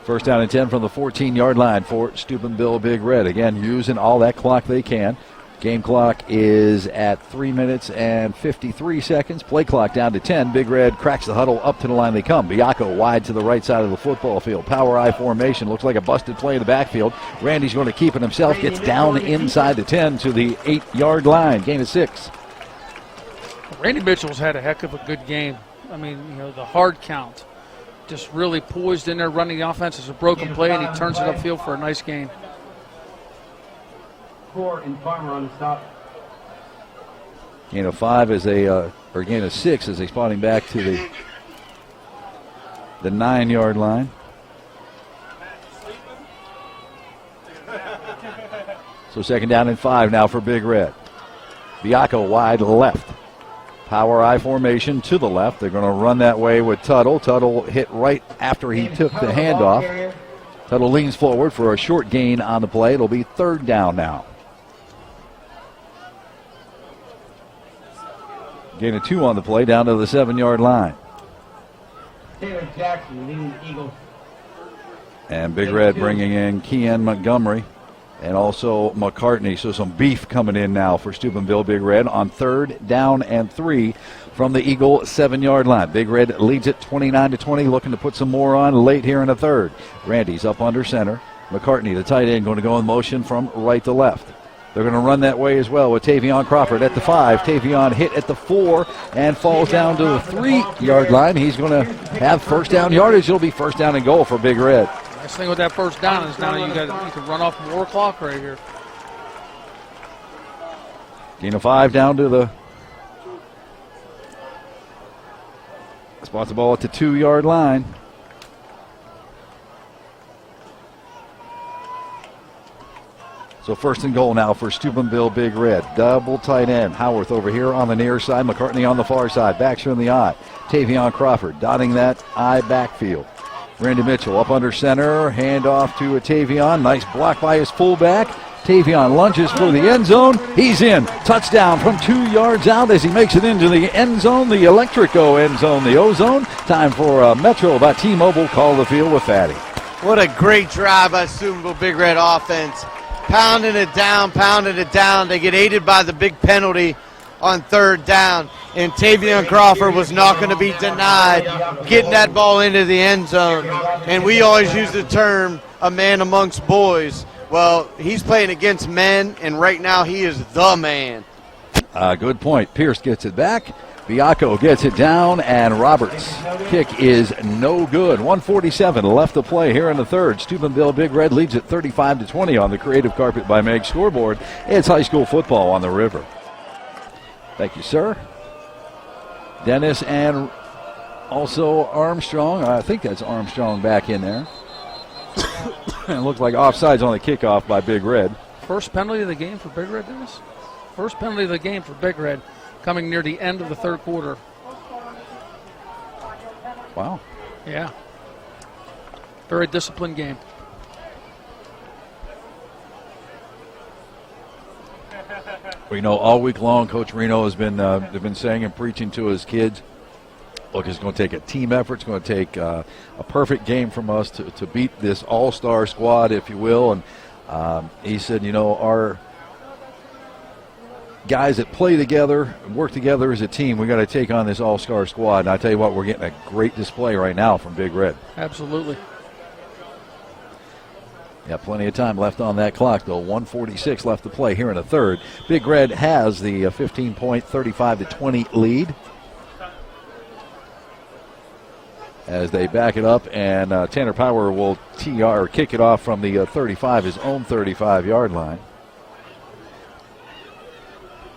First down and 10 from the 14-yard line for Steubenville Big Red. Again, using all that clock they can. Game clock is at 3 minutes and 53 seconds. Play clock down to 10. Big Red cracks the huddle. Up to the line they come. Biacco wide to the right side of the football field. Power I formation. Looks like a busted play in the backfield. Randy's going to keep it himself. Gets down inside the 10 to the 8-yard line. Gain of 6. Randy Mitchell's had a heck of a good game. I mean, the hard count. Just really poised in there, running the offense as a broken play, and he turns it upfield for a nice gain. 4 and Farmer on the stop. Gain of 5 as or gain of 6 as they spotting back to the 9-yard line. So second down and 5 now for Big Red. Biacco wide left. Power I formation to the left. They're going to run that way with Tuttle. Tuttle hit right after he took the handoff. Tuttle leans forward for a short gain on the play. It'll be third down now. Gain of 2 on the play down to the 7-yard line. Taylor Jackson leading the Eagles. And Big Red bringing in Kean Montgomery and also McCartney. So some beef coming in now for Steubenville Big Red on third down and 3 from the Eagle 7-yard line. Big Red leads it 29-20, looking to put some more on late here in the third. Randy's up under center. McCartney, the tight end, going to go in motion from right to left. They're going to run that way as well with Tavion Crawford at the 5. Tavion hit at the 4 and falls down to the 3-yard line. He's going to have first down yardage. It'll be first down and goal for Big Red. Nice thing with that first down is now you can run off more clock right here. Gain of 5 down to the spots the ball at the 2-yard line. So first and goal now for Steubenville Big Red. Double tight end. Howarth over here on the near side. McCartney on the far side. Backs from the eye. Tavion Crawford dotting that eye backfield. Randy Mitchell up under center. Hand off to Tavion. Nice block by his fullback. Tavion lunges for the end zone. He's in. Touchdown from 2 yards out as he makes it into the end zone. The Electrico end zone. The O-Zone. Time for Metro by T-Mobile. Call the field with Fatty. What a great drive by Steubenville Big Red offense. Pounding it down, pounding it down. They get aided by the big penalty on third down. And Tavion Crawford was not going to be denied getting that ball into the end zone. And we always use the term, a man amongst boys. Well, he's playing against men, and right now he is the man. Good point. Pierce gets it back. Biacco gets it down, and Roberts' kick is no good. 1:47 left to play here in the third. Steubenville Big Red leads at 35-20 on the Creative Carpet by Meg scoreboard. It's high school football on the river. Thank you, sir. Dennis and also Armstrong. I think that's Armstrong back in there. And it looks like offsides on the kickoff by Big Red. First penalty of the game for Big Red, Dennis? First penalty of the game for Big Red, coming near the end of the third quarter. Wow. Yeah. Very disciplined game. Well, you know, all week long, Coach Reno has been saying and preaching to his kids, look, it's going to take a team effort. It's going to take a perfect game from us to beat this all-star squad, if you will. And he said, you know, our guys that play together and work together as a team, we got to take on this all-star squad. And I tell you what, we're getting a great display right now from Big Red. Absolutely. Yeah, plenty of time left on that clock, though. 1:46 left to play here in the third. Big Red has the 15-point, 35-20 lead. as they back it up, and Tanner Power will kick it off from the 35, his own 35-yard line.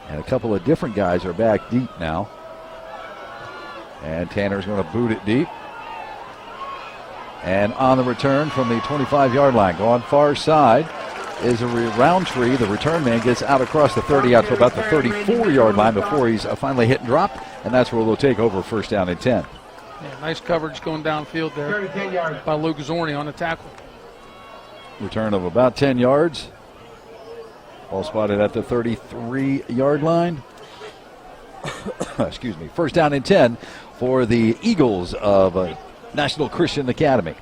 And a couple of different guys are back deep now. And Tanner's going to boot it deep. And on the return from the 25-yard line, going far side, is a Roundtree. The return man gets out across the 30 out to about the 34-yard line before he's finally hit and drop, and that's where they'll take over first down and 10. Yeah, nice coverage going downfield there by Luke Zorne on the tackle. Return of about 10 yards. Ball spotted at the 33-yard line. Excuse me. First down and 10 for the Eagles of National Christian Academy.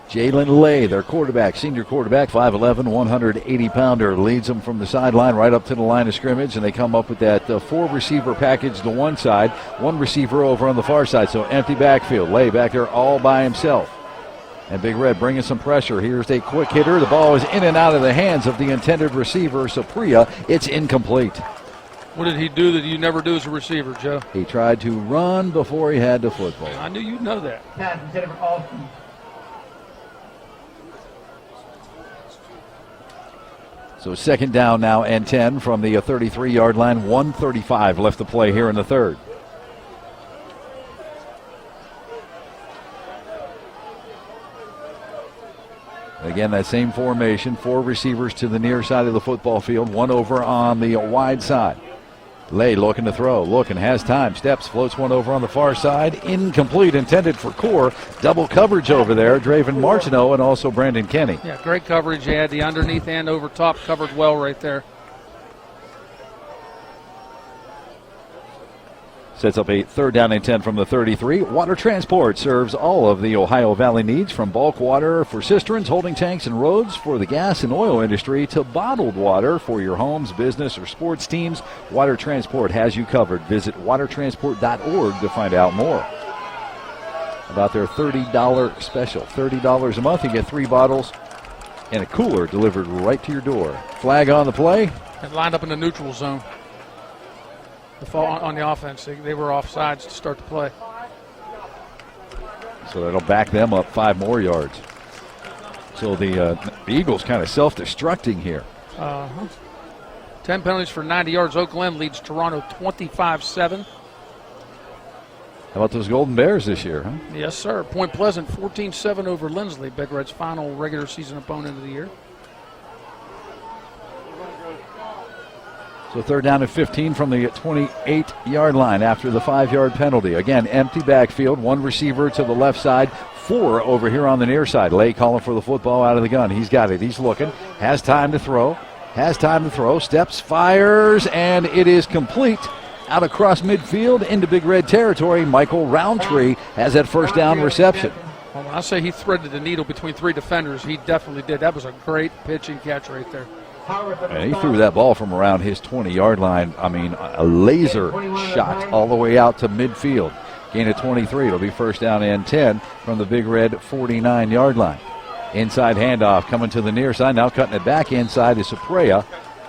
Jalen Lay, their quarterback, senior quarterback, 5'11", 180-pounder, leads them from the sideline right up to the line of scrimmage, and they come up with that four-receiver package to one side, one receiver over on the far side, so empty backfield. Lay back there all by himself. And Big Red bringing some pressure. Here's a quick hitter. The ball is in and out of the hands of the intended receiver, Sorprea. It's incomplete. What did he do that you never do as a receiver, Joe? He tried to run before he had the football. I knew you'd know that. Pass intended for Alston. So second down now and 10 from the 33-yard line. 1:35 left to play here in the third. Again, that same formation, four receivers to the near side of the football field, one over on the wide side. Lay looking to throw, has time, steps, floats one over on the far side, incomplete, intended for Core. Double coverage over there, Draven Martineau and also Brandon Kenny. Yeah, great coverage. He had the underneath and over top covered well right there. Sets up a third down and 10 from the 33. Water Transport serves all of the Ohio Valley needs, from bulk water for cisterns, holding tanks, and roads for the gas and oil industry to bottled water for your homes, business, or sports teams. Water Transport has you covered. Visit watertransport.org to find out more about their $30 special. $30 a month, you get 3 bottles and a cooler delivered right to your door. Flag on the play. And lined up in the neutral zone. On the offense, they were offsides to start the play. So that'll back them up 5 more yards. So the Eagles kind of self-destructing here. 10 penalties for 90 yards. Oak Glen leads Toronto 25-7. How about those Golden Bears this year, huh? Yes, sir. Point Pleasant 14-7 over Lindsley, Big Red's final regular season opponent of the year. So third down and 15 from the 28-yard line after the 5-yard penalty. Again, empty backfield, one receiver to the left side, 4 over here on the near side. Lay calling for the football out of the gun. He's got it. He's looking. Has time to throw. Steps, fires, and it is complete. Out across midfield into Big Red territory. Michael Roundtree has that first down reception. Well, when I say he threaded the needle between 3 defenders, he definitely did. That was a great pitch and catch right there. And he threw that ball from around his 20-yard line. I mean, a laser shot all the way out to midfield. Gain of 23. It'll be first down and 10 from the Big Red 49-yard line. Inside handoff coming to the near side. Now cutting it back inside is Sorprea.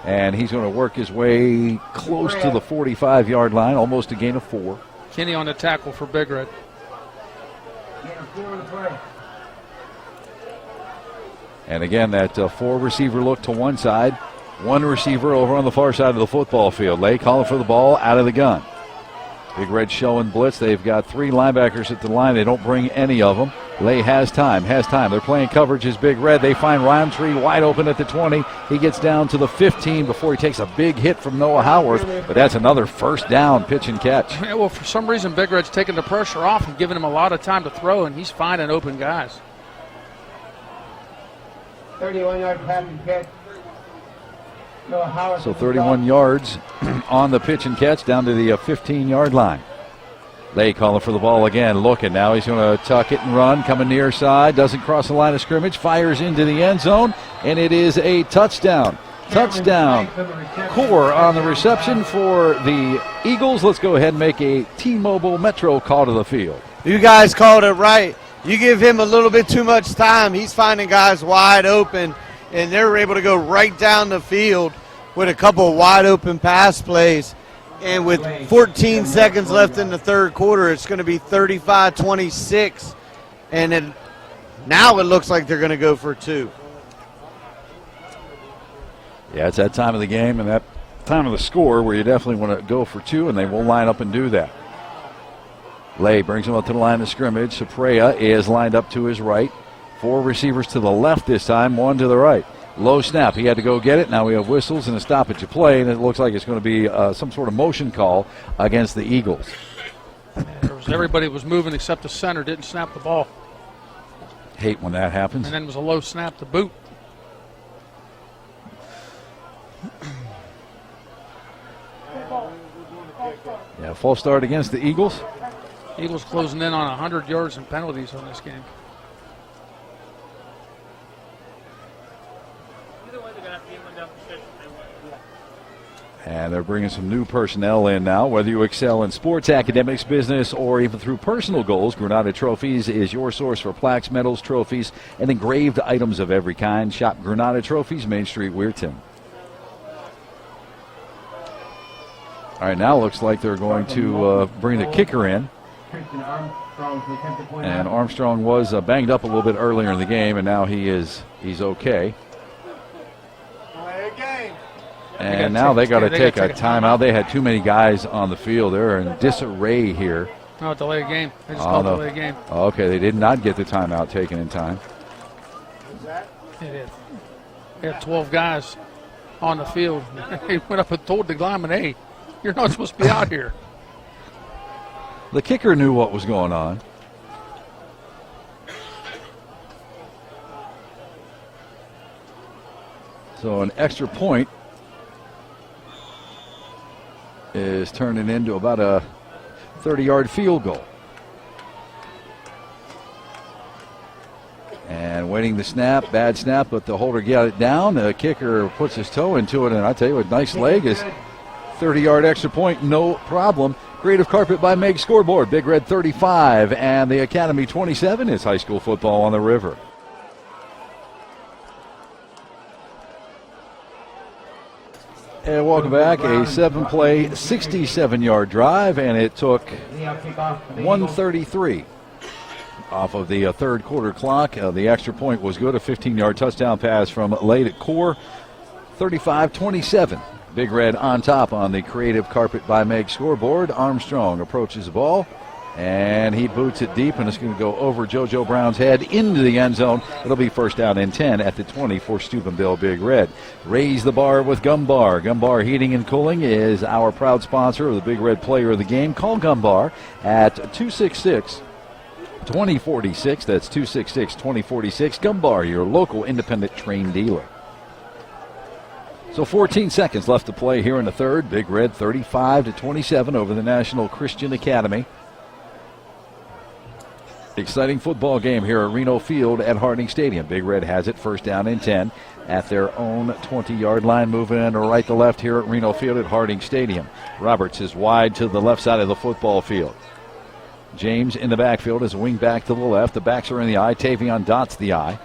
And he's going to work his way close to the 45-yard line, almost a gain of 4. Kenny on the tackle for Big Red. And again, that 4-receiver look to one side, 1 receiver over on the far side of the football field. Lay calling for the ball out of the gun. Big Red showing blitz. They've got 3 linebackers at the line. They don't bring any of them. Lay has time. They're playing coverage as Big Red. They find Roundtree wide open at the 20. He gets down to the 15 before he takes a big hit from Noah Howarth. But that's another first down pitch and catch. Yeah, well, for some reason, Big Red's taking the pressure off and giving him a lot of time to throw, and he's finding open guys. 31-yard pass and catch. So 31 yards on the pitch and catch down to the 15-yard line. Lay calling for the ball again, looking. Now he's going to tuck it and run, coming near side, doesn't cross the line of scrimmage, fires into the end zone, and it is a touchdown. Core on the reception for the Eagles. Let's go ahead and make a T-Mobile Metro call to the field. You guys called it right. You give him a little bit too much time, he's finding guys wide open, and they're able to go right down the field with a couple of wide open pass plays. And with 14 seconds left in the third quarter, it's going to be 35-26. And then now it looks like they're going to go for 2. Yeah, it's that time of the game and that time of the score where you definitely want to go for 2, and they will line up and do that. Lay brings him up to the line of scrimmage. Sorprea is lined up to his right. 4 receivers to the left this time, 1 to the right. Low snap. He had to go get it. Now we have whistles and a stoppage of play, and it looks like it's going to be some sort of motion call against the Eagles. Everybody was moving except the center didn't snap the ball. Hate when that happens. And then it was a low snap to boot. Yeah, false start against the Eagles. Eagles closing in on 100 yards and penalties on this game. And they're bringing some new personnel in now. Whether you excel in sports, academics, business, or even through personal goals, Granada Trophies is your source for plaques, medals, trophies, and engraved items of every kind. Shop Granada Trophies, Main Street, Weirton. All right, now looks like they're going to bring the kicker in. And Armstrong was banged up a little bit earlier in the game, and now he's okay. And now they got to take a timeout. They had too many guys on the field. They're in disarray here. No, delay a game. They just called delay a game. Okay, they did not get the timeout taken in time. They did. They had 12 guys on the field. He went up and told the lineman, hey, you're not supposed to be out here. The kicker knew what was going on. So an extra point is turning into about a 30-yard field goal. And waiting the snap, bad snap, but the holder got it down. The kicker puts his toe into it, and I tell you what, nice leg is 30-yard extra point, no problem. Creative Carpet by Meg scoreboard, Big Red 35 and the Academy 27 is high school football on the river. And welcome back. A 7-play, 67-yard drive, and it took 1:33 off of the third quarter clock. The extra point was good, a 15-yard touchdown pass from late at core, 35-27. Big Red on top on the Creative Carpet by Meg scoreboard. Armstrong approaches the ball, and he boots it deep, and it's going to go over JoJo Brown's head into the end zone. It'll be first down and 10 at the 20 for Steubenville Big Red. Raise the bar with Gumbar. Gumbar Heating and Cooling is our proud sponsor of the Big Red Player of the Game. Call Gumbar at 266-2046. That's 266-2046. Gumbar, your local independent train dealer. So 14 seconds left to play here in the third. Big Red 35-27 over the National Christian Academy. Exciting football game here at Reno Field at Harding Stadium. Big Red has it first down and 10 at their own 20-yard line. Moving right to left here at Reno Field at Harding Stadium. Roberts is wide to the left side of the football field. James in the backfield is a wing back to the left. The backs are in the eye. Tavion dots the eye.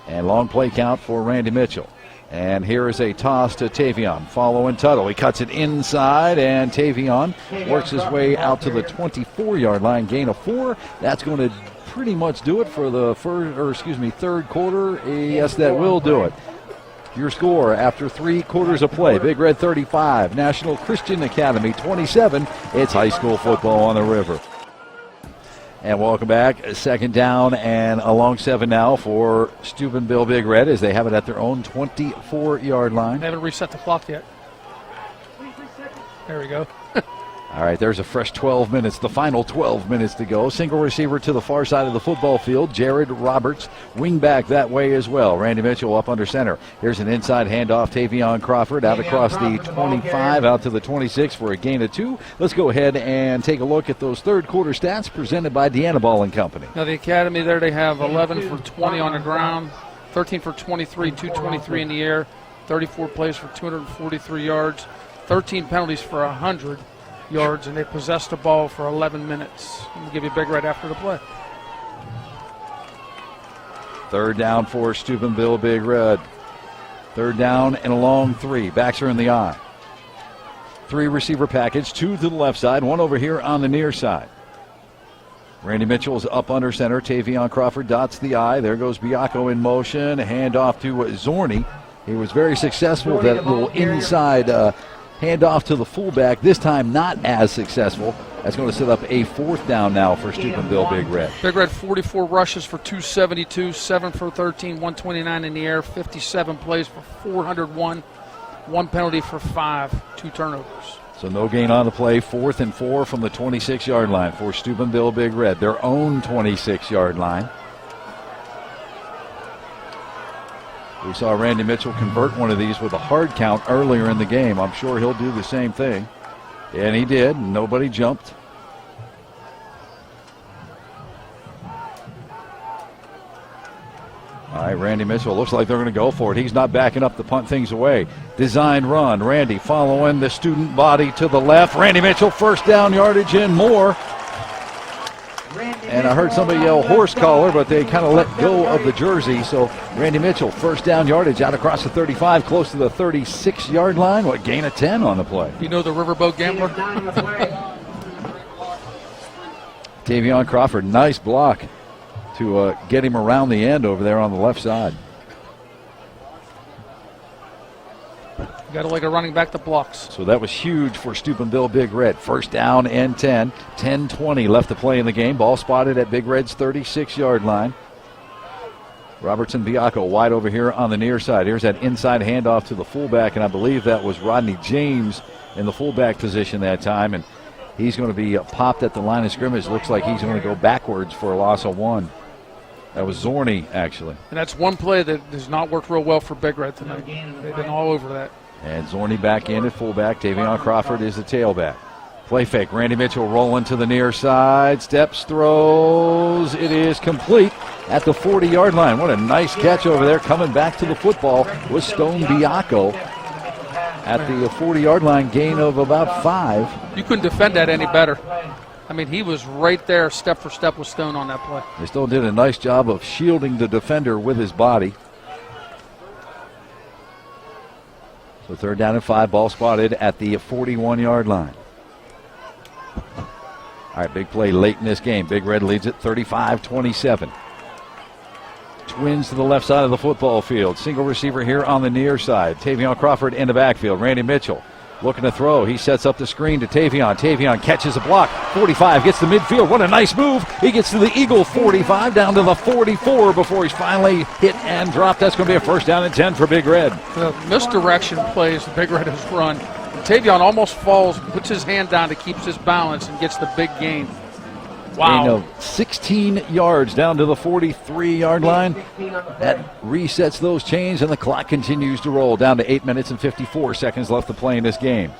And long play count for Randy Mitchell. And here is a toss to Tavion, following Tuttle. He cuts it inside, and Tavion works his way out to the 24-yard line, gain of 4. That's going to pretty much do it for the third quarter. Yes, that will do it. Your score after 3 quarters of play: Big Red 35, National Christian Academy 27. It's high school football on the river. And welcome back. Second down and a long 7 now for Steubenville Big Red as they have it at their own 24-yard line. They haven't reset the clock yet. There we go. All right, there's a fresh 12 minutes, the final 12 minutes to go. Single receiver to the far side of the football field. Jared Roberts, wing back that way as well. Randy Mitchell up under center. Here's an inside handoff. Tavion Crawford out across the 25, out to the 26 for a gain of 2. Let's go ahead and take a look at those third quarter stats presented by Deanna Ball and Company. Now the Academy there, they have 11 for 20 on the ground, 13 for 23, 223 in the air, 34 plays for 243 yards, 13 penalties for 100 yards, and they possessed the ball for 11 minutes. We'll give you Big Red after the play. Third down for Steubenville Big Red. Third down and a long 3. Backs are in the eye. Three receiver package, two to the left side, one over here on the near side. Randy Mitchell's up under center. Tavion Crawford dots the I. There goes Biacco in motion. Handoff to Zorne. He was very successful. That little inside handoff to the fullback. This time not as successful. That's going to set up a fourth down now for Steubenville Big Red. Big Red 44 rushes for 272, 7 for 13, 129 in the air, 57 plays for 401, one penalty for 5, 2 turnovers. So no gain on the play. 4th and 4 from the 26-yard line for Steubenville Big Red, their own 26-yard line. We saw Randy Mitchell convert one of these with a hard count earlier in the game. I'm sure he'll do the same thing. And he did. Nobody jumped. All right, Randy Mitchell, looks like they're going to go for it. He's not backing up to punt things away. Designed run. Randy following the student body to the left. Randy Mitchell, first down yardage and more. And I heard somebody yell horse collar, but they kind of let go of the jersey. So Randy Mitchell, first down yardage out across the 35, close to the 36-yard line. What, gain of 10 on the play. You know the Riverboat Gambler? Tavion Crawford, nice block to get him around the end over there on the left side. You got to like a running back that blocks. So that was huge for Steubenville Big Red. First down and 10. 10-20 left to play in the game. Ball spotted at Big Red's 36-yard line. Robertson Biacco wide over here on the near side. Here's that inside handoff to the fullback, and I believe that was Rodney James in the fullback position that time. And he's going to be popped at the line of scrimmage. Looks like he's going to go backwards for a loss of 1. That was Zorne, actually. And that's one play that has not worked real well for Big Red tonight. They've been all over that. And Zorne back in at fullback. Tavion Crawford is the tailback. Play fake. Randy Mitchell rolling to the near side. Steps, throws. It is complete at the 40-yard line. What a nice catch over there. Coming back to the football was Stone Biacco at the 40-yard line. Gain of about 5. You couldn't defend that any better. I mean, he was right there step for step with Stone on that play. They still did a nice job of shielding the defender with his body. So 3rd down and 5, ball spotted at the 41-yard line. All right, big play late in this game. Big Red leads it 35-27. Twins to the left side of the football field. Single receiver here on the near side. Tavion Crawford in the backfield. Randy Mitchell looking to throw. He sets up the screen to Tavion. Tavion catches a block. 45 gets to midfield. What a nice move. He gets to the Eagle 45 down to the 44 before he's finally hit and dropped. That's going to be a first down and 10 for Big Red. The misdirection plays the Big Red has run. Tavion almost falls, puts his hand down to keep his balance, and gets the big gain. Wow. Gain of 16 yards down to the 43-yard line. That resets those chains, and the clock continues to roll down to 8 minutes and 54 seconds left to play in this game.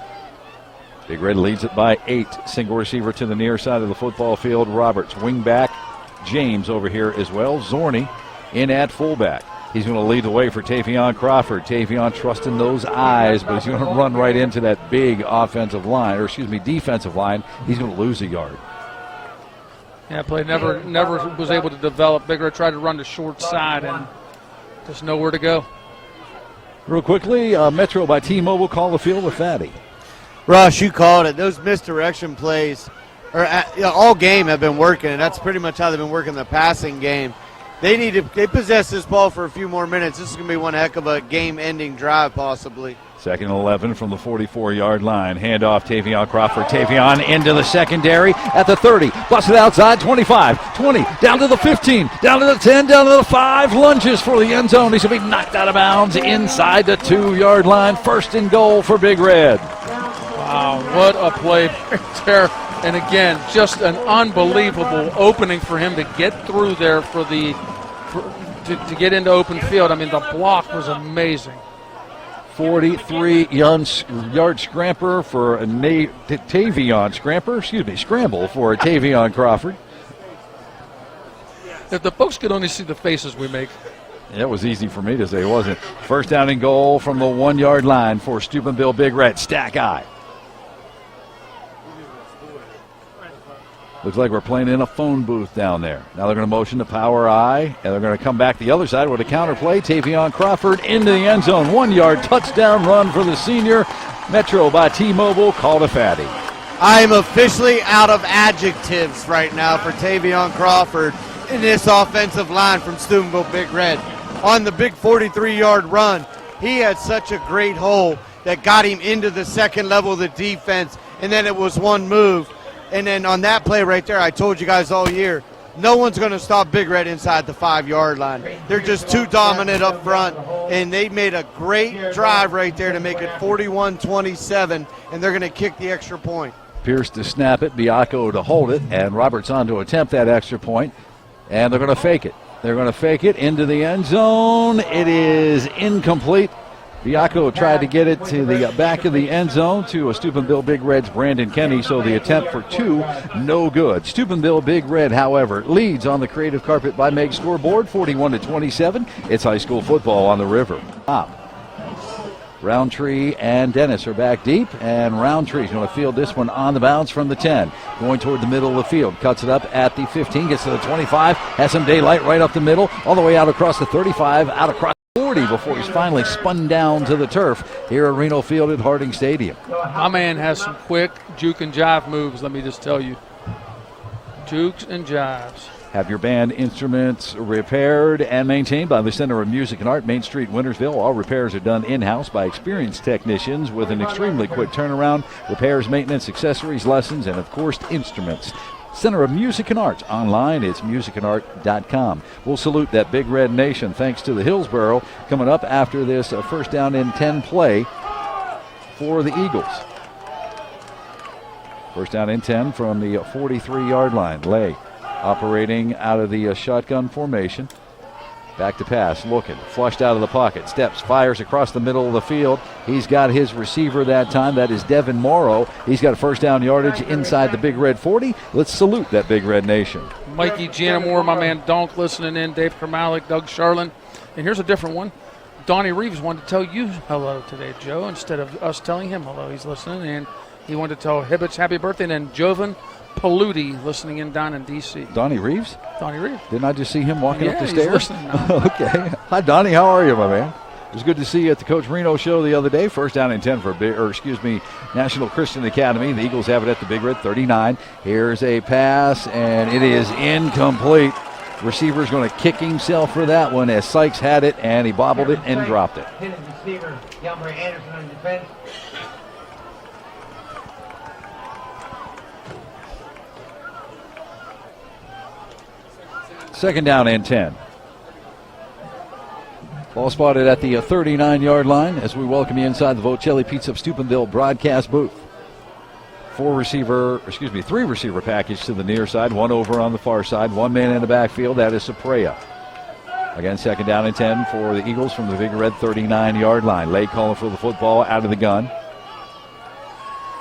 Big Red leads it by 8. Single receiver to the near side of the football field. Roberts, wing back. James over here as well. Zorne in at fullback. He's going to lead the way for Tavion Crawford. Tavion trusting those eyes, but he's going to run right into that big defensive line. He's going to lose a yard. Yeah, play never was able to develop. Big Red tried to run the short side and just nowhere to go. Real quickly, Metro by T-Mobile, call the field with Fatty. Russ, you called it. Those misdirection plays all game have been working, and that's pretty much how they've been working the passing game. They possess this ball for a few more minutes. This is going to be one heck of a game-ending drive, possibly. 2nd and 11 from the 44-yard line. Handoff, Tavion Crawford. Tavion into the secondary at the 30. Busted outside, 25, 20, down to the 15, down to the 10, down to the 5. Lunges for the end zone. He's going to be knocked out of bounds inside the 2-yard line. 1st and goal for Big Red. Wow, what a play right there. And again, just an unbelievable opening for him to get through there to get into open field. I mean, the block was amazing. 43-yard scramble for scramble for Tavion Crawford. If the folks could only see the faces we make. That was easy for me to say, wasn't it? 1st down and goal from the 1-yard line for Steubenville Big Red. Stack eye. Looks like we're playing in a phone booth down there. Now they're going to motion to power I, and they're going to come back the other side with a counter play. Tavion Crawford into the end zone. 1-yard touchdown run for the senior. Metro by T-Mobile, called a fatty. I am officially out of adjectives right now for Tavion Crawford in this offensive line from Steubenville Big Red. On the big 43-yard run, he had such a great hole that got him into the second level of the defense, and then it was one move. And then on that play right there, I told you guys all year, no one's going to stop Big Red inside the 5-yard line. They're just too dominant up front, and they made a great drive right there to make it 41-27, and they're going to kick the extra point. Pierce to snap it, Biacco to hold it, and Roberts on to attempt that extra point, and they're going to fake it. They're going to fake it into the end zone. It is incomplete. Biacco tried to get it to the back of the end zone to a Steubenville Big Red's Brandon Kenny, so the attempt for 2, no good. Steubenville Big Red, however, leads on the Creative Carpet by Meg scoreboard, 41-27. It's high school football on the river. Roundtree and Dennis are back deep, and Roundtree's going to field this one on the bounce from the 10. Going toward the middle of the field, cuts it up at the 15, gets to the 25, has some daylight right up the middle, all the way out across the 35, out across 40 before he's finally spun down to the turf here at Reno Field at Harding Stadium. My man has some quick juke and jive moves, let me just tell you. Jukes and jives. Have your band instruments repaired and maintained by the Center of Music and Art, Main Street, Wintersville. All repairs are done in-house by experienced technicians with an extremely quick turnaround. Repairs, maintenance, accessories, lessons, and of course instruments. Center of Music and Arts. Online, it's musicandart.com. We'll salute that Big Red Nation thanks to the Hillsboro coming up after this first down and 10 play for the Eagles. First down and 10 from the 43-yard line. Lay operating out of the shotgun formation. Back to pass, looking, flushed out of the pocket, steps, fires across the middle of the field. He's got his receiver that time. That is Devin Morrow. He's got a first down yardage inside the Big Red 40. Let's salute that Big Red Nation. Mikey Janamore, my man Donk listening in, Dave Kermalik, Doug Charlin. And here's a different one. Donnie Reeves wanted to tell you hello today, Joe, instead of us telling him hello. He's listening, and he wanted to tell Hibbets happy birthday, and then Jovan Paludi listening in down in D.C. Donnie Reeves? Donnie Reeves. Didn't I just see him walking up the he's stairs? Listening now. Okay. Hi, Donnie. How are you, my man? It was good to see you at the Coach Reno show the other day. First down and 10 for National Christian Academy. The Eagles have it at the Big Red 39. Here's a pass, and it is incomplete. Receiver's going to kick himself for that one as Sikes had it, and he bobbled it and dropped it. Receiver, Yelmer Anderson on defense. Second down and 10. Ball spotted at the 39-yard line as we welcome you inside the Vocelli Pizza of Steubenville broadcast booth. Three receiver package to the near side, one over on the far side, one man in the backfield. That is Sorprea. Again, second down and 10 for the Eagles from the Big Red 39-yard line. Lay calling for the football out of the gun.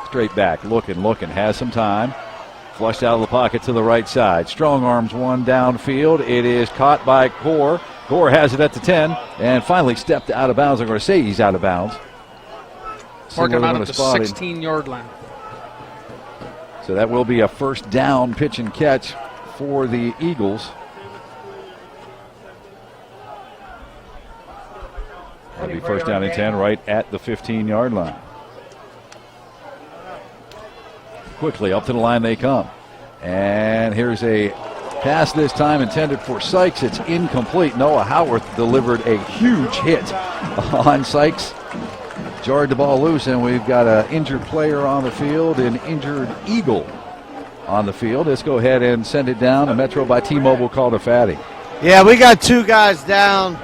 Straight back, looking, has some time. Flushed out of the pocket to the right side. Strong arms one downfield. It is caught by Gore. Gore has it at the 10 and finally stepped out of bounds. I'm going to say he's out of bounds. Marking out at the 16-yard line. So that will be a first down pitch and catch for the Eagles. That'll be first down and 10 right at the 15-yard line. Quickly up to the line they come. And here's a pass this time intended for Sikes. It's incomplete. Noah Howarth delivered a huge hit on Sikes. Jarred the ball loose, and we've got an injured player on the field, an injured Eagle on the field. Let's go ahead and send it down. A Metro by T-Mobile called a fatty. Yeah, we got 2 guys down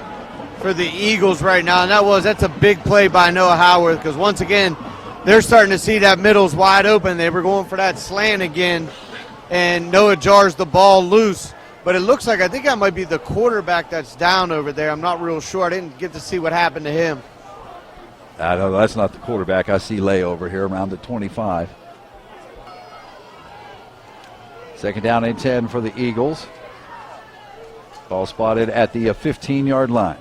for the Eagles right now, and that's a big play by Noah Howarth because once again, they're starting to see that middle's wide open. They were going for that slant again, and Noah jars the ball loose. But it looks like I think that might be the quarterback that's down over there. I'm not real sure. I didn't get to see what happened to him. I don't know. That's not the quarterback. I see Lay over here around the 25. Second down and 10 for the Eagles. Ball spotted at the 15-yard line.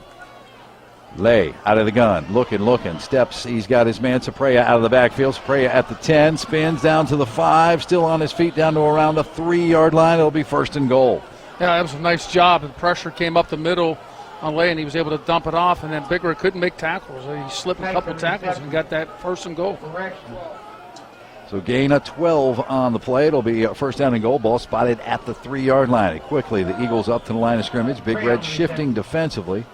Lay out of the gun, looking, steps. He's got his man Sorprea out of the backfield. Sorprea at the 10, spins down to the 5, still on his feet down to around the 3-yard line. It'll be first and goal. Yeah, that was a nice job. The pressure came up the middle. on lay, and he was able to dump it off, and then Big Red couldn't make tackles. He slipped a couple tackles and got that 1st and goal. So gain of 12 on the play. It'll be a 1st down and goal. Ball spotted at the 3-yard line. Quickly, the Eagles up to the line of scrimmage. Big Red shifting defensively.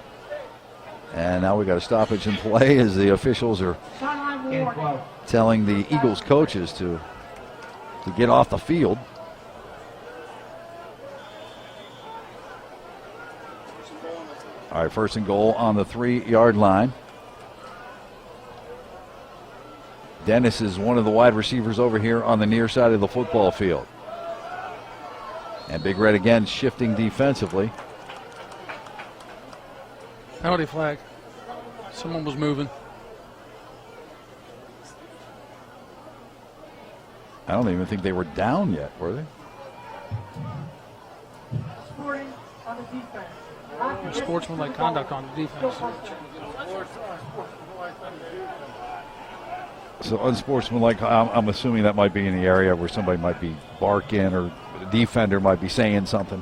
And now we got a stoppage in play as the officials are telling the Eagles coaches to get off the field. All right, 1st and goal on the 3-yard line. Dennis is one of the wide receivers over here on the near side of the football field. And Big Red again shifting defensively. Penalty flag. Someone was moving. I don't even think they were down yet, were they? Sportsmanlike conduct on the defense. So unsportsmanlike, I'm assuming that might be in the area where somebody might be barking or the defender might be saying something.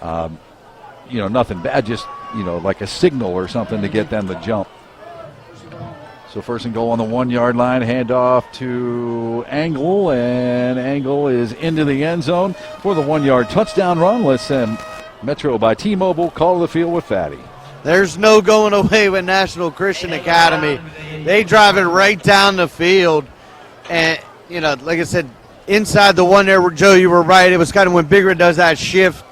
Nothing bad, just, like a signal or something to get them to jump. So 1st and goal on the 1-yard line, handoff to Angle, and Angle is into the end zone for the 1-yard touchdown run. Let's send Metro by T-Mobile call the field with Fatty. There's no going away with National Christian Academy. They drive it right down the field. And, like I said, inside the one there where Joe, you were right. It was kind of when Big Red does that shift,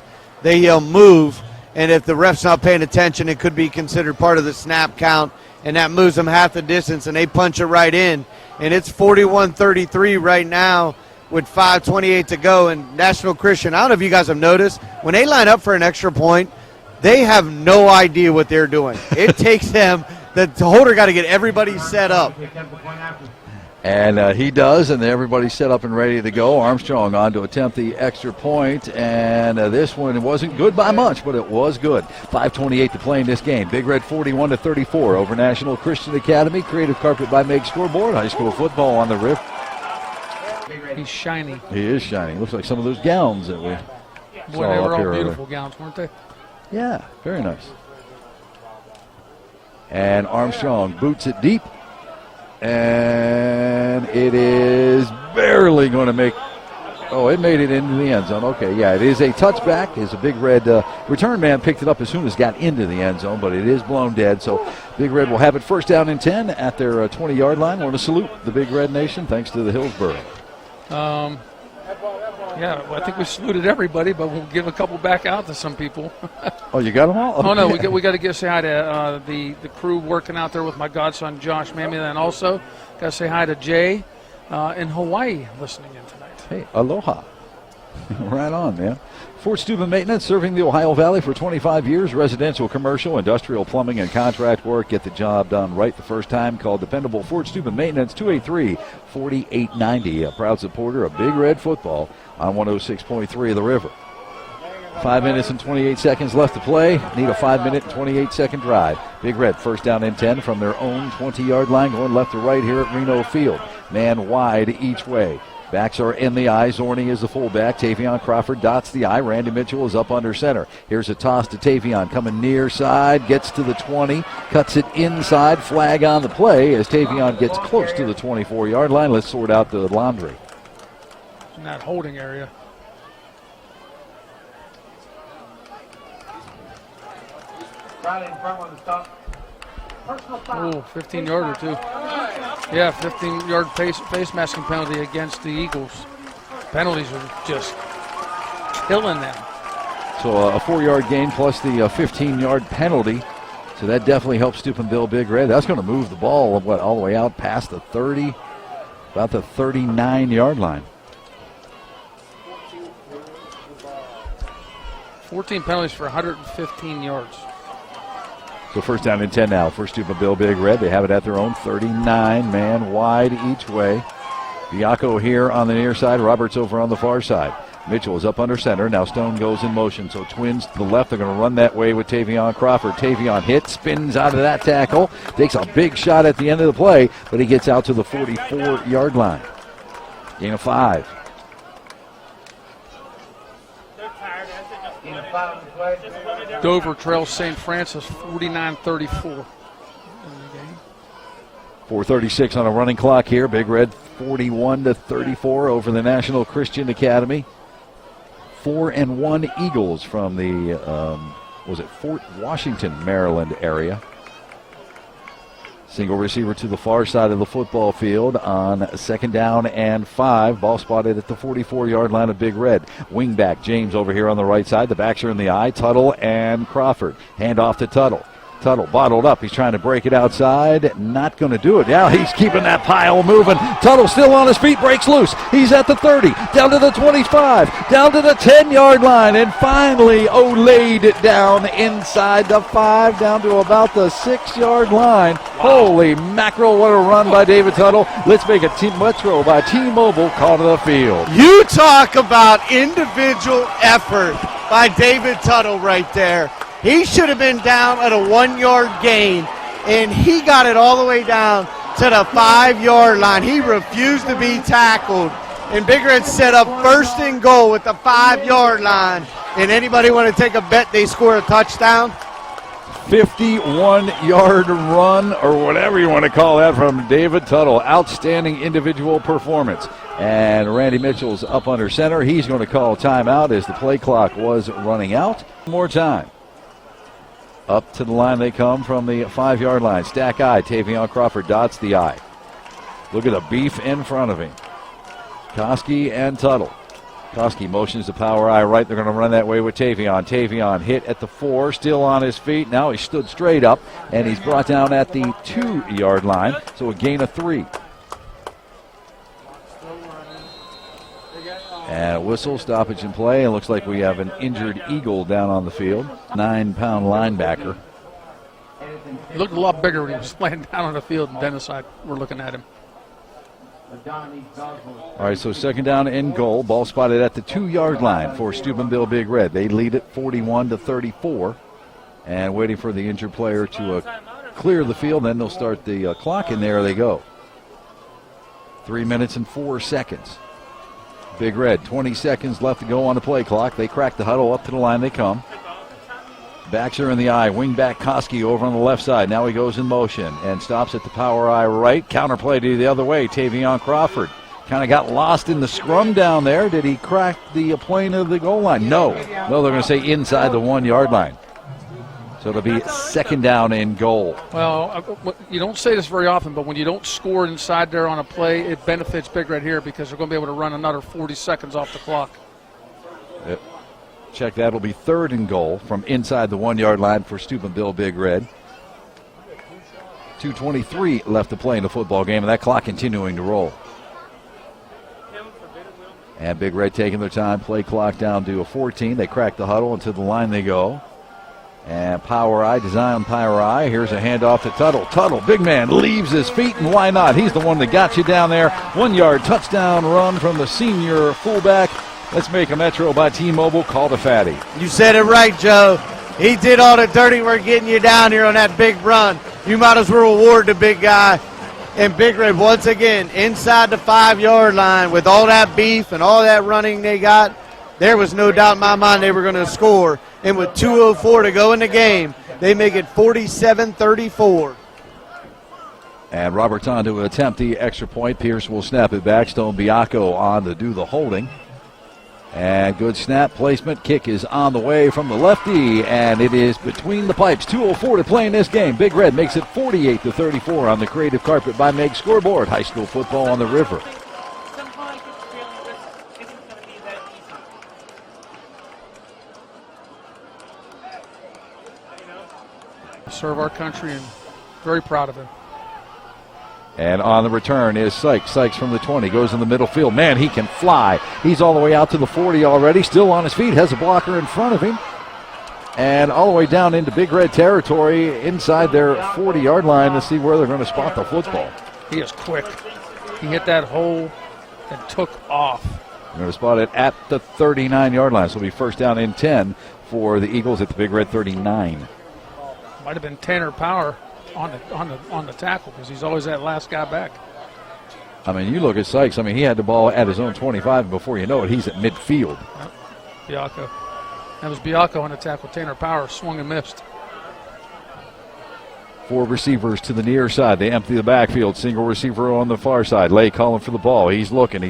they move. And if the ref's not paying attention, it could be considered part of the snap count. And that moves them half the distance, and they punch it right in. And it's 41-33 right now with 5:28 to go. And National Christian, I don't know if you guys have noticed, when they line up for an extra point, they have no idea what they're doing. It takes them, the holder got to get everybody set up. And he does, and everybody's set up and ready to go. Armstrong on to attempt the extra point, and this one wasn't good by much, but it was good. 5:28 to play in this game. Big Red 41-34 over National Christian Academy. Creative carpet by Meg Scoreboard. High school football on the rip. He's shiny. He is shiny. Looks like some of those gowns that we Boy, saw they were up all here. beautiful gowns, weren't they? Yeah, very nice. And Armstrong boots it deep. And it is barely going to make. Oh, it made it into the end zone. Okay, yeah, it is a touchback. It's a Big Red return man picked it up as soon as it got into the end zone, but it is blown dead. So Big Red will have it 1st down and 10 at their 20-yard line. Want to salute the Big Red Nation. Thanks to the Hillsborough. Yeah, well, I think we saluted everybody, but we'll give a couple back out to some people. Oh, you got them all? Okay. Oh no, we got to say hi to the crew working out there with my godson Josh Mammy, and also got to say hi to Jay in Hawaii listening in tonight. Hey, aloha. Right on, man. Fort Steuben Maintenance, serving the Ohio Valley for 25 years. Residential, commercial, industrial, plumbing, and contract work. Get the job done right the first time. Call dependable Fort Steuben Maintenance, 283-4890. A proud supporter of Big Red football on 106.3 of the River. 5 minutes and 28 seconds left to play. Need a 5-minute and 28-second drive. Big Red 1st down and 10 from their own 20-yard line, going left to right here at Reno Field. Man wide each way. Backs are in the eye. Zorne is the fullback. Tavion Crawford dots the eye. Randy Mitchell is up under center. Here's a toss to Tavion. Coming near side. Gets to the 20. Cuts it inside. Flag on the play as Tavion gets close to the 24-yard line. Let's sort out the laundry. In that holding area. Right in front on the stop. Oh, 15-yarder too. Yeah, 15-yard face masking penalty against the Eagles. Penalties are just killing them. So a 4-yard gain plus the 15-yard penalty. So that definitely helps Steubenville Big Red. That's going to move the ball all the way out past the 30, about the 39-yard line. 14 penalties for 115 yards. So 1st down and 10 now for Steubenville Big Red. They have it at their own 39, man wide each way. Biacco here on the near side. Roberts over on the far side. Mitchell is up under center. Now Stone goes in motion. So twins to the left. They're going to run that way with Tavion Crawford. Tavion hits, spins out of that tackle. Takes a big shot at the end of the play, but he gets out to the 44-yard line. Gain of 5. In the final play, Dover trails St. Francis 49-34. 4:36 on a running clock here. Big Red 41-34 over the National Christian Academy. 4-1 Eagles from the Fort Washington, Maryland area. Single receiver to the far side of the football field on second down and 5. Ball spotted at the 44-yard line of Big Red. Wingback James over here on the right side. The backs are in the eye. Tuttle and Crawford. Hand off to Tuttle. Tuttle bottled up. He's trying to break it outside. Not going to do it. Yeah, he's keeping that pile moving. Tuttle still on his feet. Breaks loose. He's at the 30. Down to the 25. Down to the 10-yard line. And finally, laid it down inside the 5. Down to about the 6-yard line. Holy mackerel, what a run by David Tuttle. Let's make a team metro by T-Mobile call to the field. You talk about individual effort by David Tuttle right there. He should have been down at a 1-yard gain, and he got it all the way down to the 5-yard line. He refused to be tackled, and Big Red set up first and goal at the 5-yard line. And anybody want to take a bet they score a touchdown? 51-yard run, or whatever you want to call that, from David Tuttle. Outstanding individual performance. And Randy Mitchell's up under center. He's going to call timeout as the play clock was running out. More time. Up to the line they come from the 5-yard line. Stack eye. Tavion Crawford dots the eye. Look at the beef in front of him. Koski and Tuttle. Koski motions the power eye right. They're going to run that way with Tavion. Tavion hit at the 4, still on his feet. Now he stood straight up, and he's brought down at the 2-yard line. So a gain of 3. And a whistle, stoppage in play. It looks like we have an injured Eagle down on the field. 9-pound linebacker. He looked a lot bigger when he was laying down on the field, and Dennis and I were looking at him. All right, so second down and goal. Ball spotted at the 2-yard line for Steubenville Big Red. They lead it 41-34. And waiting for the injured player to clear the field. Then they'll start the clock, and there they go. 3 minutes and 4 seconds. Big Red, 20 seconds left to go on the play clock. They crack the huddle, up to the line they come. Backs are in the eye. Wingback Koski over on the left side. Now he goes in motion and stops at the power eye right. Counterplay to the other way. Tavion Crawford kind of got lost in the scrum down there. Did he crack the plane of the goal line? No. No, they're going to say inside the 1-yard line. So it'll be second down and goal. Well, you don't say this very often, but when you don't score inside there on a play, it benefits Big Red here because they're going to be able to run another 40 seconds off the clock. Yep. Check that. It'll be third and goal from inside the 1-yard line for Steubenville Big Red. 2:23 left to play in the football game, and that clock continuing to roll. And Big Red taking their time. Play clock down to a 14. They crack the huddle, and to the line they go. And power eye, design power eye. Here's a handoff to Tuttle. Tuttle, big man, leaves his feet, and why not? He's the one that got you down there. 1-yard touchdown run from the senior fullback. Let's make a metro by T-Mobile. Call to Fatty. You said it right, Joe. He did all the dirty work getting you down here on that big run. You might as well reward the big guy. And Big Red, once again, inside the 5-yard line with all that beef and all that running they got, there was no doubt in my mind they were going to score. And with 2:04 to go in the game, they make it 47-34. And Robert's on to attempt the extra point. Pierce will snap it back. Stone Biacco on to do the holding. And good snap placement. Kick is on the way from the lefty, and it is between the pipes. 2:04 to play in this game. Big Red makes it 48-34 on the creative carpet by Meg Scoreboard. High school football on the river. Serve our country, and very proud of him. And on the return is Sikes. Sikes from the 20 goes in the middle field. Man, he can fly. He's all the way out to the 40 already. Still on his feet. Has a blocker in front of him. And all the way down into Big Red territory inside their 40-yard line to see where they're going to spot the football. He is quick. He hit that hole and took off. They're going to spot it at the 39-yard line. So it'll be first down and 10 for the Eagles at the Big Red 39. Might have been Tanner Power on the tackle because he's always that last guy back. I mean, you look at Sikes. I mean, he had the ball at his own 25, and before you know it, he's at midfield. Biacco. That was Biacco on the tackle. Tanner Power swung and missed. 4 receivers to the near side. They empty the backfield. Single receiver on the far side. Lay calling for the ball. He's looking.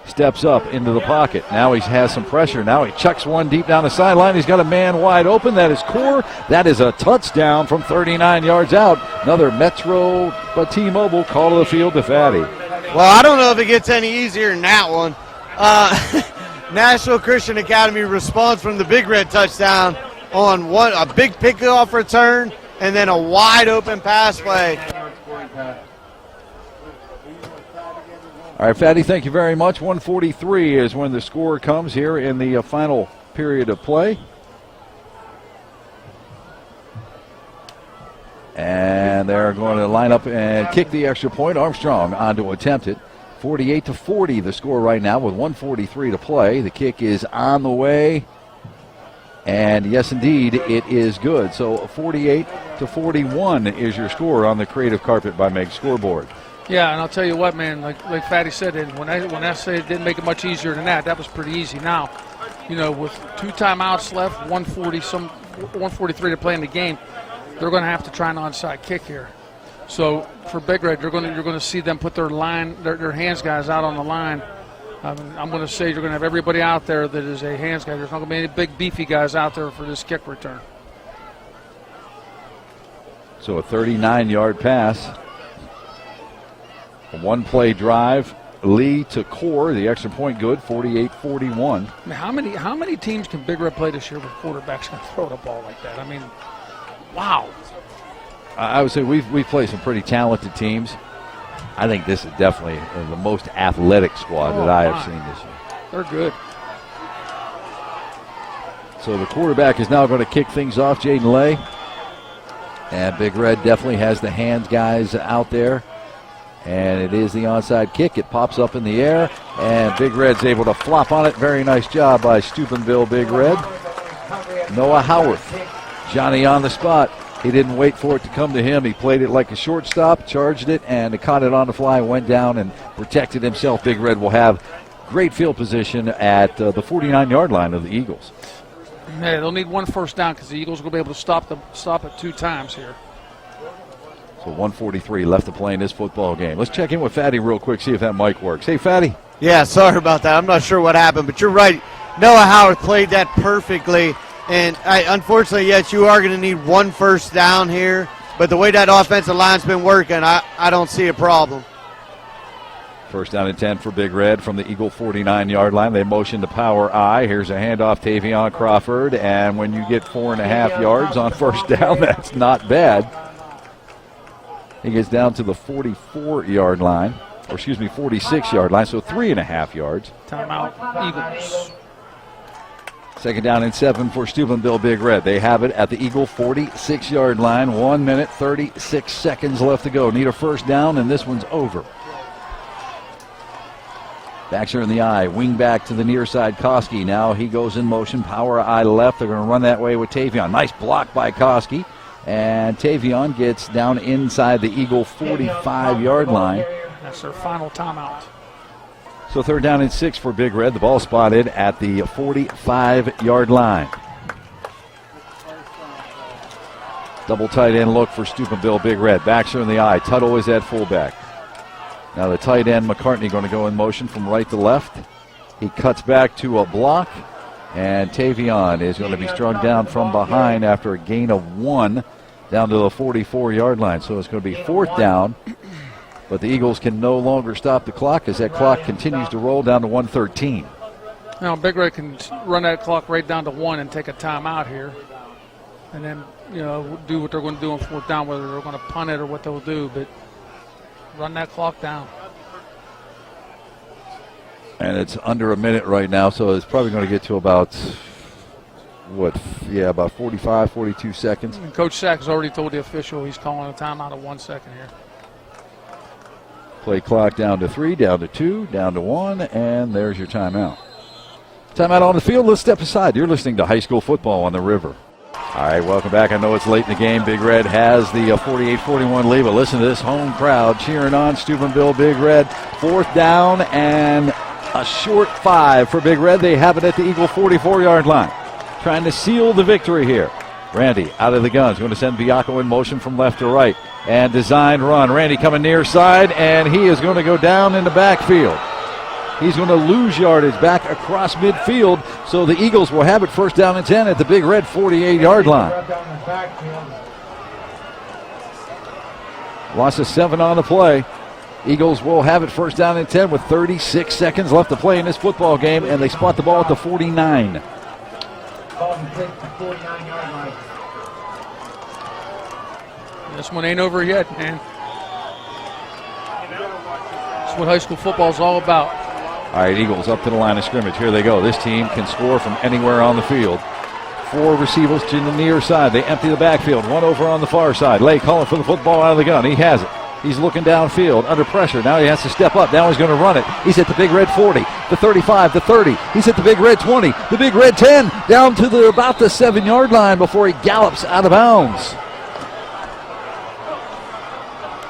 Steps up into the pocket. Now he has some pressure. Now he chucks one deep down the sideline. He's got a man wide open. That is Core. That is a touchdown from 39 yards out. Another Metro T-Mobile call to the field to Fatty. Well, I don't know if it gets any easier than that one. National Christian Academy responds from the Big Red touchdown on a big pickoff return and then a wide open pass play. All right, Fatty, thank you very much. 1:43 is when the score comes here in the final period of play. And they're going to line up and kick the extra point. Armstrong on to attempt it. 48-40 the score right now with 1:43 to play. The kick is on the way. And yes, indeed, it is good. So 48-41 is your score on the Creative Carpet by Meg scoreboard. Yeah, and I'll tell you what, man, like Fatty said, when I say it didn't make it much easier than that, that was pretty easy. Now, with 2 timeouts left, 143 to play in the game, they're going to have to try an onside kick here. So for Big Red, you're going to see them put their hands guys out on the line. I'm going to say you're going to have everybody out there that is a hands guy. There's not going to be any big beefy guys out there for this kick return. So a 39-yard pass. A 1-play drive. Lee to Core, the extra point good, 48-41. I mean, how many teams can Big Red play this year with quarterbacks going to throw the ball like that? I mean, wow. I would say we've played some pretty talented teams. I think this is definitely the most athletic squad that I have seen this year. They're good. So the quarterback is now going to kick things off, Jaden Lay. And Big Red definitely has the hands guys out there. And it is the onside kick. It pops up in the air, and Big Red's able to flop on it. Very nice job by Steubenville Big Red. Noah Howarth, Johnny on the spot. He didn't wait for it to come to him. He played it like a shortstop, charged it, and caught it on the fly, went down and protected himself. Big Red will have great field position at the 49-yard line of the Eagles. Yeah, they'll need 1 first down because the Eagles will be able to stop it 2 times here. So 1:43 left to play in this football game. Let's check in with Fatty real quick, see if that mic works. Hey, Fatty. Yeah, sorry about that. I'm not sure what happened, but you're right. Noah Howard played that perfectly. And unfortunately, yes, you are going to need 1 first down here. But the way that offensive line's been working, I don't see a problem. First down and 10 for Big Red from the Eagle 49-yard line. They motion to power I. Here's a handoff, Tavion Crawford. And when you get 4.5 yards on first down, that's not bad. He gets down to the 44-yard line, or excuse me, 46-yard line, so 3.5 yards. Timeout, Eagles. Second down and 7 for Steubenville Big Red. They have it at the Eagle 46-yard line. 1 minute, 36 seconds left to go. Need a first down, and this one's over. Backs are in the eye. Wing back to the near side, Koski. Now he goes in motion. Power I left. They're going to run that way with Tavion. Nice block by Koski. And Tavion gets down inside the Eagle 45-yard line. That's their final timeout. So third down and 6 for Big Red. The ball spotted at the 45-yard line. Double tight end look for Steubenville Big Red. Backs are in the eye. Tuttle is at fullback. Now the tight end McCartney going to go in motion from right to left. He cuts back to a block. And Tavion is going to be strung down from behind after a gain of 1 down to the 44-yard line. So it's going to be 4th down. But the Eagles can no longer stop the clock as that clock continues to roll down to 1:13. Now, Big Red can run that clock right down to 1 and take a timeout here. And then, do what they're going to do on 4th down, whether they're going to punt it or what they'll do. But run that clock down. And it's under a minute right now, so it's probably going to get to about, about 45, 42 seconds. And Coach Sack has already told the official he's calling a timeout of 1 second here. Play clock down to 3, down to 2, down to 1, and there's your timeout. Timeout on the field. Let's step aside. You're listening to high school football on the River. All right, welcome back. I know it's late in the game. Big Red has the 48-41 lead, but listen to this home crowd cheering on Steubenville Big Red. 4th down and a short 5 for Big Red. They have it at the Eagle 44-yard line. trying to seal the victory here. Randy out of the guns, going to send Biacco in motion from left to right. And designed run. Randy coming near side, and he is going to go down in the backfield. He's going to lose yardage back across midfield, so the Eagles will have it first down and 10 at the Big Red 48-yard line. Loss of 7 on the play. Eagles will have it first down and 10 with 36 seconds left to play in this football game, and they spot the ball at the 49. This one ain't over yet, man. That's what high school football is all about. All right, Eagles up to the line of scrimmage. Here they go. This team can score from anywhere on the field. 4 receivers to the near side. They empty the backfield. 1 over on the far side. Lay calling for the football out of the gun. He has it. He's looking downfield under pressure. Now he has to step up. Now he's going to run it. He's at the Big Red 40, the 35, the 30. He's at the Big Red 20, the Big Red 10, down to about the 7-yard line before he gallops out of bounds.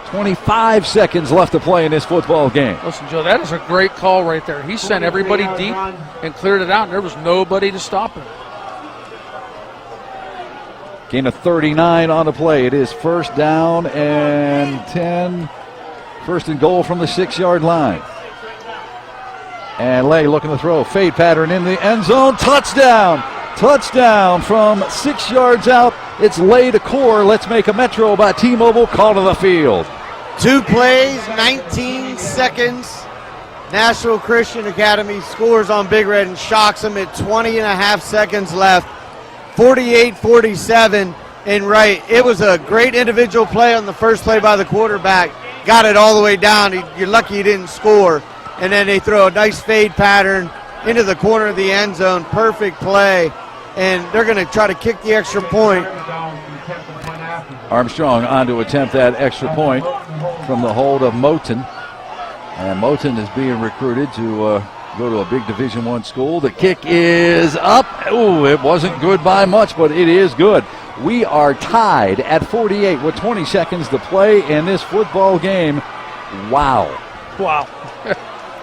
25 seconds left to play in this football game. Listen, Joe, that is a great call right there. He sent everybody deep and cleared it out, and there was nobody to stop him. Gain of 39 on the play. It is first down and 10. First and goal from the 6-yard line. And Lay looking to throw. Fade pattern in the end zone. Touchdown! Touchdown from 6 yards out. It's Lay to Core. Let's make a Metro by T-Mobile. Call to the field. 2 plays, 19 seconds. National Christian Academy scores on Big Red and shocks them at 20 and a half seconds left. 48-47. And right, it was a great individual play on the first play by the quarterback. Got it all the way down. You're lucky he didn't score. And then they throw a nice fade pattern into the corner of the end zone. Perfect play. And they're going to try to kick the extra point. Armstrong on to attempt that extra point from the hold of Moten. And Moten is being recruited to go to a big Division I school. The kick is up. Ooh, it wasn't good by much, but it is good. We are tied at 48 with 20 seconds to play in this football game. Wow. Wow.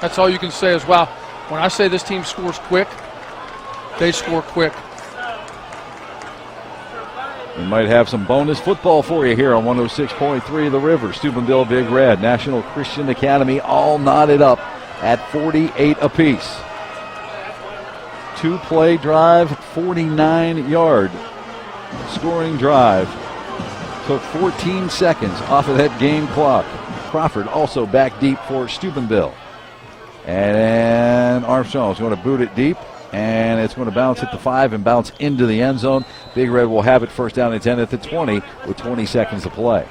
That's all you can say is wow. When I say this team scores quick, they score quick. We might have some bonus football for you here on 106.3 The River. Steubenville Big Red, National Christian Academy, all knotted up at 48 apiece. 2-play drive, 49-yard scoring drive. Took 14 seconds off of that game clock. Crawford also back deep for Steubenville. And Armstrong's going to boot it deep. And it's going to bounce at the 5 and bounce into the end zone. Big Red will have it first down and 10 at the 20 with 20 seconds to play.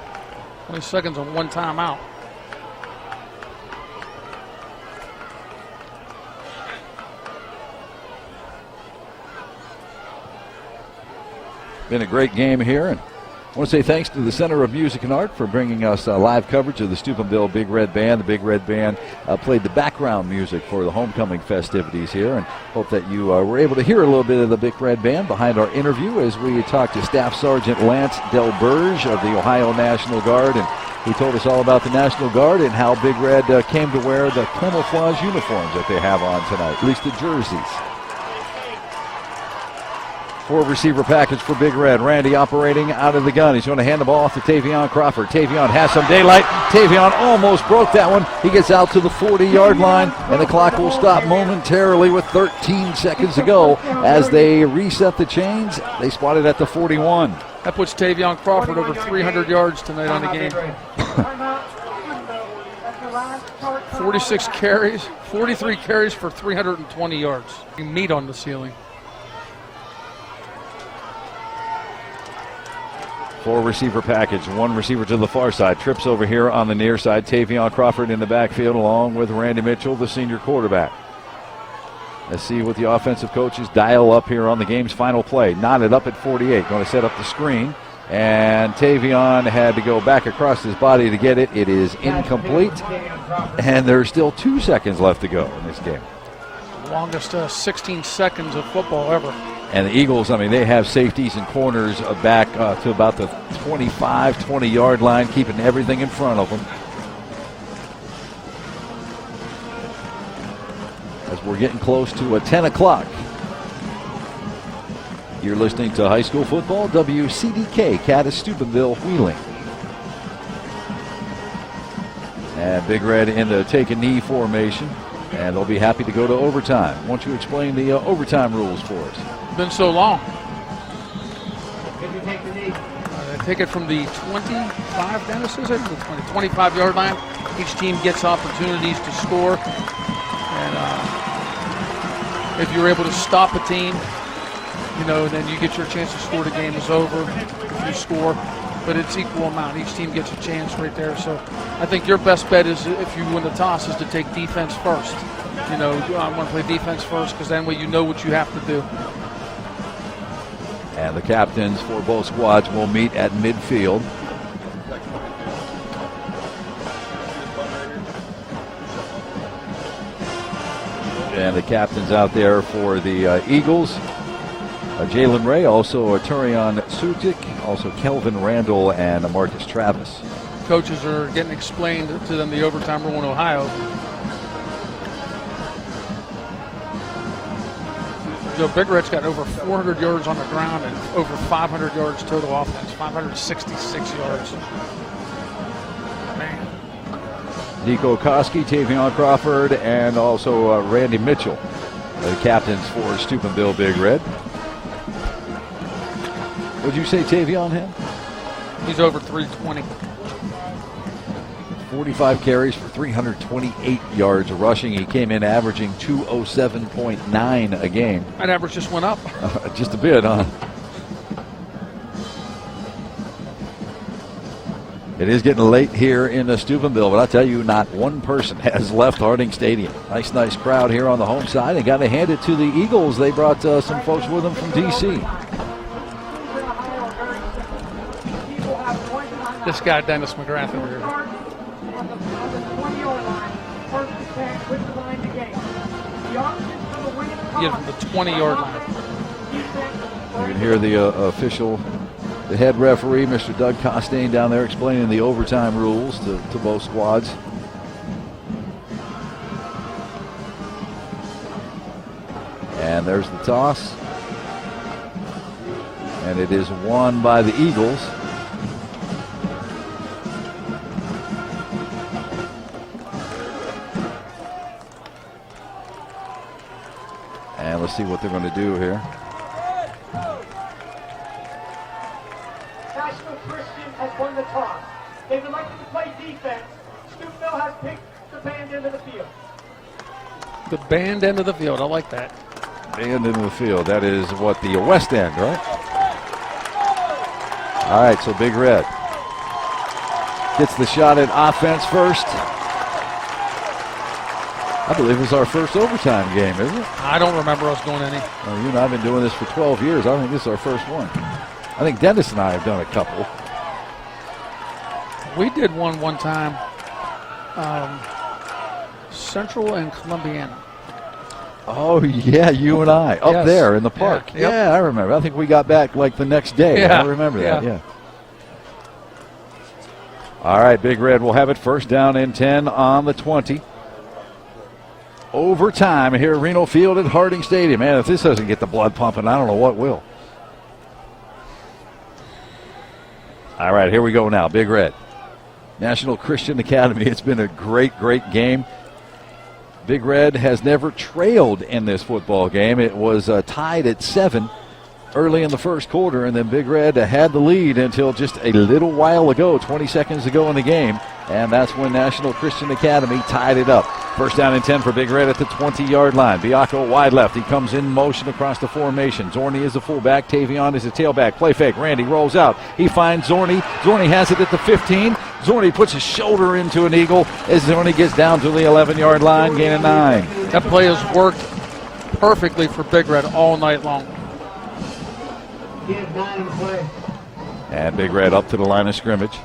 20 seconds on 1 timeout. Been a great game here, and I want to say thanks to the Center of Music and Art for bringing us live coverage of the Steubenville Big Red Band. The Big Red Band played the background music for the homecoming festivities here, and hope that you were able to hear a little bit of the Big Red Band behind our interview as we talked to Staff Sergeant Lance Delberge of the Ohio National Guard, and he told us all about the National Guard and how Big Red came to wear the camouflage uniforms that they have on tonight, at least the jerseys. 4-receiver package for Big Red. Randy operating out of the gun. He's going to hand the ball off to Tavion Crawford. Tavion has some daylight. Tavion almost broke that one. He gets out to the 40-yard line, and the clock will stop momentarily with 13 seconds to go as they reset the chains. They spot it at the 41. That puts Tavion Crawford over 300 yards tonight on the game. 46 carries, 43 carries for 320 yards. Meat on the ceiling. 4-receiver package, 1 receiver to the far side. Trips over here on the near side. Tavion Crawford in the backfield along with Randy Mitchell, the senior quarterback. Let's see what the offensive coaches dial up here on the game's final play. Knotted up at 48. Going to set up the screen. And Tavion had to go back across his body to get it. It is incomplete. And there's still 2 seconds left to go in this game. Longest 16 seconds of football ever. And the Eagles, I mean, they have safeties and corners back to about the 25, 20-yard line, keeping everything in front of them. As we're getting close to 10 o'clock. You're listening to high school football, WCDK, Caddis Steubenville Wheeling. And Big Red in the take a knee formation, and they'll be happy to go to overtime. Why don't you explain the overtime rules for us? Been so long. If you take the knee. They take it from the 25, Dennis, is it? The 25-yard line. Each team gets opportunities to score. And if you're able to stop a team, then you get your chance to score. The game is over if you score. But it's equal amount. Each team gets a chance right there. So I think your best bet is, if you win the toss, is to take defense first. I want to play defense first, because then way you know what you have to do. And the captains for both squads will meet at midfield. And the captains out there for the Eagles. Jalen Ray, also Turion Sutik, also Kelvin Randall, and Marcus Travis. Coaches are getting explained to them the overtime rule in Ohio. Big Red's got over 400 yards on the ground and over 500 yards total offense, 566 yards. Man. Nico Koski, Tavion Crawford, and also Randy Mitchell, the captains for Steubenville Big Red. What'd you say Tavion had? He's over 320. 45 carries for 328 yards rushing. He came in averaging 207.9 a game. That average just went up. Just a bit, huh? It is getting late here in Steubenville, but I'll tell you, not one person has left Harding Stadium. Nice crowd here on the home side. They got to hand it to the Eagles. They brought some folks with them from D.C. This guy, Dennis McGrath, over here. Get from the 20-yard line. You can hear the official, the head referee, Mr. Doug Costain, down there explaining the overtime rules to both squads. And there's the toss. And it is won by the Eagles. And let's see what they're going to do here. National Christian has won the toss. They would like to play defense. Steubenville has picked the band end of the field. The band end of the field. I like that. Band into the field. That is what, the west end, right? All right, so Big Red gets the shot at offense first. I believe it's our first overtime game, isn't it? I don't remember us doing any. Well, you and I have been doing this for 12 years. I don't think this is our first one. I think Dennis and I have done a couple. We did one time. Central and Columbiana. Oh, yeah, you and I. Up Yes. there in the park. Yeah, yep. Yeah, I remember. I think we got back like the next day. Yeah, I remember that, yeah. yeah. All right, Big Red will have it first down and 10 on the 20. Overtime here at Reno Field at Harding Stadium. Man, if this doesn't get the blood pumping, I don't know what will. All right, here we go now. Big Red. National Christian Academy. It's been a great game. Big Red has never trailed in this football game. It was tied at 7 early in the first quarter, and then Big Red had the lead until just a little while ago, 20 seconds ago in the game, and that's when National Christian Academy tied it up. First down and 10 for Big Red at the 20-yard line. Biacco wide left. He comes in motion across the formation. Zorne is the fullback. Tavion is the tailback. Play fake. Randy rolls out. He finds Zorne. Zorne has it at the 15. Zorne puts his shoulder into an eagle as Zorne gets down to the 11-yard line, gain of 9. That play has worked perfectly for Big Red all night long. He has 9 in play. And Big Red up to the line of scrimmage.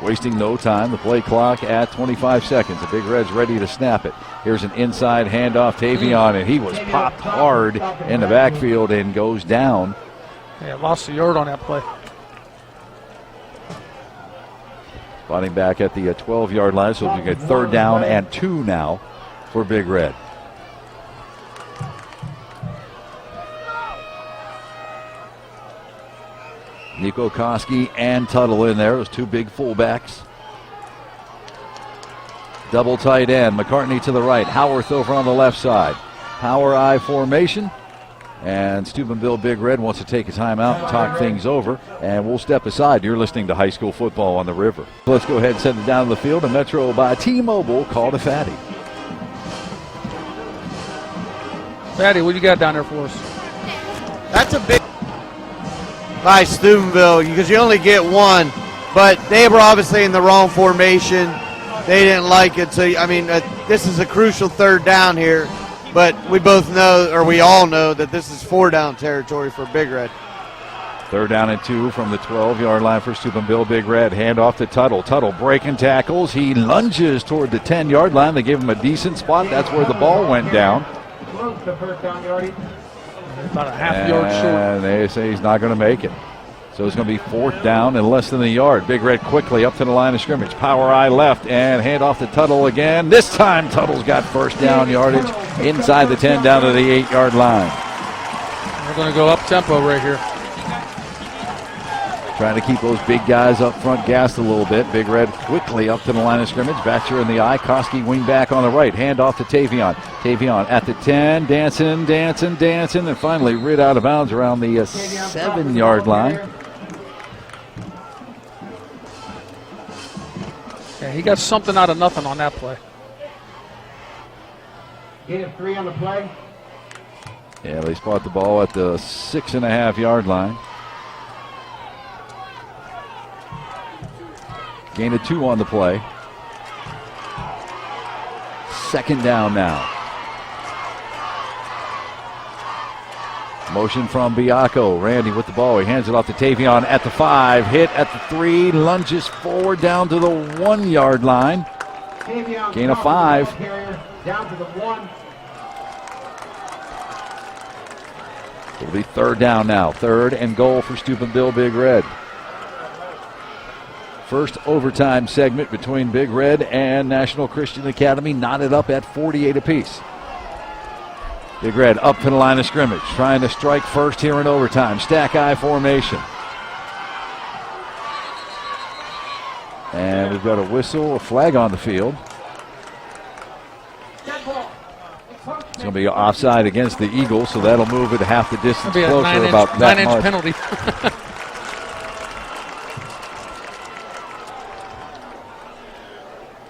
Wasting no time. The play clock at 25 seconds. The Big Red's ready to snap it. Here's an inside handoff. Tavion, and he was popped hard in the backfield and goes down. Yeah, lost a yard on that play. Spotting back at the 12-yard line, so we get third down and 2 now for Big Red. Nico Koski and Tuttle in there, those two big fullbacks. Double tight end, McCartney to the right, Howarth over on the left side. Power I formation, and Steubenville Big Red wants to take a timeout and talk things over, and we'll step aside. You're listening to high school football on the river. Let's go ahead and send it down to the field. A Metro by T-Mobile, call to Fatty. Fatty, what you got down there for us? That's a big by Steubenville because you only get one, but they were obviously in the wrong formation. They didn't like it. So, I mean, this is a crucial third down here, but we both know, or we all know, that this is 4-down territory for Big Red. 3rd down and 2 from the 12-yard line for Steubenville Big Red. Hand off to Tuttle. Tuttle breaking tackles. He lunges toward the 10-yard line. They give him a decent spot. That's where the ball went down. About a half yard short. And they say he's not going to make it. So it's going to be 4th down and less than a yard. Big Red quickly up to the line of scrimmage. Power I left and hand off to Tuttle again. This time Tuttle's got 1st down yardage inside the 10 down to the 8-yard line. We're going to go up tempo right here. Trying to keep those big guys up front gassed a little bit. Big Red quickly up to the line of scrimmage. Batcher in the eye. Koski wing back on the right. Hand off to Tavion. Tavion at the 10. Dancing, and finally rid out of bounds around the 7-yard line. Yeah, he got something out of nothing on that play. Gain of 3 on the play. Yeah, they spot the ball at the 6.5-yard line. Gain of 2 on the play. 2nd down now. Motion from Biacco. Randy with the ball. He hands it off to Tavion at the 5. Hit at the 3. Lunges forward down to the 1-yard line. Gain of 5. Down to the 1. It'll be 3rd down now. 3rd and goal for Steubenville Big Red. First overtime segment between Big Red and National Christian Academy, knotted up at 48 apiece. Big Red up to the line of scrimmage, trying to strike first here in overtime. Stack I formation. And we've got a whistle, a flag on the field. It's going to be offside against the Eagles, so that'll move it half the distance It'll be closer, a about that 9-inch much. penalty.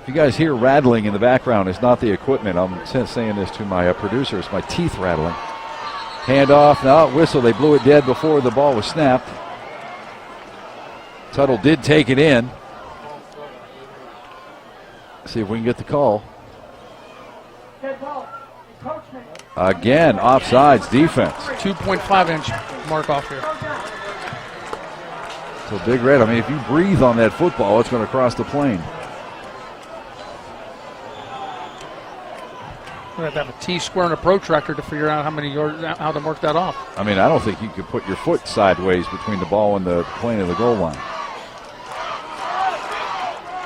If you guys hear rattling in the background, it's not the equipment. I'm saying this to my producer. It's my teeth rattling. Hand off. Now whistle. They blew it dead before the ball was snapped. Tuttle did take it in. See if we can get the call. Again, offsides defense. 2.5-inch mark off here. So Big Red, I mean, if you breathe on that football, it's going to cross the plane. We have to have a T-square and a protractor to figure out how many yards, how to mark that off. I mean, I don't think you could put your foot sideways between the ball and the plane of the goal line.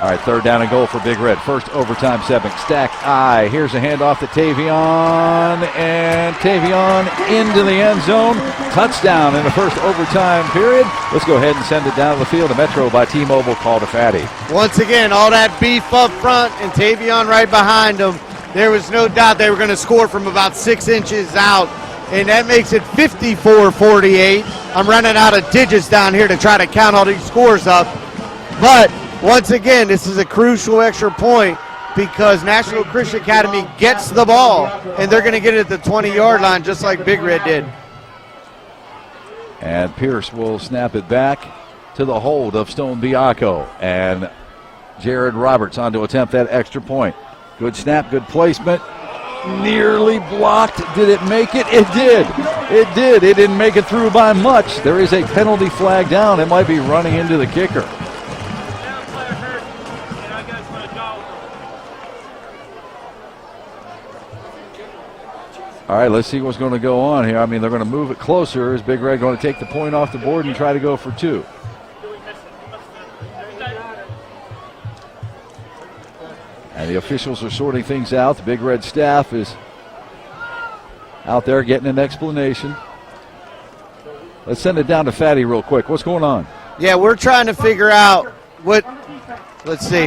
All right, 3rd down and goal for Big Red. First overtime segment. Stack I. Here's a handoff to Tavion, and Tavion into the end zone. Touchdown in the first overtime period. Let's go ahead and send it down the field. A Metro by T-Mobile, call to Fatty. Once again, all that beef up front and Tavion right behind him. There was no doubt they were going to score from about 6 inches out, and that makes it 54-48. I'm running out of digits down here to try to count all these scores up. But once again, this is a crucial extra point because National Christian Academy gets the ball, and they're going to get it at the 20-yard line just like Big Red did. And Pierce will snap it back to the hold of Stone Biacco. And Jared Roberts on to attempt that extra point. Good snap, good placement. Nearly blocked. Did it make it? It did. It did. It didn't make it through by much. There is a penalty flag down. It might be running into the kicker. All right, let's see what's going to go on here. I mean, they're going to move it closer. Is Big Red going to take the point off the board and try to go for 2? And the officials are sorting things out. The Big Red staff is out there getting an explanation. Let's send it down to Fatty real quick. What's going on? Yeah, we're trying to figure out what. Let's see.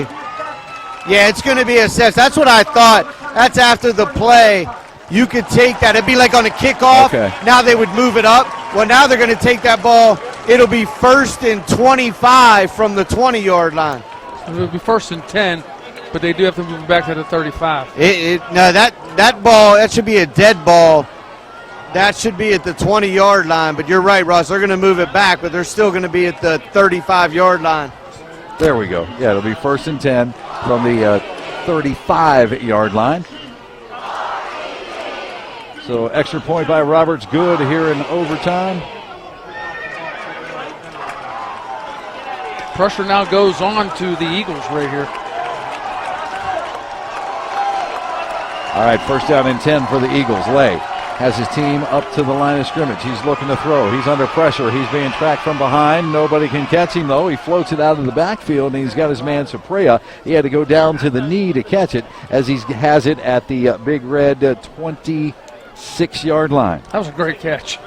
Yeah, it's going to be assessed. That's what I thought. That's after the play. You could take that. It'd be like on a kickoff. Okay. Now they would move it up. Well, now they're going to take that ball. It'll be 1st and 25 from the 20-yard line. It'll be 1st and 10, but they do have to move it back to the 35. No, that ball, that should be a dead ball. That should be at the 20-yard line. But you're right, Ross. They're going to move it back, but they're still going to be at the 35-yard line. There we go. Yeah, it'll be 1st and 10 from the 35-yard line. So extra point by Roberts, good here in overtime. Pressure now goes on to the Eagles right here. All right, 1st down and 10 for the Eagles. Lay has his team up to the line of scrimmage. He's looking to throw. He's under pressure. He's being tracked from behind. Nobody can catch him, though. He floats it out of the backfield, and he's got his man Sorprea. He had to go down to the knee to catch it as he has it at the Big Red 26-yard line. That was a great catch.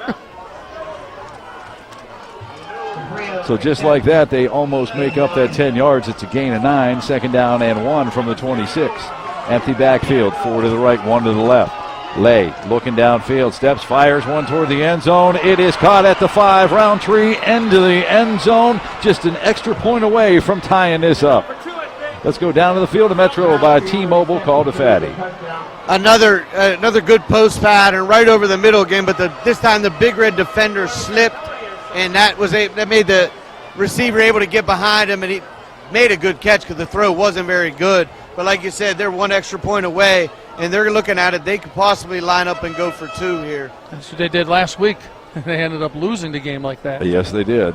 So just like that, they almost make up that 10 yards. It's a gain of 9, 2nd down and 1 from the 26. Empty backfield, 4 to the right, 1 to the left. Lay looking downfield, steps, fires one toward the end zone. It is caught at the 5. Roundtree into the end zone, just an extra point away from tying this up. Let's go down to the field of Metro by T-Mobile, call to Fatty. Another good post pattern right over the middle again, but this time the Big Red defender slipped, and that made the receiver able to get behind him, and he made a good catch because the throw wasn't very good. But like you said, they're 1 extra point away, and they're looking at it. They could possibly line up and go for 2 here. That's what they did last week. They ended up losing the game like that. Yes, they did.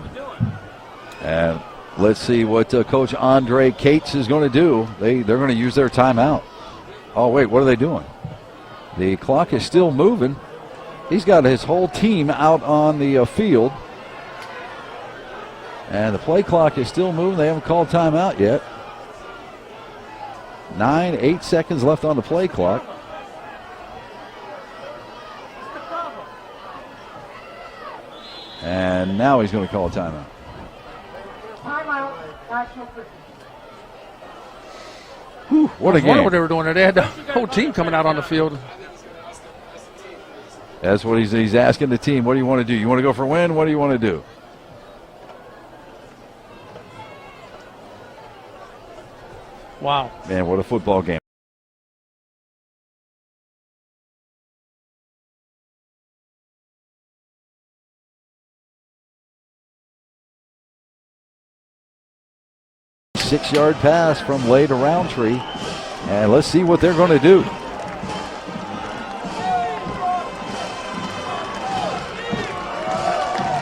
And let's see what Coach Andre Cates is going to do. They're going to use their timeout. Oh, wait, what are they doing? The clock is still moving. He's got his whole team out on the field. And the play clock is still moving. They haven't called timeout yet. 8 seconds left on the play clock. And now he's going to call a timeout. Timeout, National Christian. Whew, what a I wonder game. what they were doing there. They had the whole team coming out on the field. That's what he's asking the team. What do you want to do? You want to go for a win? What do you want to do? Wow. Man, what a football game. Six-yard pass from Lay to Roundtree. And let's see what they're going to do.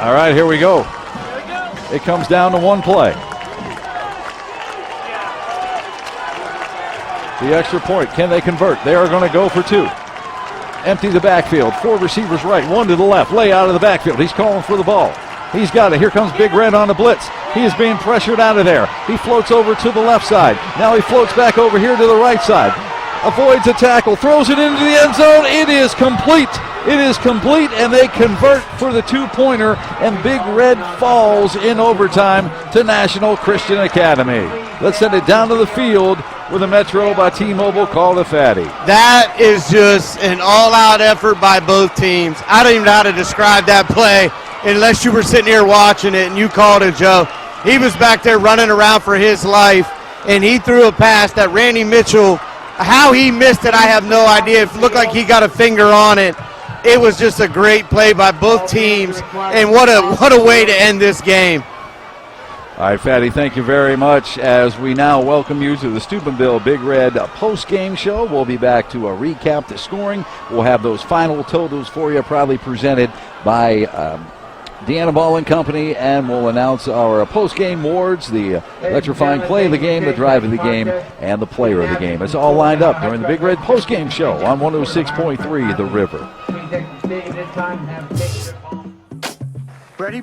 All right, here we go. It comes down to one play. The extra point, can they convert? They are going to go for 2. Empty the backfield, 4 receivers right, 1 to the left. Lay out of the backfield, he's calling for the ball. He's got it, here comes Big Red on the blitz. He is being pressured out of there. He floats over to the left side. Now he floats back over here to the right side. Avoids a tackle, throws it into the end zone. It is complete. It is complete, and they convert for the 2-pointer, and Big Red falls in overtime to National Christian Academy. Let's send it down to the field with a Metro by T-Mobile, call to Fatty. That is just an all-out effort by both teams. I don't even know how to describe that play unless you were sitting here watching it and you called it, Joe. He was back there running around for his life, and he threw a pass that Randy Mitchell, how he missed it, I have no idea. It looked like he got a finger on it. It was just a great play by both teams, and what a way to end this game. All right, Fatty, thank you very much as we now welcome you to the Steubenville Big Red post-game show. We'll be back to recap the scoring. We'll have those final totals for you, proudly presented by Deanna Ball and Company, and we'll announce our post-game awards, the electrifying play of the game, the drive of the game, and the player of the game. It's all lined up during the Big Red post-game show on 106.3 The River. Ready?